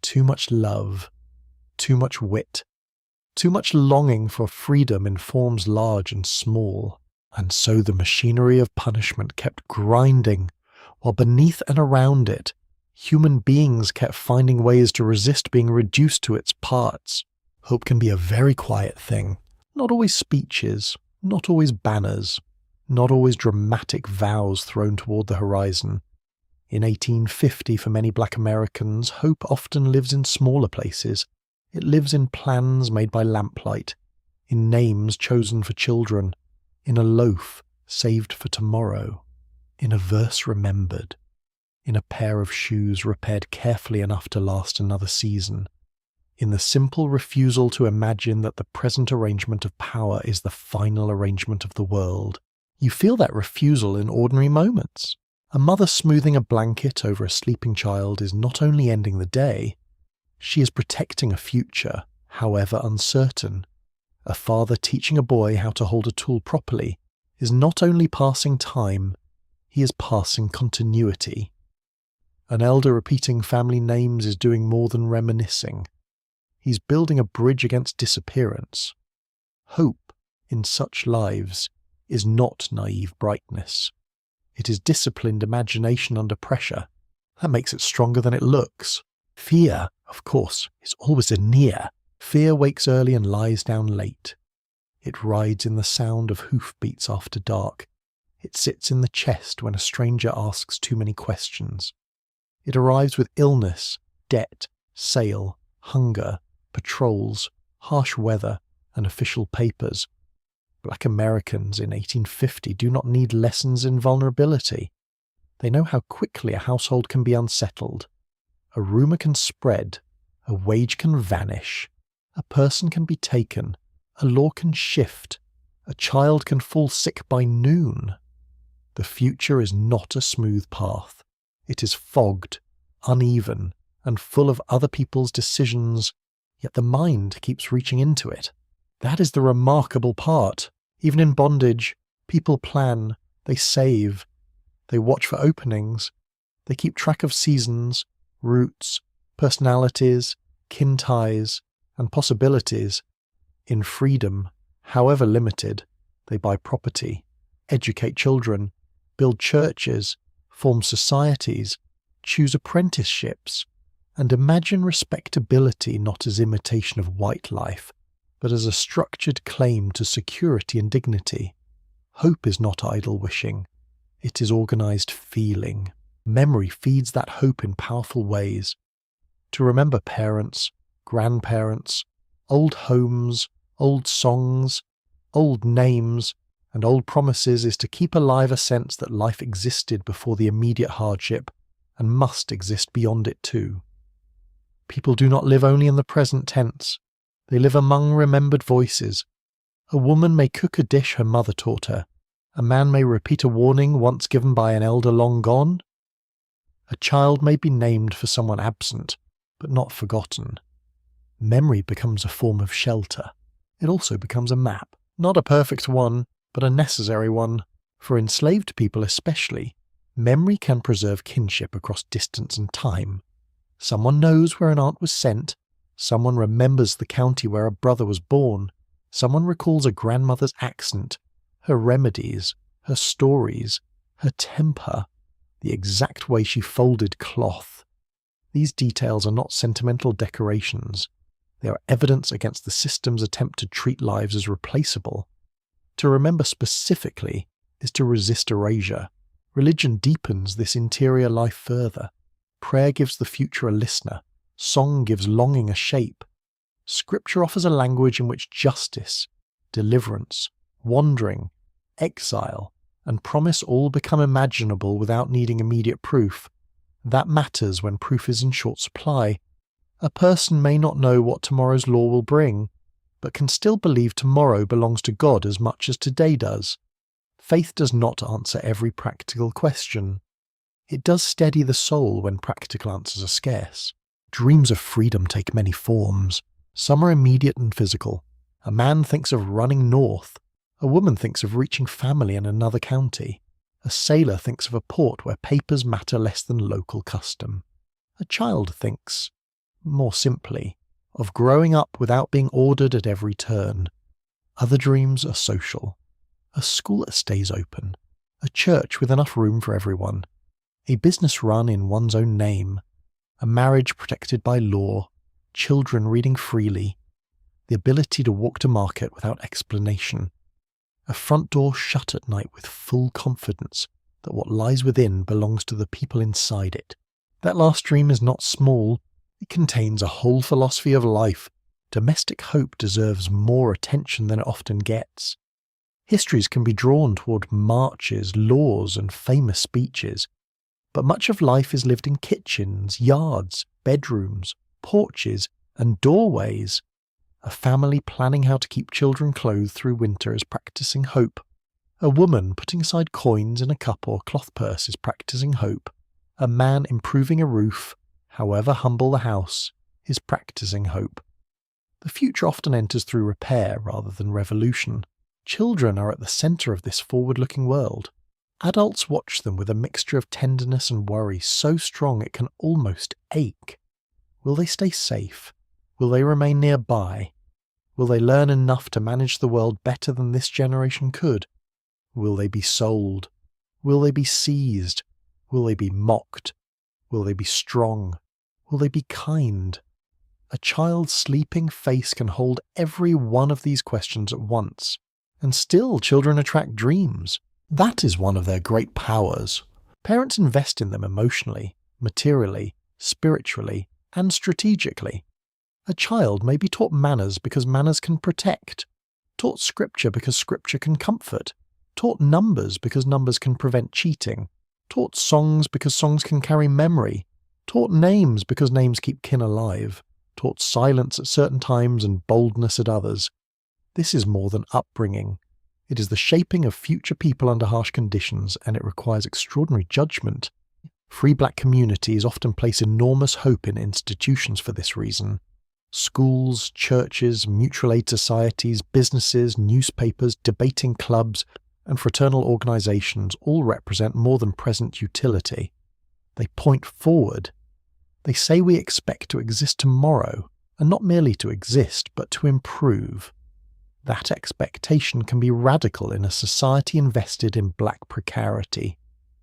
too much love, too much wit, too much longing for freedom in forms large and small. And so the machinery of punishment kept grinding, while beneath and around it, human beings kept finding ways to resist being reduced to its parts. Hope can be a very quiet thing, not always speeches, not always banners, not always dramatic vows thrown toward the horizon. In 1850, for many Black Americans, hope often lives in smaller places. It lives in plans made by lamplight, in names chosen for children, in a loaf saved for tomorrow, in a verse remembered, in a pair of shoes repaired carefully enough to last another season, in the simple refusal to imagine that the present arrangement of power is the final arrangement of the world. You feel that refusal in ordinary moments. A mother smoothing a blanket over a sleeping child is not only ending the day, she is protecting a future, however uncertain. A father teaching a boy how to hold a tool properly is not only passing time, he is passing continuity. An elder repeating family names is doing more than reminiscing. He's building a bridge against disappearance. Hope, in such lives, is not naive brightness. It is disciplined imagination under pressure. That makes it stronger than it looks. Fear, of course, is always near. Fear wakes early and lies down late. It rides in the sound of hoofbeats after dark. It sits in the chest when a stranger asks too many questions. It arrives with illness, debt, sale, hunger, patrols, harsh weather, and official papers. Black Americans in 1850 do not need lessons in vulnerability. They know how quickly a household can be unsettled. A rumor can spread, a wage can vanish, a person can be taken, a law can shift, a child can fall sick by noon. The future is not a smooth path. It is fogged, uneven, and full of other people's decisions, yet the mind keeps reaching into it. That is the remarkable part. Even in bondage, people plan, they save, they watch for openings, they keep track of seasons, routes, personalities, kin ties, and possibilities. In freedom, however limited, they buy property, educate children, build churches, form societies, choose apprenticeships, and imagine respectability not as imitation of white life, but as a structured claim to security and dignity. Hope is not idle wishing. It is organized feeling. Memory feeds that hope in powerful ways. To remember parents, grandparents, old homes, old songs, old names, and old promises is to keep alive a sense that life existed before the immediate hardship and must exist beyond it too. People do not live only in the present tense. They live among remembered voices. A woman may cook a dish her mother taught her. A man may repeat a warning once given by an elder long gone. A child may be named for someone absent, but not forgotten. Memory becomes a form of shelter. It also becomes a map, not a perfect one, but a necessary one. For enslaved people especially, memory can preserve kinship across distance and time. Someone knows where an aunt was sent, someone remembers the county where a brother was born, someone recalls a grandmother's accent, her remedies, her stories, her temper, the exact way she folded cloth. These details are not sentimental decorations. They are evidence against the system's attempt to treat lives as replaceable. To remember specifically is to resist erasure. Religion deepens this interior life further. Prayer gives the future a listener. Song gives longing a shape. Scripture offers a language in which justice, deliverance, wandering, exile, and promise all become imaginable without needing immediate proof. That matters when proof is in short supply. A person may not know what tomorrow's law will bring, but can still believe tomorrow belongs to God as much as today does. Faith does not answer every practical question. It does steady the soul when practical answers are scarce. Dreams of freedom take many forms. Some are immediate and physical. A man thinks of running north. A woman thinks of reaching family in another county. A sailor thinks of a port where papers matter less than local custom. A child thinks, more simply, of growing up without being ordered at every turn. Other dreams are social. A school that stays open. A church with enough room for everyone. A business run in one's own name. A marriage protected by law. Children reading freely. The ability to walk to market without explanation. A front door shut at night with full confidence that what lies within belongs to the people inside it. That last dream is not small. It contains a whole philosophy of life. Domestic hope deserves more attention than it often gets. Histories can be drawn toward marches, laws, and famous speeches, but much of life is lived in kitchens, yards, bedrooms, porches, and doorways. A family planning how to keep children clothed through winter is practicing hope. A woman putting aside coins in a cup or cloth purse is practicing hope. A man improving a roof, however humble the house, is practicing hope. The future often enters through repair rather than revolution. Children are at the centre of this forward-looking world. Adults watch them with a mixture of tenderness and worry so strong it can almost ache. Will they stay safe? Will they remain nearby? Will they learn enough to manage the world better than this generation could? Will they be sold? Will they be seized? Will they be mocked? Will they be strong? Will they be kind? A child's sleeping face can hold every one of these questions at once. And still children attract dreams. That is one of their great powers. Parents invest in them emotionally, materially, spiritually, and strategically. A child may be taught manners because manners can protect, taught scripture because scripture can comfort, taught numbers because numbers can prevent cheating, taught songs because songs can carry memory, taught names because names keep kin alive, taught silence at certain times and boldness at others. This is more than upbringing. It is the shaping of future people under harsh conditions, and it requires extraordinary judgment. Free black communities often place enormous hope in institutions for this reason. Schools, churches, mutual aid societies, businesses, newspapers, debating clubs, and fraternal organizations all represent more than present utility. They point forward. They say we expect to exist tomorrow, and not merely to exist, but to improve. That expectation can be radical in a society invested in black precarity.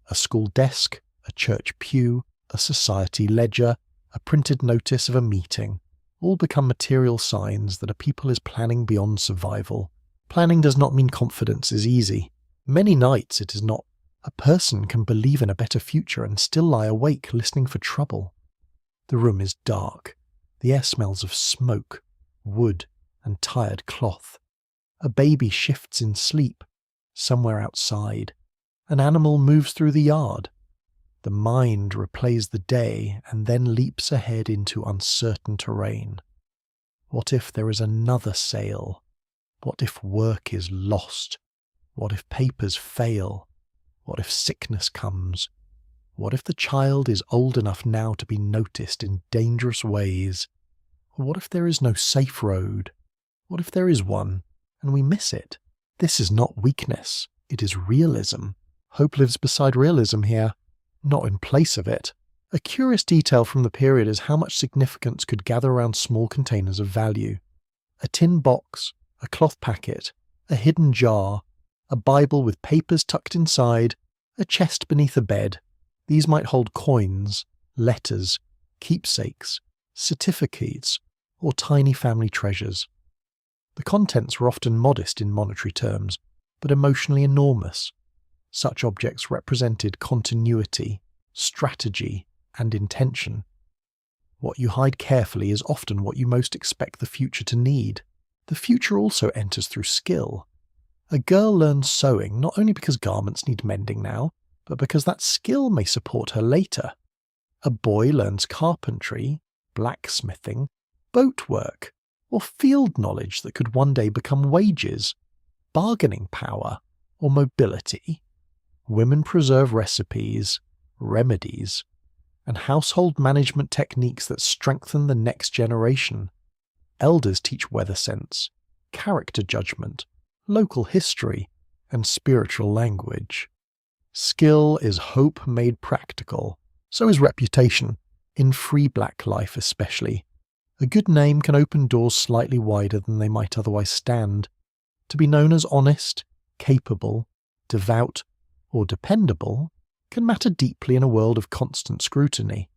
A school desk, a church pew, a society ledger, a printed notice of a meeting, all become material signs that a people is planning beyond survival. Planning does not mean confidence is easy. Many nights it is not. A person can believe in a better future and still lie awake listening for trouble. The room is dark. The air smells of smoke, wood, and tired cloth. A baby shifts in sleep. Somewhere outside, an animal moves through the yard. The mind replays the day and then leaps ahead into uncertain terrain. What if there is another sale? What if work is lost? What if papers fail? What if sickness comes? What if the child is old enough now to be noticed in dangerous ways? Or what if there is no safe road? What if there is one, and we miss it? This is not weakness, it is realism. Hope lives beside realism here, not in place of it. A curious detail from the period is how much significance could gather around small containers of value. A tin box, a cloth packet, a hidden jar, a Bible with papers tucked inside, a chest beneath a bed. These might hold coins, letters, keepsakes, certificates, or tiny family treasures. The contents were often modest in monetary terms, but emotionally enormous. Such objects represented continuity, strategy, and intention. What you hide carefully is often what you most expect the future to need. The future also enters through skill. A girl learns sewing not only because garments need mending now, but because that skill may support her later. A boy learns carpentry, blacksmithing, boat work, or field knowledge that could one day become wages, bargaining power, or mobility. Women preserve recipes, remedies, and household management techniques that strengthen the next generation. Elders teach weather sense, character judgment, local history, and spiritual language. Skill is hope made practical. So is reputation, in free black life especially. A good name can open doors slightly wider than they might otherwise stand. To be known as honest, capable, devout, or dependable can matter deeply in a world of constant scrutiny.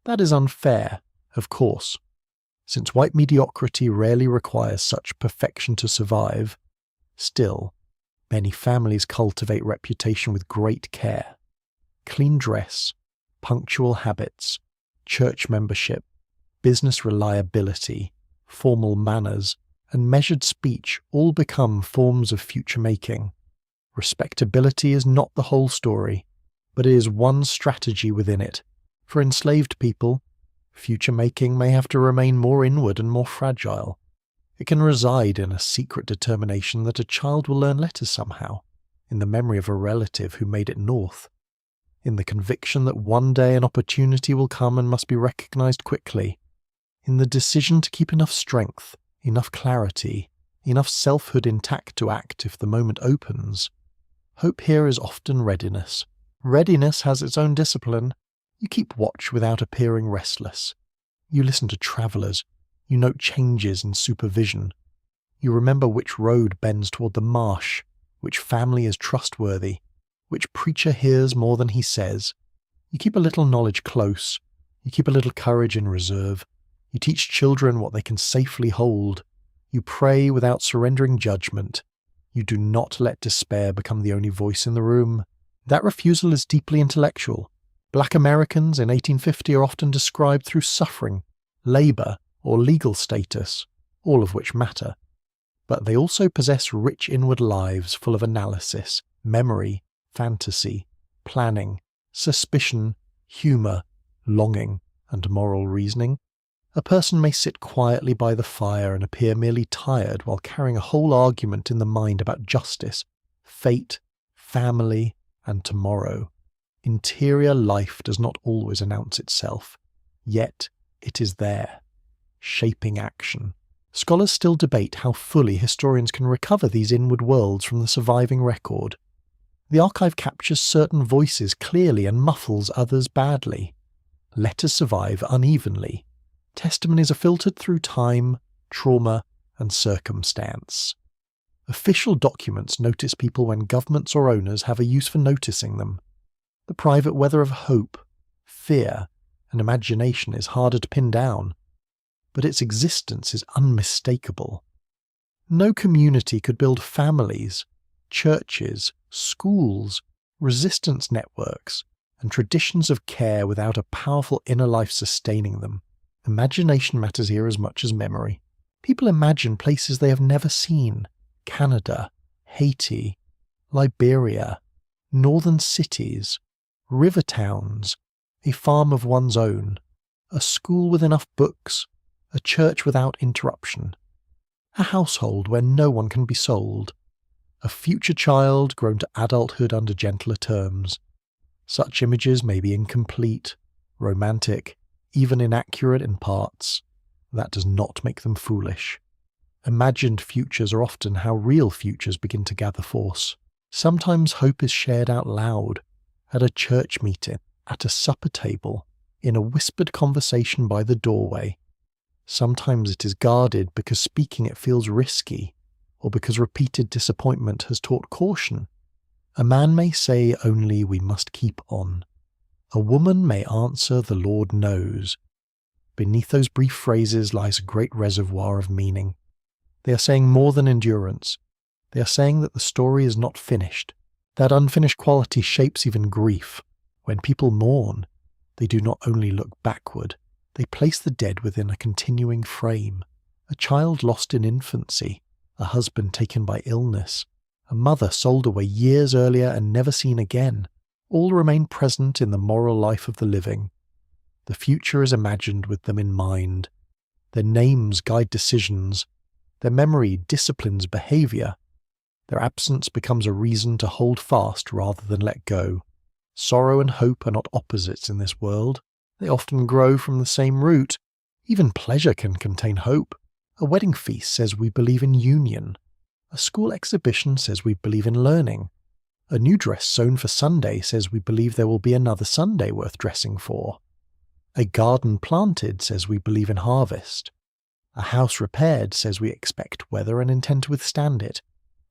That is unfair, of course. Since white mediocrity rarely requires such perfection to survive, still, many families cultivate reputation with great care. Clean dress, punctual habits, church membership, business reliability, formal manners, and measured speech all become forms of future making. Respectability is not the whole story, but it is one strategy within it. For enslaved people, future making may have to remain more inward and more fragile. It can reside in a secret determination that a child will learn letters somehow, in the memory of a relative who made it north, in the conviction that one day an opportunity will come and must be recognized quickly, in the decision to keep enough strength, enough clarity, enough selfhood intact to act if the moment opens. Hope here is often readiness. Readiness has its own discipline. You keep watch without appearing restless. You listen to travellers. You note changes in supervision. You remember which road bends toward the marsh, which family is trustworthy, which preacher hears more than he says. You keep a little knowledge close. You keep a little courage in reserve. You teach children what they can safely hold. You pray without surrendering judgment. You do not let despair become the only voice in the room. That refusal is deeply intellectual. Black Americans in 1850 are often described through suffering, labour, or legal status, all of which matter. But they also possess rich inward lives full of analysis, memory, fantasy, planning, suspicion, humour, longing, and moral reasoning. A person may sit quietly by the fire and appear merely tired while carrying a whole argument in the mind about justice, fate, family, and tomorrow. Interior life does not always announce itself, yet it is there, shaping action. Scholars still debate how fully historians can recover these inward worlds from the surviving record. The archive captures certain voices clearly and muffles others badly. Letters survive unevenly. Testimonies are filtered through time, trauma, and circumstance. Official documents notice people when governments or owners have a use for noticing them. The private weather of hope, fear, and imagination is harder to pin down, but its existence is unmistakable. No community could build families, churches, schools, resistance networks, and traditions of care without a powerful inner life sustaining them. Imagination matters here as much as memory. People imagine places they have never seen: Canada, Haiti, Liberia, northern cities, river towns, a farm of one's own, a school with enough books, a church without interruption, a household where no one can be sold, a future child grown to adulthood under gentler terms. Such images may be incomplete, romantic, even inaccurate in parts. That does not make them foolish. Imagined futures are often how real futures begin to gather force. Sometimes hope is shared out loud, at a church meeting, at a supper table, in a whispered conversation by the doorway. Sometimes it is guarded because speaking it feels risky, or because repeated disappointment has taught caution. A man may say only "we must keep on." A woman may answer "the Lord knows." Beneath those brief phrases lies a great reservoir of meaning. They are saying more than endurance. They are saying that the story is not finished. That unfinished quality shapes even grief. When people mourn, they do not only look backward, they place the dead within a continuing frame. A child lost in infancy, a husband taken by illness, a mother sold away years earlier and never seen again, all remain present in the moral life of the living. The future is imagined with them in mind. Their names guide decisions. Their memory disciplines behaviour. Their absence becomes a reason to hold fast rather than let go. Sorrow and hope are not opposites in this world. They often grow from the same root. Even pleasure can contain hope. A wedding feast says we believe in union. A school exhibition says we believe in learning. A new dress sewn for Sunday says we believe there will be another Sunday worth dressing for. A garden planted says we believe in harvest. A house repaired says we expect weather and intend to withstand it.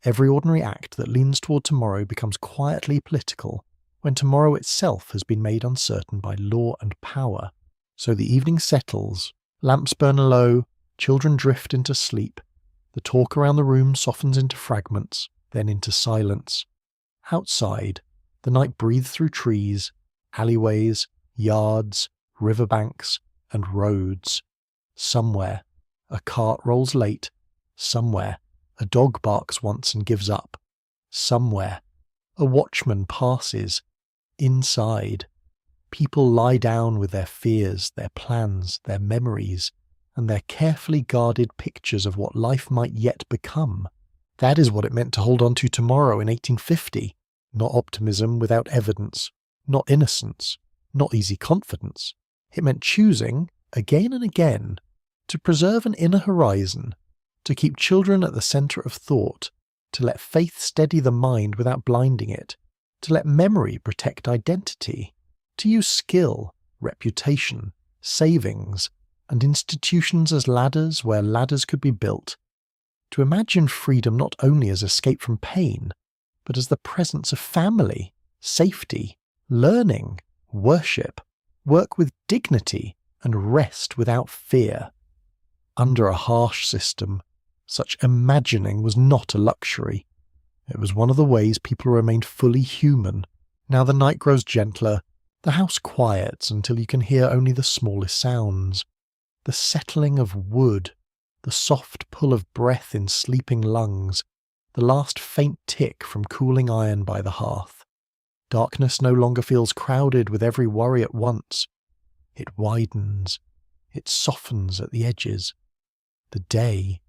Every ordinary act that leans toward tomorrow becomes quietly political when tomorrow itself has been made uncertain by law and power. So the evening settles, lamps burn low, children drift into sleep. The talk around the room softens into fragments, then into silence. Outside, the night breathes through trees, alleyways, yards, riverbanks, and roads. Somewhere, a cart rolls late. Somewhere, a dog barks once and gives up. Somewhere, a watchman passes. Inside, people lie down with their fears, their plans, their memories, and their carefully guarded pictures of what life might yet become. That is what it meant to hold on to tomorrow in 1850. Not optimism without evidence, not innocence, not easy confidence. It meant choosing, again and again, to preserve an inner horizon, to keep children at the centre of thought, to let faith steady the mind without blinding it, to let memory protect identity, to use skill, reputation, savings, and institutions as ladders where ladders could be built, to imagine freedom not only as escape from pain, but as the presence of family, safety, learning, worship, work with dignity, and rest without fear. Under a harsh system, such imagining was not a luxury. It was one of the ways people remained fully human. Now the night grows gentler, the house quiets until you can hear only the smallest sounds. The settling of wood, the soft pull of breath in sleeping lungs, the last faint tick from cooling iron by the hearth. Darkness no longer feels crowded with every worry at once. It widens, it softens at the edges. The day,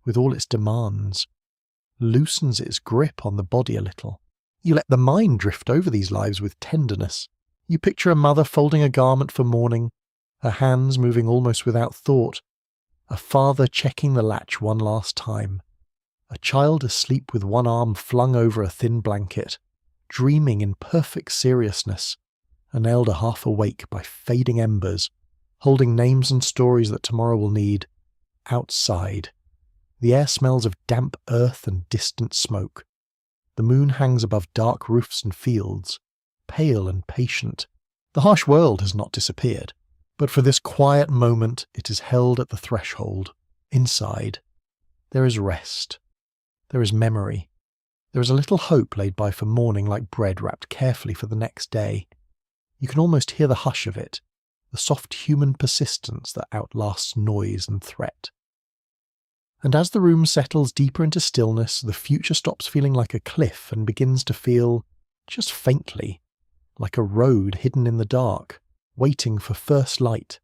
with all its demands, loosens its grip on the body a little. You let the mind drift over these lives with tenderness. You picture a mother folding a garment for mourning, her hands moving almost without thought, a father checking the latch one last time, a child asleep with one arm flung over a thin blanket, dreaming in perfect seriousness, an elder half awake by fading embers, holding names and stories that tomorrow will need. Outside, the air smells of damp earth and distant smoke. The moon hangs above dark roofs and fields, pale and patient. The harsh world has not disappeared, but for this quiet moment it is held at the threshold. Inside, there is rest. There is memory. There is a little hope laid by for morning like bread wrapped carefully for the next day. You can almost hear the hush of it, the soft human persistence that outlasts noise and threat. And as the room settles deeper into stillness, the future stops feeling like a cliff and begins to feel, just faintly, like a road hidden in the dark, waiting for first light